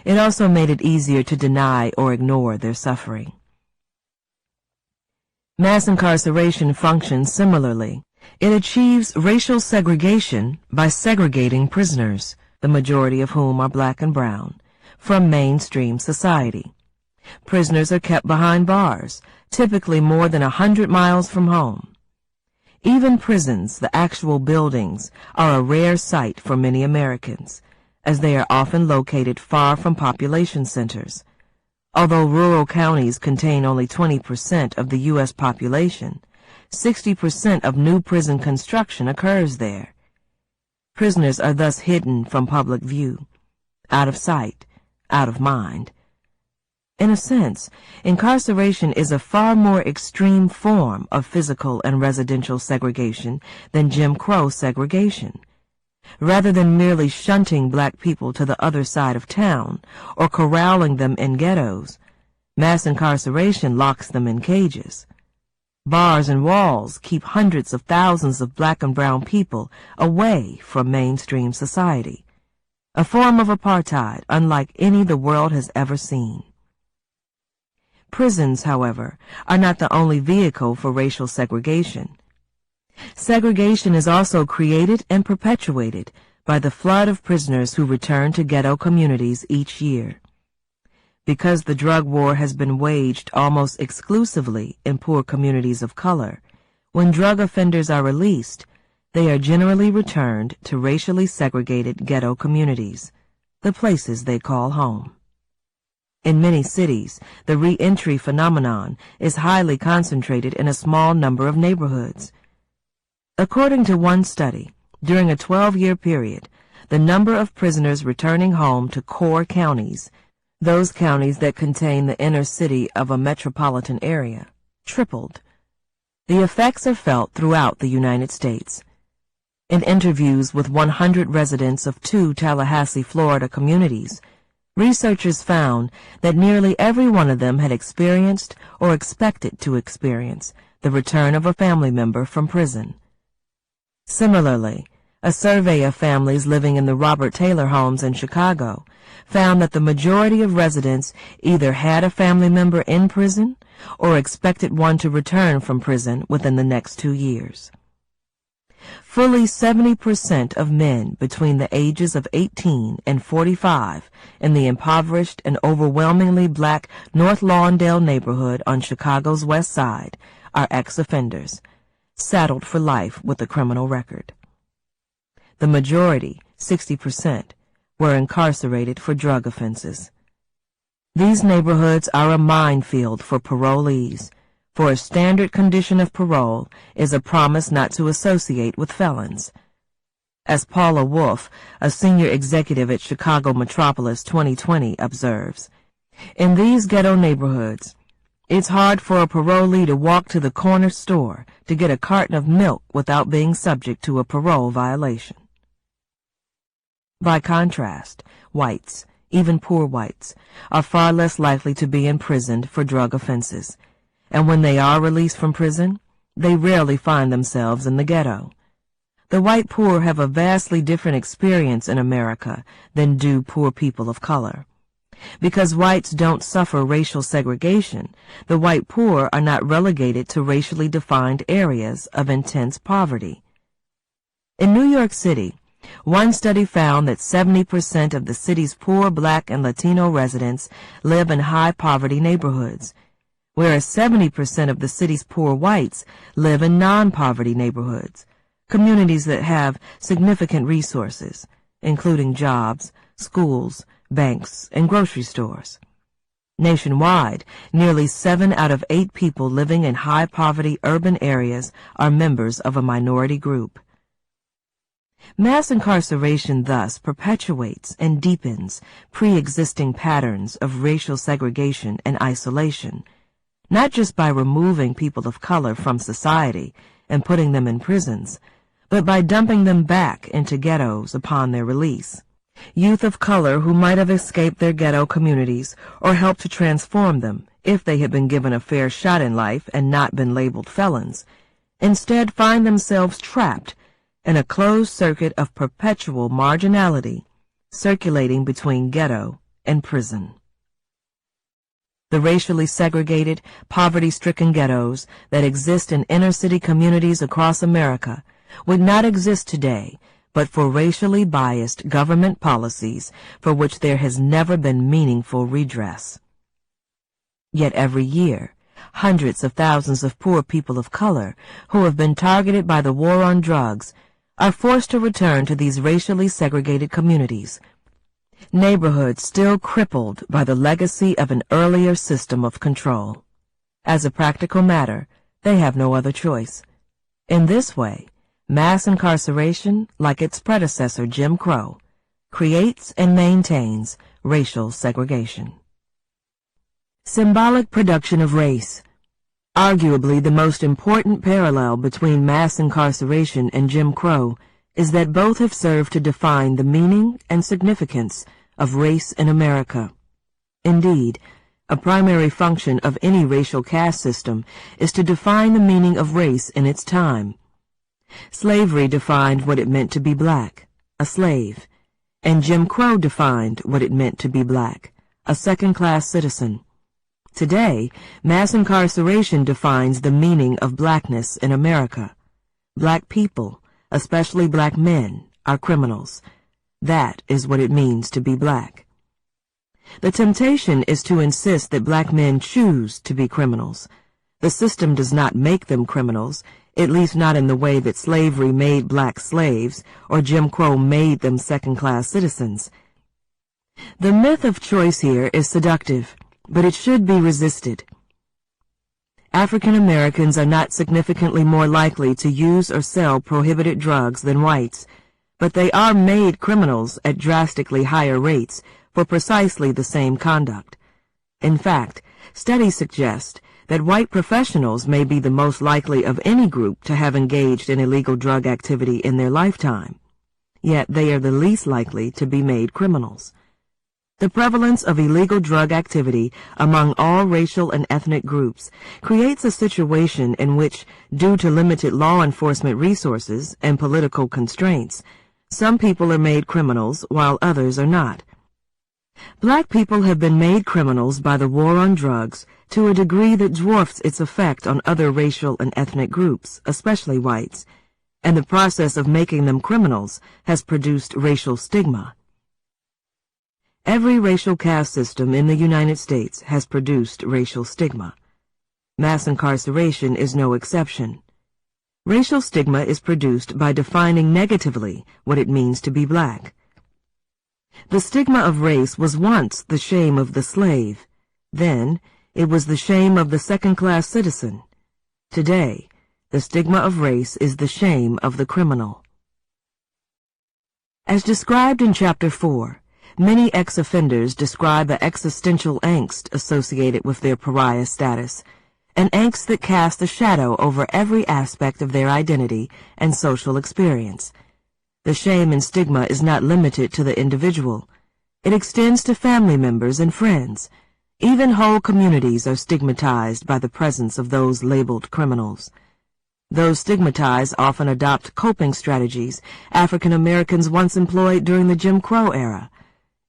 It also made it easier to deny or ignore their suffering. Mass incarceration functions similarly. It achieves racial segregation by segregating prisoners, the majority of whom are black and brown, from mainstream society. Prisoners are kept behind bars, typically more than 100 miles from home. Even prisons, the actual buildings, are a rare sight for many Americans, as they are often located far from population centers. Although rural counties contain only 20% of the U.S. population, 60% of new prison construction occurs there. Prisoners are thus hidden from public view, out of sight, out of mind. In a sense, incarceration is a far more extreme form of physical and residential segregation than Jim Crow segregation. Rather than merely shunting black people to the other side of town or corralling them in ghettos, mass incarceration locks them in cages. Bars and walls keep hundreds of thousands of black and brown people away from mainstream society, a form of apartheid unlike any the world has ever seen. Prisons, however, are not the only vehicle for racial segregation. Segregation is also created and perpetuated by the flood of prisoners who return to ghetto communities each year. Because the drug war has been waged almost exclusively in poor communities of color, when drug offenders are released, they are generally returned to racially segregated ghetto communities, the places they call home. In many cities, the re-entry phenomenon is highly concentrated in a small number of neighborhoods. According to one study, during a 12-year period, the number of prisoners returning home to core counties, those counties that contain the inner city of a metropolitan area, tripled. The effects are felt throughout the United States. In interviews with 100 residents of 2 Tallahassee, Florida communities, researchers found that nearly every one of them had experienced or expected to experience the return of a family member from prison. Similarly, a survey of families living in the Robert Taylor homes in Chicago found that the majority of residents either had a family member in prison or expected one to return from prison within the next 2 years. Fully 70% of men between the ages of 18 and 45 in the impoverished and overwhelmingly black North Lawndale neighborhood on Chicago's West Side are ex-offenders, saddled for life with a criminal record. The majority, 60%, were incarcerated for drug offenses. These neighborhoods are a minefield for parolees, for a standard condition of parole is a promise not to associate with felons. As Paula Wolf, a senior executive at Chicago Metropolis 2020, observes, in these ghetto neighborhoods, it's hard for a parolee to walk to the corner store to get a carton of milk without being subject to a parole violation. By contrast, whites, even poor whites, are far less likely to be imprisoned for drug offenses, and when they are released from prison, they rarely find themselves in the ghetto. The white poor have a vastly different experience in America than do poor people of color. Because whites don't suffer racial segregation, the white poor are not relegated to racially defined areas of intense poverty. In New York City, one study found that 70% of the city's poor black and Latino residents live in high-poverty neighborhoods, whereas 70% of the city's poor whites live in non-poverty neighborhoods, communities that have significant resources, including jobs, schools, banks, and grocery stores. Nationwide, nearly 7 out of 8 people living in high-poverty urban areas are members of a minority group. Mass incarceration thus perpetuates and deepens pre-existing patterns of racial segregation and isolation, not just by removing people of color from society and putting them in prisons, but by dumping them back into ghettos upon their release. Youth of color who might have escaped their ghetto communities or helped to transform them if they had been given a fair shot in life and not been labeled felons, instead find themselves trapped in a closed circuit of perpetual marginality, circulating between ghetto and prison. The racially segregated, poverty-stricken ghettos that exist in inner-city communities across America would not exist today but for racially biased government policies for which there has never been meaningful redress. Yet every year, hundreds of thousands of poor people of color who have been targeted by the war on drugs are forced to return to these racially segregated communities, neighborhoods still crippled by the legacy of an earlier system of control. As a practical matter, they have no other choice. In this way, mass incarceration, like its predecessor Jim Crow, creates and maintains racial segregation. Symbolic production of race. Arguably the most important parallel between mass incarceration and Jim Crow is that both have served to define the meaning and significance of race in America. Indeed, a primary function of any racial caste system is to define the meaning of race in its time. Slavery defined what it meant to be black, a slave, and Jim Crow defined what it meant to be black, a second-class citizen. Today, mass incarceration defines the meaning of blackness in America. Black people, especially black men, are criminals. That is what it means to be black. The temptation is to insist that black men choose to be criminals. The system does not make them criminals, at least not in the way that slavery made black slaves or Jim Crow made them second-class citizens. The myth of choice here is seductive, but it should be resisted. African Americans are not significantly more likely to use or sell prohibited drugs than whites, but they are made criminals at drastically higher rates for precisely the same conduct. In fact, studies suggest that white professionals may be the most likely of any group to have engaged in illegal drug activity in their lifetime, yet they are the least likely to be made criminals. The prevalence of illegal drug activity among all racial and ethnic groups creates a situation in which, due to limited law enforcement resources and political constraints, some people are made criminals while others are not. Black people have been made criminals by the war on drugs to a degree that dwarfs its effect on other racial and ethnic groups, especially whites, and the process of making them criminals has produced racial stigma. Every racial caste system in the United States has produced racial stigma. Mass incarceration is no exception. Racial stigma is produced by defining negatively what it means to be black. The stigma of race was once the shame of the slave. Then, it was the shame of the second-class citizen. Today, the stigma of race is the shame of the criminal. As described in Chapter 4, many ex-offenders describe the existential angst associated with their pariah status, an angst that casts a shadow over every aspect of their identity and social experience. The shame and stigma is not limited to the individual. It extends to family members and friends. Even whole communities are stigmatized by the presence of those labeled criminals. Those stigmatized often adopt coping strategies African Americans once employed during the Jim Crow era,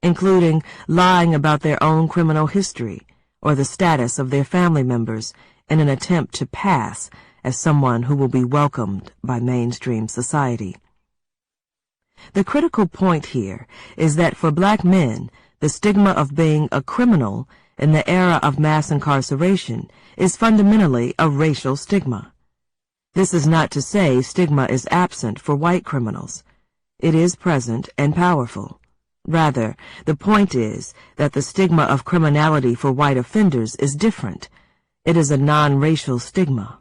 including lying about their own criminal history or the status of their family members in an attempt to pass as someone who will be welcomed by mainstream society. The critical point here is that for black men, the stigma of being a criminal in the era of mass incarceration is fundamentally a racial stigma. This is not to say stigma is absent for white criminals. It is present and powerful. Rather, the point is that the stigma of criminality for white offenders is different. It is a non-racial stigma.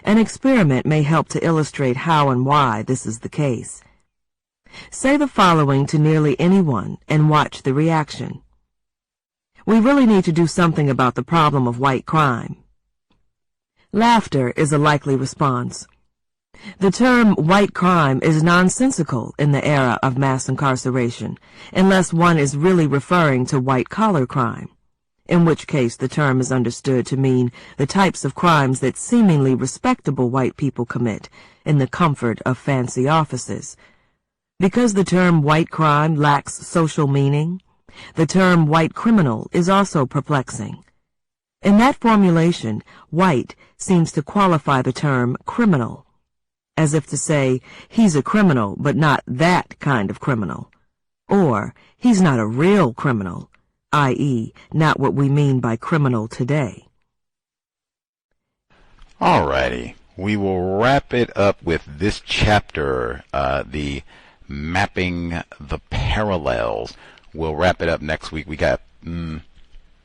An experiment may help to illustrate how and why this is the case. Say the following to nearly anyone and watch the reaction. We really need to do something about the problem of white crime. Laughter is a likely response. The term white crime is nonsensical in the era of mass incarceration, unless one is really referring to white-collar crime, in which case the term is understood to mean the types of crimes that seemingly respectable white people commit in the comfort of fancy offices. Because the term white crime lacks social meaning, The term white criminal is also perplexing. In that formulation, white seems to qualify the term criminal, as if to say, he's a criminal, but not that kind of criminal. Or, he's not a real criminal, i.e., not what we mean by criminal today. Alrighty, we will wrap it up with this chapter, the mapping the parallels. We'll wrap it up next week. We got, I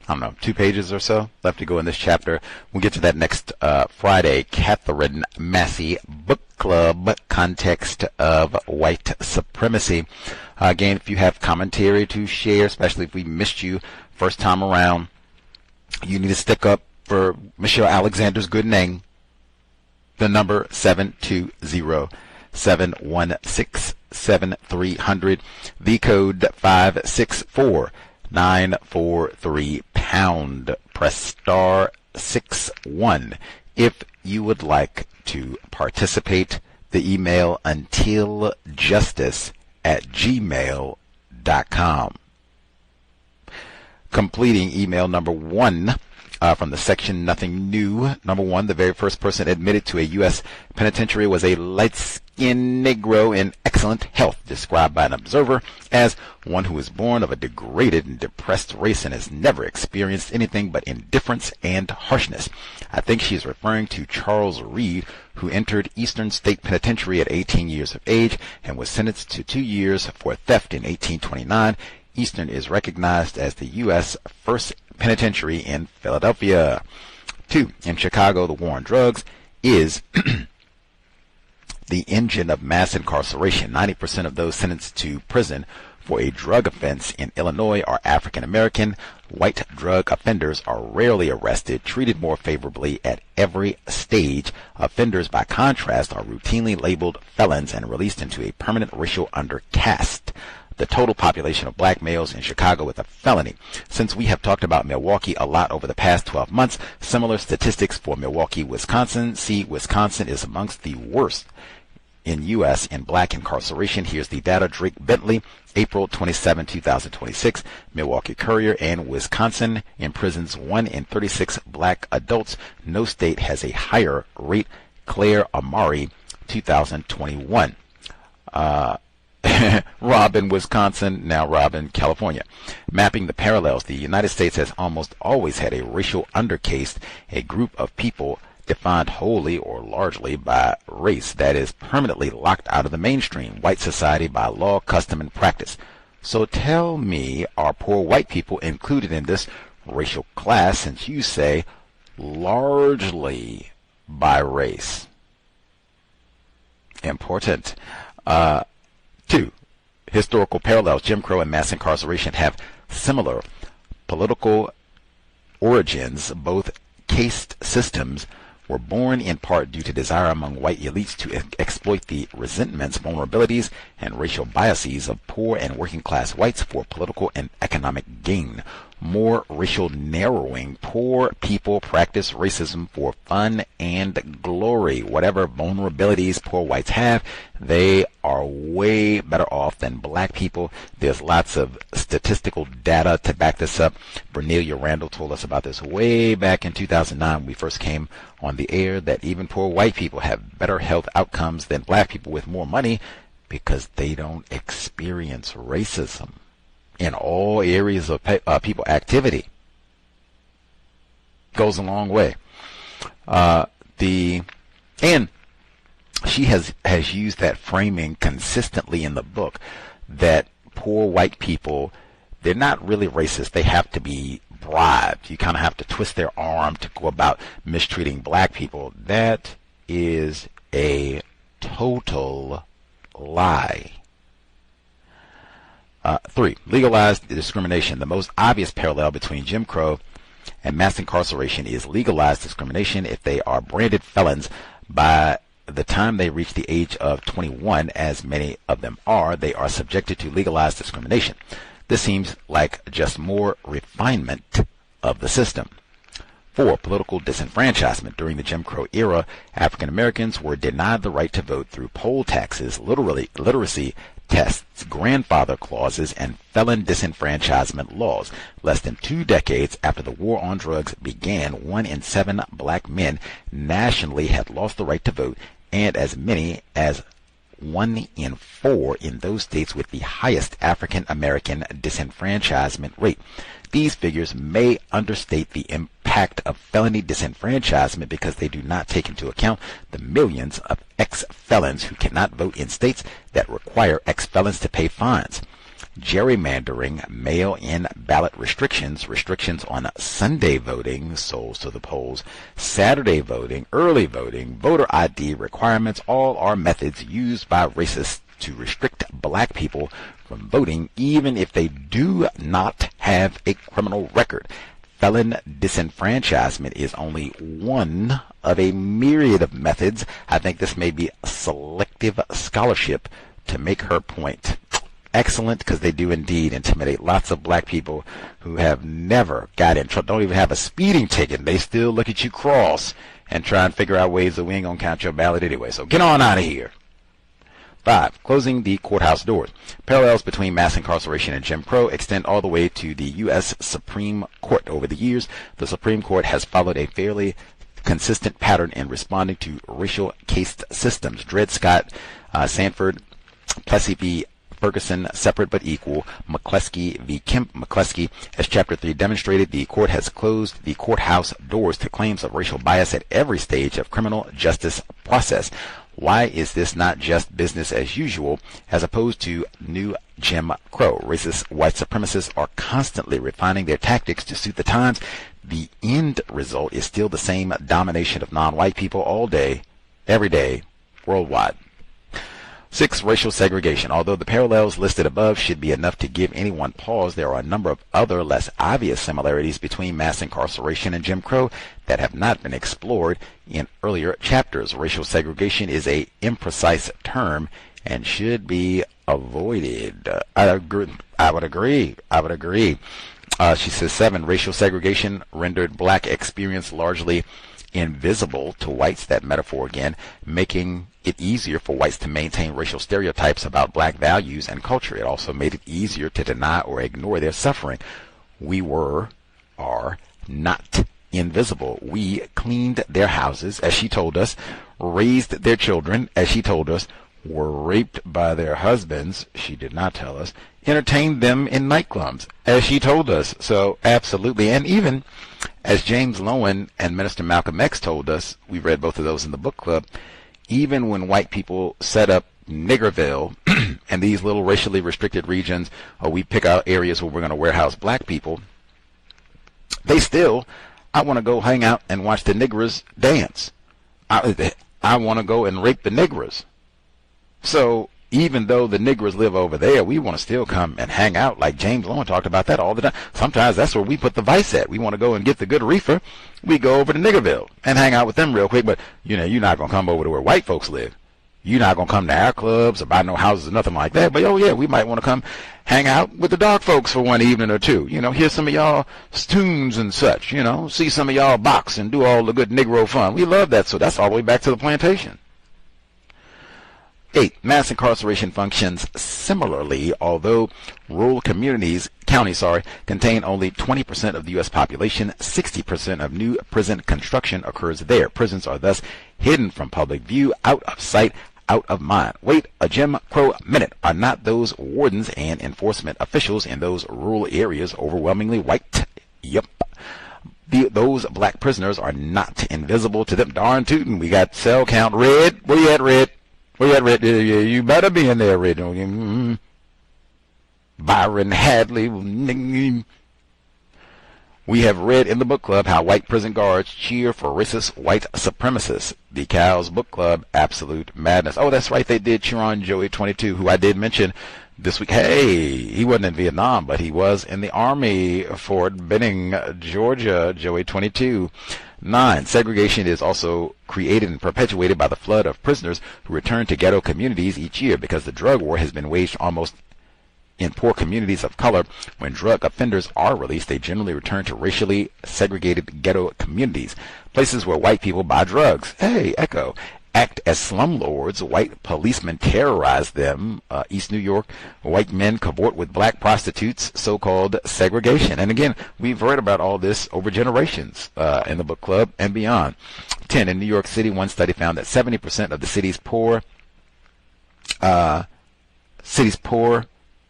don't know, 2 pages or so left to go in this chapter. We'll get to that next Friday. Katherine Massey, Book Club, Context of White Supremacy. Again, if you have commentary to share, especially if we missed you first time around, you need to stick up for Michelle Alexander's good name. The number 720-716-7300. The code 564-943#. Press star 61 if you would like to participate. The email untiljustice@gmail.com. Completing email number 1 from the section Nothing New. Number 1, the very first person admitted to a U.S. penitentiary was a light-skinned Negro in excellent health, described by an observer as one who is born of a degraded and depressed race and has never experienced anything but indifference and harshness. I think she is referring to Charles Reed, who entered Eastern State Penitentiary at 18 years of age and was sentenced to 2 years for theft in 1829. Eastern is recognized as the U.S. first penitentiary in Philadelphia. 2. In Chicago, the war on drugs is the engine of mass incarceration. 90% of those sentenced to prison for a drug offense in Illinois are African American. White drug offenders are rarely arrested, treated more favorably at every stage. Offenders, by contrast, are routinely labeled felons and released into a permanent racial undercaste. The total population of black males in Chicago with a felony. Since we have talked about Milwaukee a lot over the past 12 months, similar statistics for Milwaukee, Wisconsin. See, Wisconsin is amongst the worst in U.S. in black incarceration. Here's the data. Drake Bentley, April 27, 2026. Milwaukee Courier and Wisconsin imprisons 1 in 36 black adults. No state has a higher rate. Claire Amari, 2021. Rob in Wisconsin, now Rob in California. Mapping the parallels. The United States has almost always had a racial undercaste, a group of people defined wholly or largely by race that is permanently locked out of the mainstream white society by law, custom, and practice. So tell me, are poor white people included in this racial class, since you say largely by race? Important. 2. Historical parallels. Jim Crow and mass incarceration have similar political origins. Both caste systems were born in part due to desire among white elites to exploit the resentments, vulnerabilities, and racial biases of poor and working class whites for political and economic gain. More racial narrowing. Poor people practice racism for fun and glory. Whatever vulnerabilities poor whites have, they are way better off than black people. There's lots of statistical data to back this up. Bernelia Randall told us about this way back in 2009 when we first came on the air, that even poor white people have better health outcomes than black people with more money because they don't experience racism in all areas of people activity. Goes a long way. And she has used that framing consistently in the book, that poor white people, they're not really racist. They have to be bribed. You kind of have to twist their arm to go about mistreating black people. That is a total lie. 3. Legalized discrimination. The most obvious parallel between Jim Crow and mass incarceration is legalized discrimination. If they are branded felons by the time they reach the age of 21, as many of them are, they are subjected to legalized discrimination. This seems like just more refinement of the system. 4. Political disenfranchisement. During the Jim Crow era, African Americans were denied the right to vote through poll taxes, literacy tests, grandfather clauses, and felon disenfranchisement laws. Less than 2 decades after the war on drugs began, 1 in 7 black men nationally had lost the right to vote, and as many as 1 in 4 in those states with the highest African American disenfranchisement rate. These figures may understate the impact of felony disenfranchisement because they do not take into account the millions of ex-felons who cannot vote in states that require ex-felons to pay fines. Gerrymandering, mail-in ballot restrictions, restrictions on Sunday voting, souls to the polls, Saturday voting, early voting, voter ID requirements, all are methods used by racists to restrict black people from voting even if they do not have a criminal record. Felon disenfranchisement is only one of a myriad of methods. I think this may be selective scholarship to make her point. Excellent, because they do indeed intimidate lots of black people who have never got in trouble, don't even have a speeding ticket. They still look at you cross and try and figure out ways that we ain't going to count your ballot anyway. So get on out of here. 5. Closing the courthouse doors. Parallels between mass incarceration and Jim Crow extend all the way to the U.S. Supreme Court. Over the years, the Supreme Court has followed a fairly consistent pattern in responding to racial caste systems. Dred Scott, Sanford, Plessy v. Ferguson, separate but equal, McCleskey v. Kemp. McCleskey, as Chapter 3 demonstrated, the court has closed the courthouse doors to claims of racial bias at every stage of criminal justice process. Why is this not just business as usual as opposed to new Jim Crow? Racist white supremacists are constantly refining their tactics to suit the times. The end result is still the same domination of non-white people all day, every day, worldwide. 6. Racial segregation. Although the parallels listed above should be enough to give anyone pause, there are a number of other less obvious similarities between mass incarceration and Jim Crow that have not been explored in earlier chapters. Racial segregation is an imprecise term and should be avoided. I would agree. She says 7. Racial segregation rendered black experience largely invisible to whites. That metaphor again, making it easier for whites to maintain racial stereotypes about black values and culture. It also made it easier to deny or ignore their suffering. We are not invisible. We cleaned their houses, as she told us, raised their children, as she told us, were raped by their husbands, she did not tell us, entertained them in nightclubs, as she told us. So absolutely. And even as James Lowen and Minister Malcolm X told us, we read both of those in the book club, even when white people set up Niggerville and these little racially restricted regions, or we pick out areas where we're going to warehouse black people, they still, I want to go hang out and watch the niggers dance. I want to go and rape the niggers. So even though the niggers live over there, we want to still come and hang out, like James Lowen talked about that all the time. Sometimes that's where we put the vice at. We want to go and get the good reefer. We go over to Niggerville and hang out with them real quick. But, you're not going to come over to where white folks live. You're not going to come to our clubs or buy no houses or nothing like that. But, oh, yeah, we might want to come hang out with the dark folks for one evening or two. Hear some of y'all tunes and such, see some of y'all box and do all the good Negro fun. We love that. So that's all the way back to the plantation. 8. Mass incarceration functions similarly, although rural counties contain only 20% of the U.S. population. 60% of new prison construction occurs there. Prisons are thus hidden from public view, out of sight, out of mind. Wait a Jim Crow minute. Are not those wardens and enforcement officials in those rural areas overwhelmingly white? Yep. Those black prisoners are not invisible to them. Darn tootin'. We got cell count. Red. Where you at, Red? Where you at, Red? You better be in there, Red. Byron Hadley. We have read in the book club how white prison guards cheer for racist white supremacists. The Cows Book Club, absolute madness. Oh, that's right, they did cheer on Joey 22, who I did mention this week. Hey, he wasn't in Vietnam, but he was in the Army, Fort Benning, Georgia, Joey 22. 9. Segregation is also created and perpetuated by the flood of prisoners who return to ghetto communities each year because the drug war has been waged almost in poor communities of color. When drug offenders are released, they generally return to racially segregated ghetto communities, places where white people buy drugs. Hey, echo. act as slumlords. White policemen terrorize them. East New York, white men cavort with black prostitutes, so-called segregation. And again, we've heard about all this over generations in the book club and beyond. 10, in New York City, one study found that 70% of the city's poor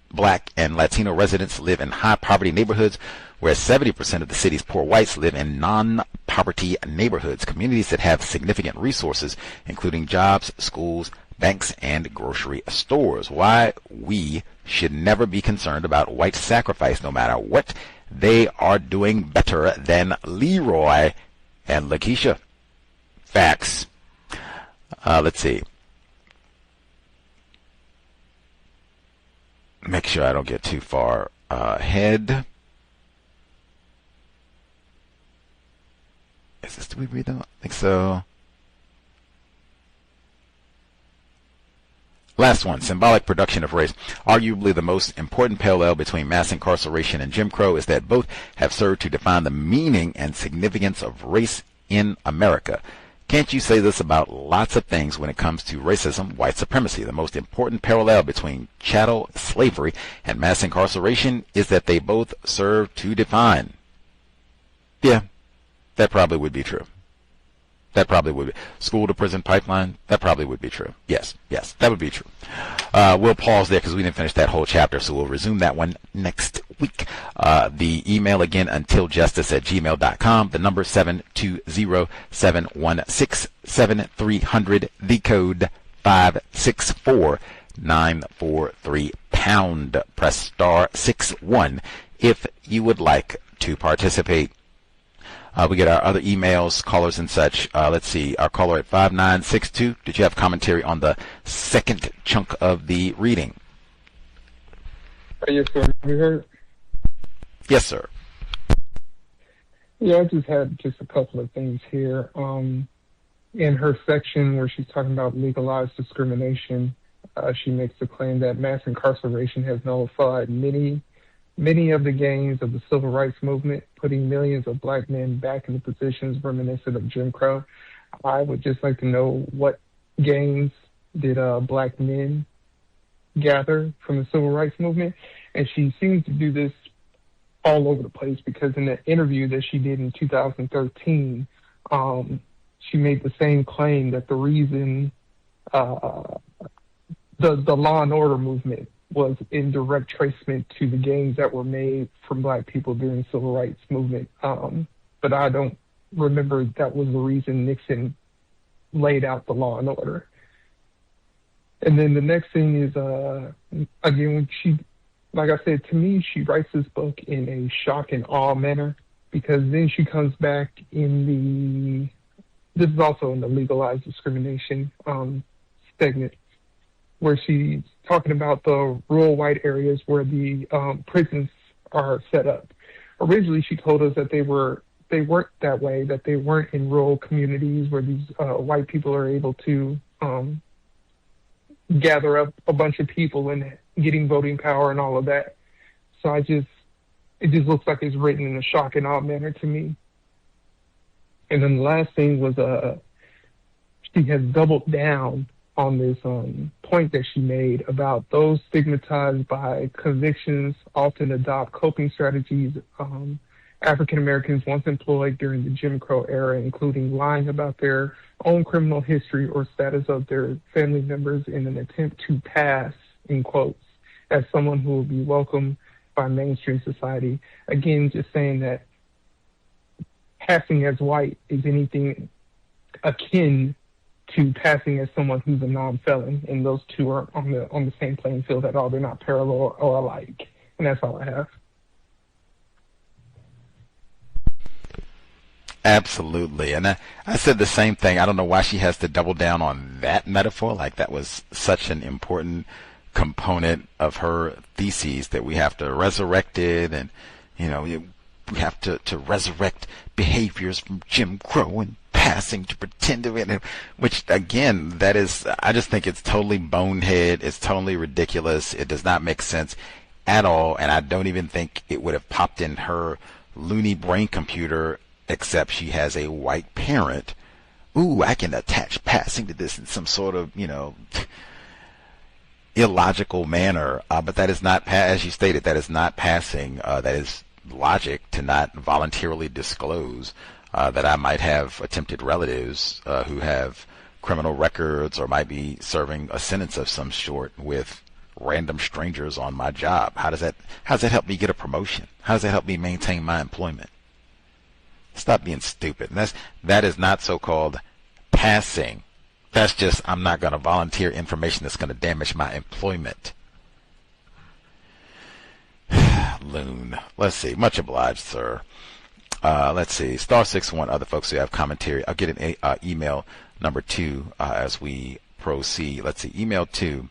black and Latino residents live in high poverty neighborhoods, whereas 70% of the city's poor whites live in non-poverty neighborhoods, communities that have significant resources, including jobs, schools, banks, and grocery stores. Why we should never be concerned about white sacrifice, no matter what they are doing better than Leroy and Lakeisha. Facts. Let's see. Make sure I don't get too far ahead. Did we read them? I think so. Last one, symbolic production of race. Arguably the most important parallel between mass incarceration and Jim Crow is that both have served to define the meaning and significance of race in America. Can't you say this about lots of things when it comes to racism, white supremacy? The most important parallel between chattel slavery and mass incarceration is that they both serve to define. Yeah, that probably would be true. That probably would be. School to prison pipeline, that probably would be true. Yes, that would be true. We'll pause there because we didn't finish that whole chapter, so we'll resume that one next week. The email again, untiljustice@gmail.com. The number 720-716-7300. The code 564-943 #. Press star 61 if you would like to participate. We get our other emails, callers and such. Let's see, our caller at 5962. Did you have commentary on the second chunk of the reading? Yes, sir. Have you heard? Yes, sir. Yeah, I just had a couple of things here. In her section where she's talking about legalized discrimination, she makes the claim that mass incarceration has nullified many of the gains of the civil rights movement, putting millions of black men back into positions reminiscent of Jim Crow. I would just like to know what gains did black men gather from the civil rights movement? And she seems to do this all over the place, because in the interview that she did in 2013, she made the same claim that the reason the law and order movement was in direct tracement to the gains that were made from black people during the civil rights movement. But I don't remember that was the reason Nixon laid out the law and order. And then the next thing is, again, when she, like I said, to me, she writes this book in a shock and awe manner, because then she comes back this is also in the legalized discrimination segment, where she's talking about the rural white areas where the prisons are set up. Originally, she told us that they weren't that way, that they weren't in rural communities where these white people are able to gather up a bunch of people and getting voting power and all of that. So it just looks like it's written in a shock and awe manner to me. And then the last thing was she has doubled down on this point that she made about those stigmatized by convictions often adopt coping strategies African Americans once employed during the Jim Crow era, including lying about their own criminal history or status of their family members in an attempt to pass, in quotes, as someone who will be welcomed by mainstream society. Again, just saying that passing as white is anything akin to passing as someone who's a non-felon, and those two are on the same playing field at all. They're not parallel or alike. And that's all I have. Absolutely. And I said the same thing. I don't know why she has to double down on that metaphor. Like, that was such an important component of her theses that we have to resurrect it. And, we have to resurrect behaviors from Jim Crow and passing to pretend to it, which again, I just think it's totally bonehead. It's totally ridiculous. It does not make sense at all. And I don't even think it would have popped in her loony brain computer, except she has a white parent ooh, I can attach passing to this in some sort of, illogical manner. But that is not, as you stated, that is not passing. That is logic to not voluntarily disclose that I might have attempted relatives who have criminal records or might be serving a sentence of some sort with random strangers on my job. How does that help me get a promotion? How does that help me maintain my employment? Stop being stupid. And that is not so-called passing. That's just, I'm not going to volunteer information that's going to damage my employment. Loon. Let's see. Much obliged, sir. Let's see. *61. Other folks who have commentary. I'll get an email number 2 as we proceed. Let's see. Email 2.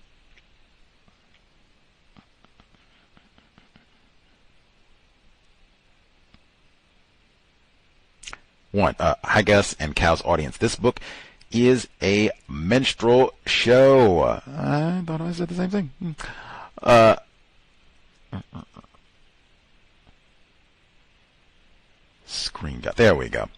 Hi, Gus and Cal's audience. This book is a menstrual show. I thought I said the same thing. Screen got, there we go.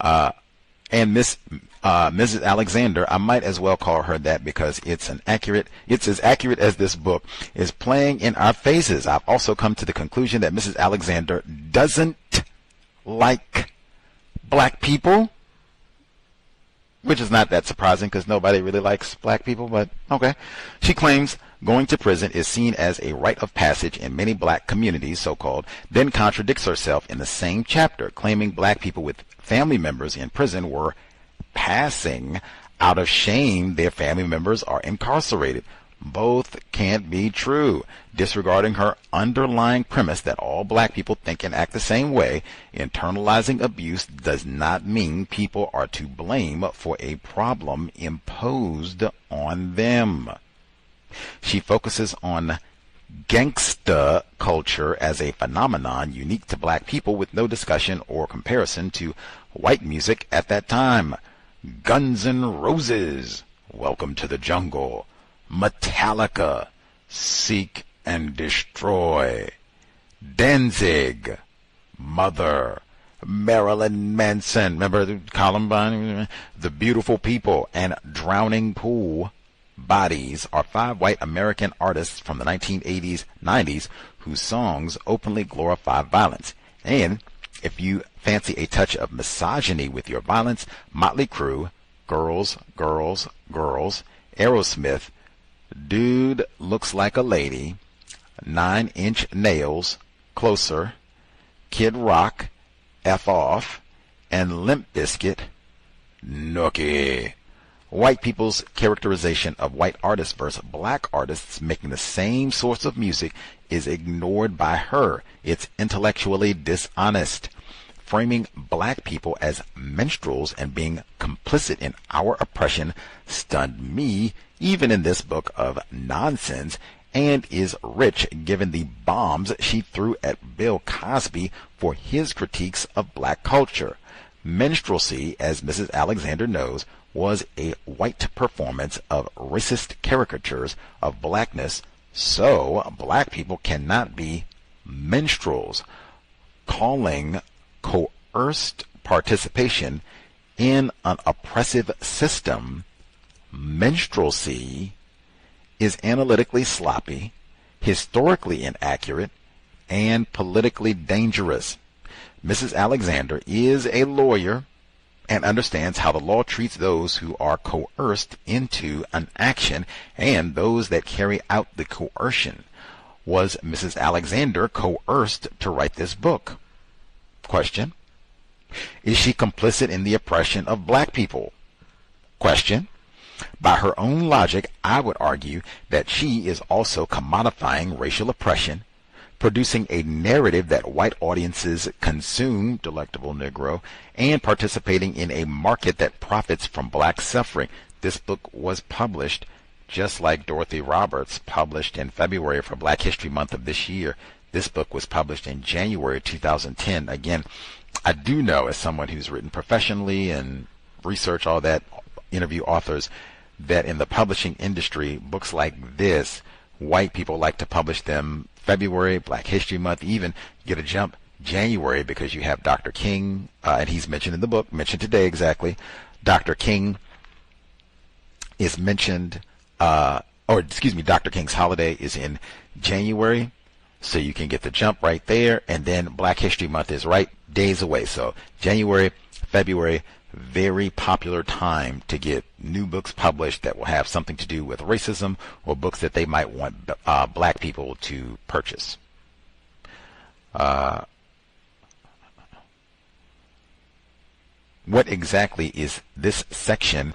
And Mrs. Alexander, I might as well call her that because it's as accurate as this book is playing in our faces. I've also come to the conclusion that Mrs. Alexander doesn't like black people, which is not that surprising because nobody really likes black people, but okay. She claims going to prison is seen as a rite of passage in many black communities, so-called, then contradicts herself in the same chapter, claiming black people with family members in prison were passing out of shame their family members are incarcerated. Both can't be true. Disregarding her underlying premise that all black people think and act the same way, internalizing abuse does not mean people are to blame for a problem imposed on them. She focuses on gangsta culture as a phenomenon unique to black people with no discussion or comparison to white music at that time. Guns N' Roses, Welcome to the Jungle, Metallica, Seek and Destroy, Danzig, Mother, Marilyn Manson, remember the Columbine, The Beautiful People, and Drowning Pool Bodies are 5 white American artists from the 1980s, 90s whose songs openly glorify violence. And if you fancy a touch of misogyny with your violence, Motley Crue, Girls, Girls, Girls, Aerosmith, Dude Looks Like a Lady, 9 Inch Nails, Closer, Kid Rock, F Off, and Limp Bizkit, Nookie. White people's characterization of white artists versus black artists making the same sorts of music is ignored by her. It's intellectually dishonest. Framing black people as minstrels and being complicit in our oppression stunned me, even in this book of nonsense, and is rich given the bombs she threw at Bill Cosby for his critiques of black culture. Minstrelsy, as Mrs. Alexander knows, was a white performance of racist caricatures of blackness, so black people cannot be minstrels. Calling coerced participation in an oppressive system minstrelsy is analytically sloppy, historically inaccurate, and politically dangerous. Mrs. Alexander is a lawyer and understands how the law treats those who are coerced into an action and those that carry out the coercion. Was Mrs. Alexander coerced to write this book? Question. Is she complicit in the oppression of black people? Question. By her own logic, I would argue that she is also commodifying racial oppression, producing a narrative that white audiences consume, delectable Negro, and participating in a market that profits from black suffering. This book was published, just like Dorothy Roberts published in February for Black History Month of this year. This book was published in January 2010. Again, I do know, as someone who's written professionally and research all that, interview authors, that in the publishing industry, books like this, white people like to publish them February, Black History Month, even get a jump January because you have Dr. King, and he's mentioned in the book, mentioned today exactly, Dr. King is mentioned, Dr. King's holiday is in January, so you can get the jump right there. And then Black History Month is right days away. So January, February, very popular time to get new books published that will have something to do with racism, or books that they might want black people to purchase. What exactly is this section?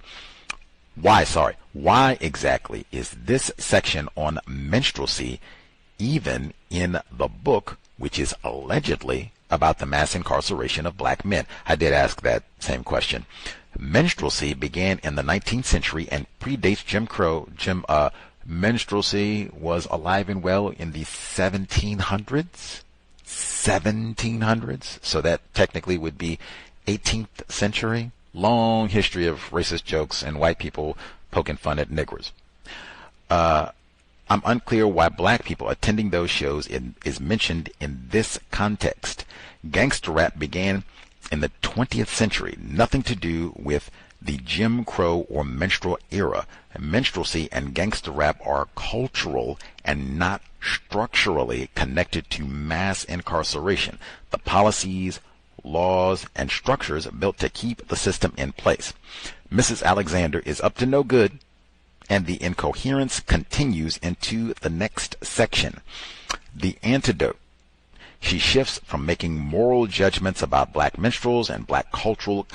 Why exactly is this section on minstrelsy even in the book, which is allegedly about the mass incarceration of black men? I did ask that same question. Minstrelsy began in the 19th century and predates Jim Crow. Minstrelsy was alive and well in the 1700s. So that technically would be 18th century. Long history of racist jokes and white people poking fun at niggers. I'm unclear why black people attending those shows is mentioned in this context. Gangster rap began in the 20th century, nothing to do with the Jim Crow or minstrel era. Minstrelsy and gangster rap are cultural and not structurally connected to mass incarceration. The policies, laws, and structures built to keep the system in place. Mrs. Alexander is up to no good, and the incoherence continues into the next section. The antidote. She shifts from making moral judgments about black minstrels and black cultural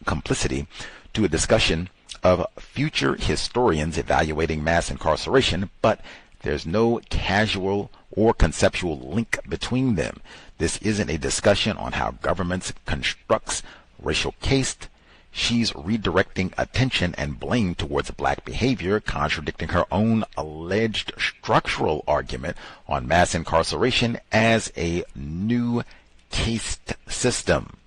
complicity to a discussion of future historians evaluating mass incarceration, but there's no casual or conceptual link between them. This isn't a discussion on how governments constructs racial caste. She's redirecting attention and blame towards black behavior, contradicting her own alleged structural argument on mass incarceration as a new caste system.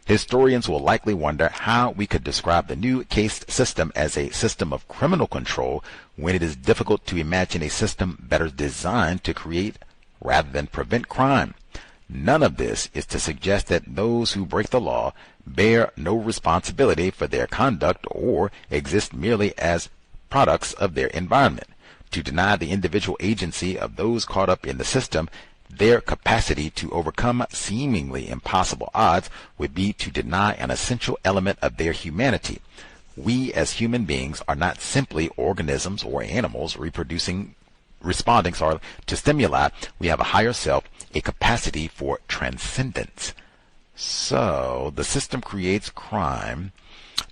Historians will likely wonder how we could describe the new caste system as a system of criminal control when it is difficult to imagine a system better designed to create rather than prevent crime. None of this is to suggest that those who break the law bear no responsibility for their conduct or exist merely as products of their environment. To deny the individual agency of those caught up in the system their capacity to overcome seemingly impossible odds would be to deny an essential element of their humanity. We as human beings are not simply organisms or animals responding to stimuli. We have a higher self, a capacity for transcendence. So the system creates crime,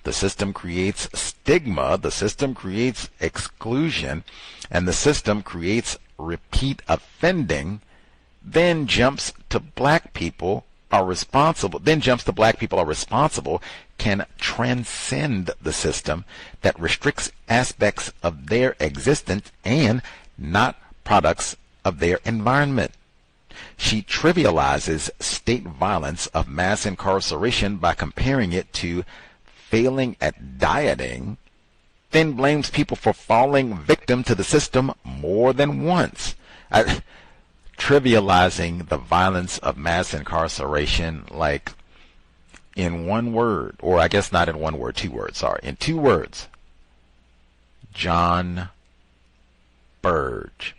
the system creates stigma, the system creates exclusion, and the system creates repeat offending, then jumps to black people are responsible, can transcend the system that restricts aspects of their existence and not products of their environment. She trivializes state violence of mass incarceration by comparing it to failing at dieting, then blames people for falling victim to the system more than once. Trivializing the violence of mass incarceration like in one word, or I guess not in one word, 2 words, in 2 words. John Burge.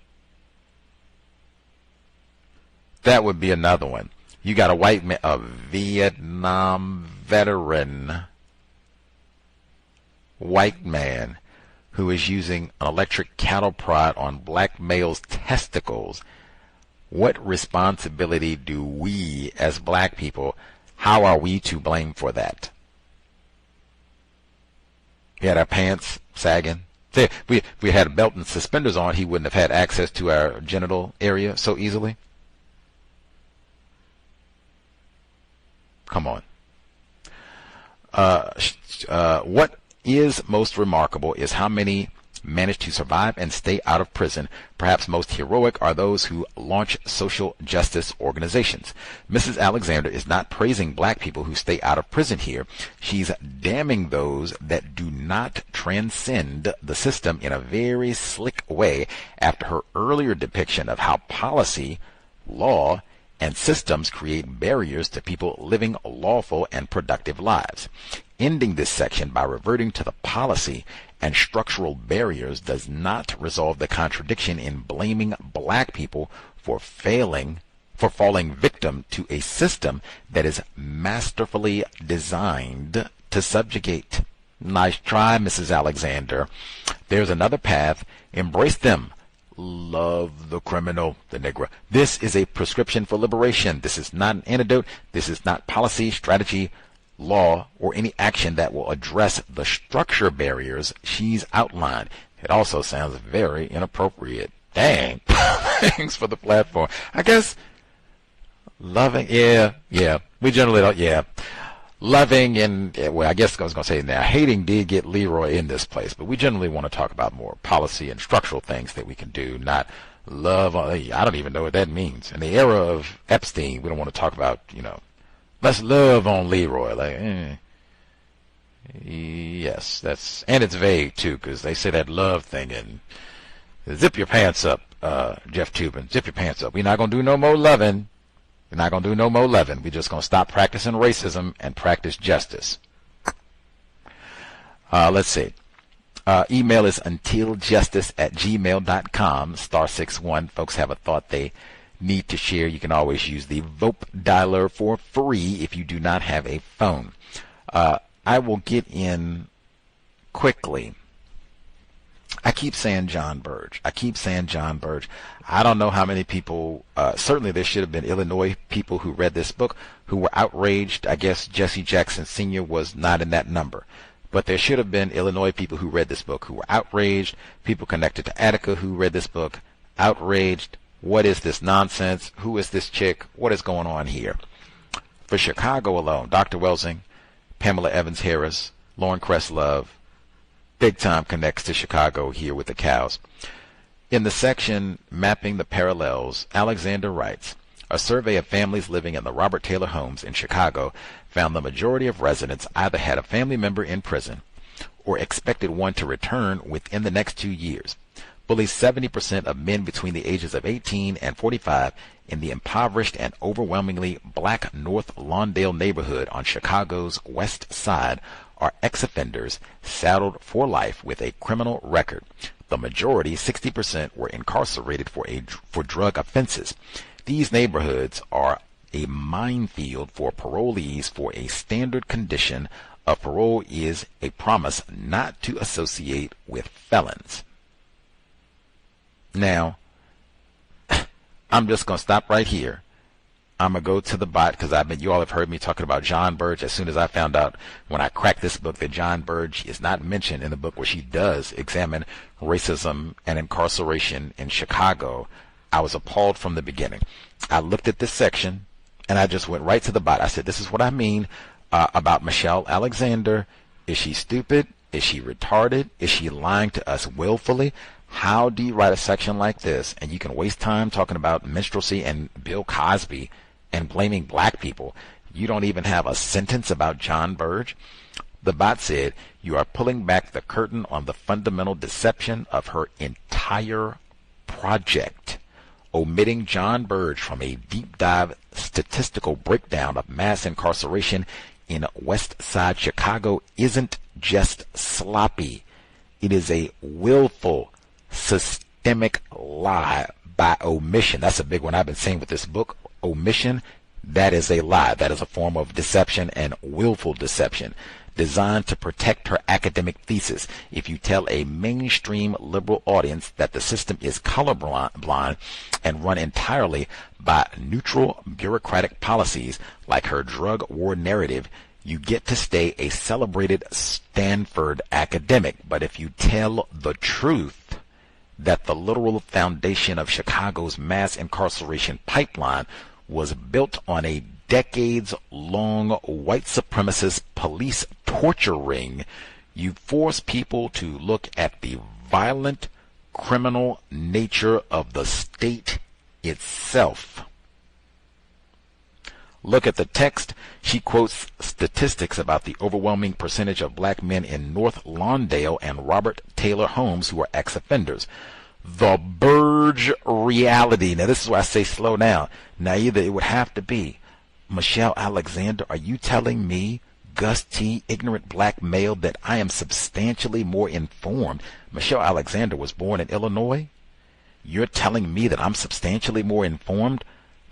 That would be another one. You got a white man, a Vietnam veteran white man who is using an electric cattle prod on black males' testicles. What responsibility do we as black people, how are we to blame for that? He had our pants sagging. If we had a belt and suspenders on, he wouldn't have had access to our genital area so easily. Come on. What is most remarkable is how many manage to survive and stay out of prison. Perhaps most heroic are those who launch social justice organizations. Mrs. Alexander is not praising black people who stay out of prison here. She's damning those that do not transcend the system in a very slick way after her earlier depiction of how policy, law, and systems create barriers to people living lawful and productive lives. Ending this section by reverting to the policy and structural barriers does not resolve the contradiction in blaming black people for falling victim to a system that is masterfully designed to subjugate. Nice try, Mrs. Alexander. There's another path. Embrace them. Love the criminal, the Negro. This is a prescription for liberation. This is not an antidote. This is not policy, strategy, law, or any action that will address the structure barriers she's outlined. It also sounds very inappropriate. Dang. Thanks for the platform. I guess loving, yeah. We generally don't, loving and, well, I guess I was going to say now, hating did get Leroy in this place, but we generally want to talk about more policy and structural things that we can do, not love. I don't even know what that means. In the era of Epstein, we don't want to talk about, let's love on Leroy. Like, yes, that's, and it's vague too, because they say that love thing and zip your pants up, Jeff Toobin, zip your pants up. We're not going to do no more loving. We're not going to do no more loving. We're just going to stop practicing racism and practice justice. Let's see. Email is untiljustice@gmail.com, *61. Folks have a thought they need to share. You can always use the VOPE dialer for free if you do not have a phone. I will get in quickly. I keep saying John Burge. I don't know how many people, certainly there should have been Illinois people who read this book who were outraged. I guess Jesse Jackson Sr. was not in that number. But there should have been Illinois people who read this book who were outraged, people connected to Attica who read this book, outraged. What is this nonsense? Who is this chick? What is going on here? For Chicago alone, Dr. Welsing, Pamela Evans Harris, Lauren Kresslove, big time connects to Chicago here with the cows. In the section Mapping the Parallels, Alexander writes, a survey of families living in the Robert Taylor homes in Chicago found the majority of residents either had a family member in prison or expected one to return within the next 2 years. Fully 70% of men between the ages of 18 and 45 in the impoverished and overwhelmingly black North Lawndale neighborhood on Chicago's West Side are ex-offenders saddled for life with a criminal record. The majority, 60%, were incarcerated for drug offenses. These neighborhoods are a minefield for parolees, for a standard condition of parole is a promise not to associate with felons. Now, I'm just going to stop right here. I'm going to go to the bot because you all have heard me talking about John Burge. As soon as I found out when I cracked this book that John Burge is not mentioned in the book where she does examine racism and incarceration in Chicago, I was appalled from the beginning. I looked at this section and I just went right to the bot. I said, this is what I mean about Michelle Alexander. Is she stupid? Is she retarded? Is she lying to us willfully? How do you write a section like this and you can waste time talking about minstrelsy and Bill Cosby and blaming black people? You don't even have a sentence about John Burge. The bot said, you are pulling back the curtain on the fundamental deception of her entire project. Omitting John Burge from a deep dive statistical breakdown of mass incarceration in West Side Chicago isn't just sloppy. It is a willful, systemic lie by omission. That's a big one I've been saying with this book. Omission, that is a lie. That is a form of deception and willful deception designed to protect her academic thesis. If you tell a mainstream liberal audience that the system is colorblind and run entirely by neutral bureaucratic policies like her drug war narrative, you get to stay a celebrated Stanford academic. But if you tell the truth that the literal foundation of Chicago's mass incarceration pipeline was built on a decades-long white supremacist police torture ring, you force people to look at the violent criminal nature of the state itself. Look at the text. She quotes statistics about the overwhelming percentage of black men in North Lawndale and Robert Taylor homes who are ex-offenders. The Burge reality. Now, this is why I say slow down. Now, either it would have to be, Michelle Alexander, are you telling me, Gus T, ignorant black male, that I am substantially more informed? Michelle Alexander was born in Illinois. You're telling me that I'm substantially more informed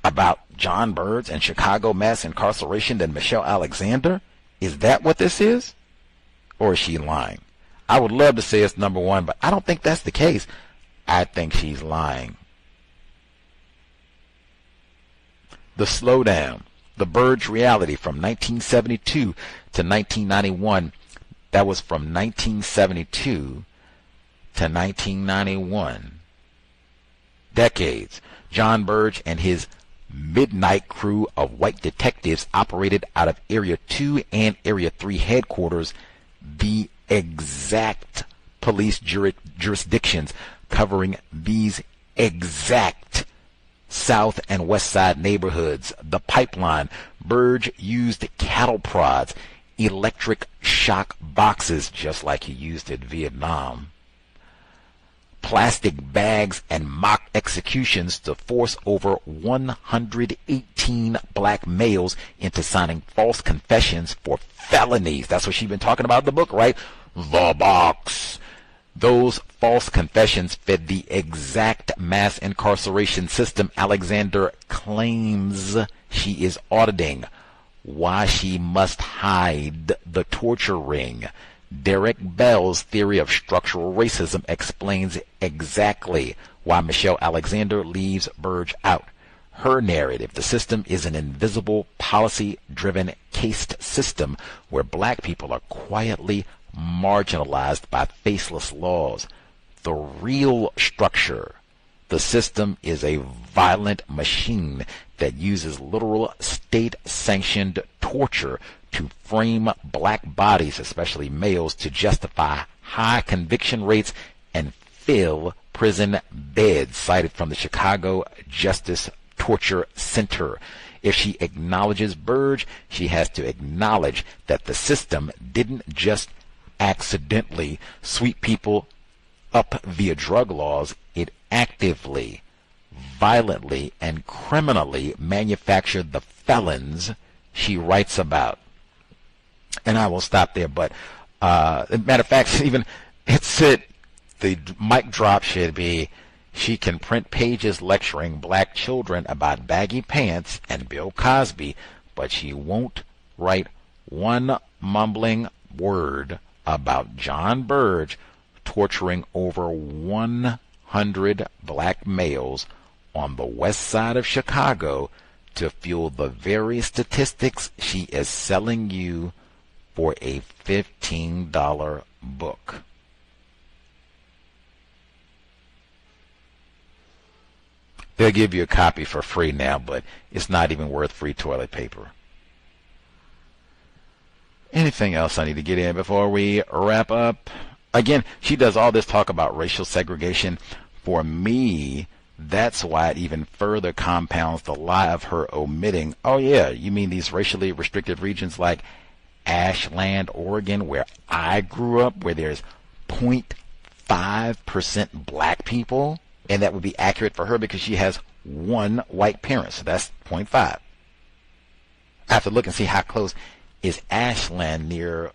about John Burge and Chicago mass incarceration than Michelle Alexander? Is that what this is? Or is she lying? I would love to say it's number one, but I don't think that's the case. I think she's lying. The slowdown. The Burge reality from 1972 to 1991. That was from 1972 to 1991. Decades. John Burge and his midnight crew of white detectives operated out of Area 2 and Area 3 headquarters, the exact police jurisdictions covering these exact South and West Side neighborhoods. The pipeline. Burge used cattle prods, electric shock boxes, just like he used in Vietnam, plastic bags, and mock executions to force over 118 black males into signing false confessions for felonies. That's what she's been talking about in the book, right? The box. Those false confessions fed the exact mass incarceration system Alexander claims she is auditing. Why she must hide the torture ring. Derek Bell's theory of structural racism explains exactly why Michelle Alexander leaves Burge out. Her narrative, the system is an invisible, policy-driven, caste system where black people are quietly marginalized by faceless laws. The real structure, the system, is a violent machine that uses literal state-sanctioned torture to frame black bodies, especially males, to justify high conviction rates and fill prison beds, cited from the Chicago Justice Torture Center. If she acknowledges Burge, she has to acknowledge that the system didn't just accidentally sweep people up via drug laws. It actively, violently, and criminally manufactured the felons she writes about. And I will stop there, but matter of fact, even it's it. The mic drop should be, she can print pages lecturing black children about baggy pants and Bill Cosby, but she won't write one mumbling word about John Burge torturing over 100 black males on the west side of Chicago to fuel the very statistics she is selling you for a $15 book. They'll give you a copy for free now, but it's not even worth free toilet paper. Anything else I need to get in before we wrap up? Again, she does all this talk about racial segregation. For me, that's why it even further compounds the lie of her omitting, oh yeah, you mean these racially restricted regions like Ashland, Oregon, where I grew up, where there's 0.5% black people? And that would be accurate for her because she has one white parent, so that's 0.5. I have to look and see how close is Ashland near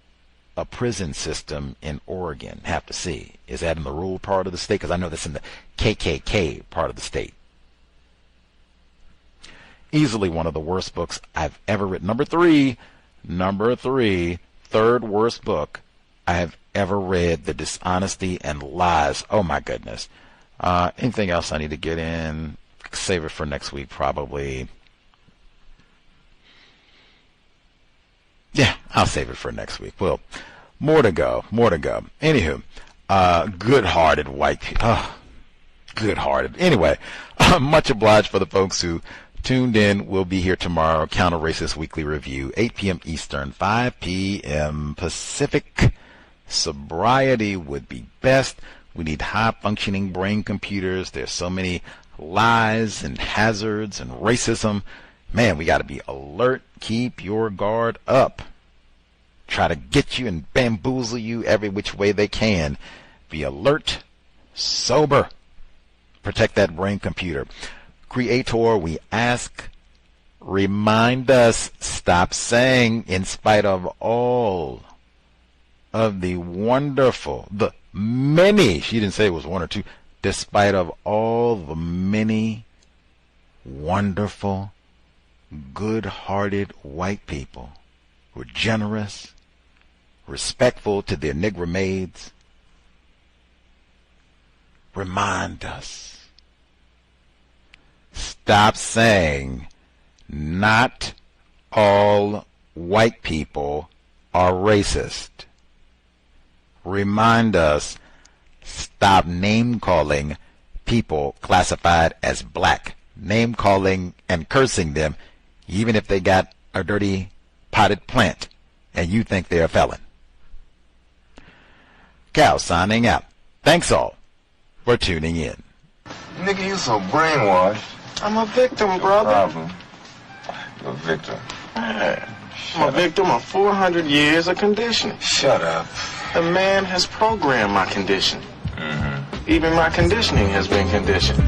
a prison system in Oregon. Have to see. Is that in the rural part of the state? Because I know that's in the KKK part of the state. Easily one of the worst books I've ever written. Number three, third worst book I have ever read, The Dishonesty and Lies. Oh my goodness. Anything else I need to get in? Save it for next week, probably. Yeah, I'll save it for next week. Well, more to go. Anywho, good-hearted white people. Good-hearted. Anyway, much obliged for the folks who tuned in. We'll be here tomorrow. Counter Racist Weekly Review, 8 p.m. Eastern, 5 p.m. Pacific. Sobriety would be best. We need high-functioning brain computers. There's so many lies and hazards and racism. Man, we got to be alert. Keep your guard up. Try to get you and bamboozle you every which way they can. Be alert, sober, protect that brain computer. Creator, we ask, remind us, stop saying, in spite of all of the wonderful, the many, she didn't say it was one or two, despite of all the many wonderful, good-hearted white people who are generous, respectful to their Negro maids, remind us, stop saying not all white people are racist. Remind us, stop name-calling people classified as black, name-calling and cursing them, even if they got a dirty potted plant and you think they're a felon. Cal signing out. Thanks all for tuning in. Nigga, you so brainwashed. I'm a victim, brother. Problem. You're a victim. Yeah. I'm a victim of 400 years of conditioning. Shut up. The man has programmed my condition. Mm-hmm. Even my conditioning has been conditioned.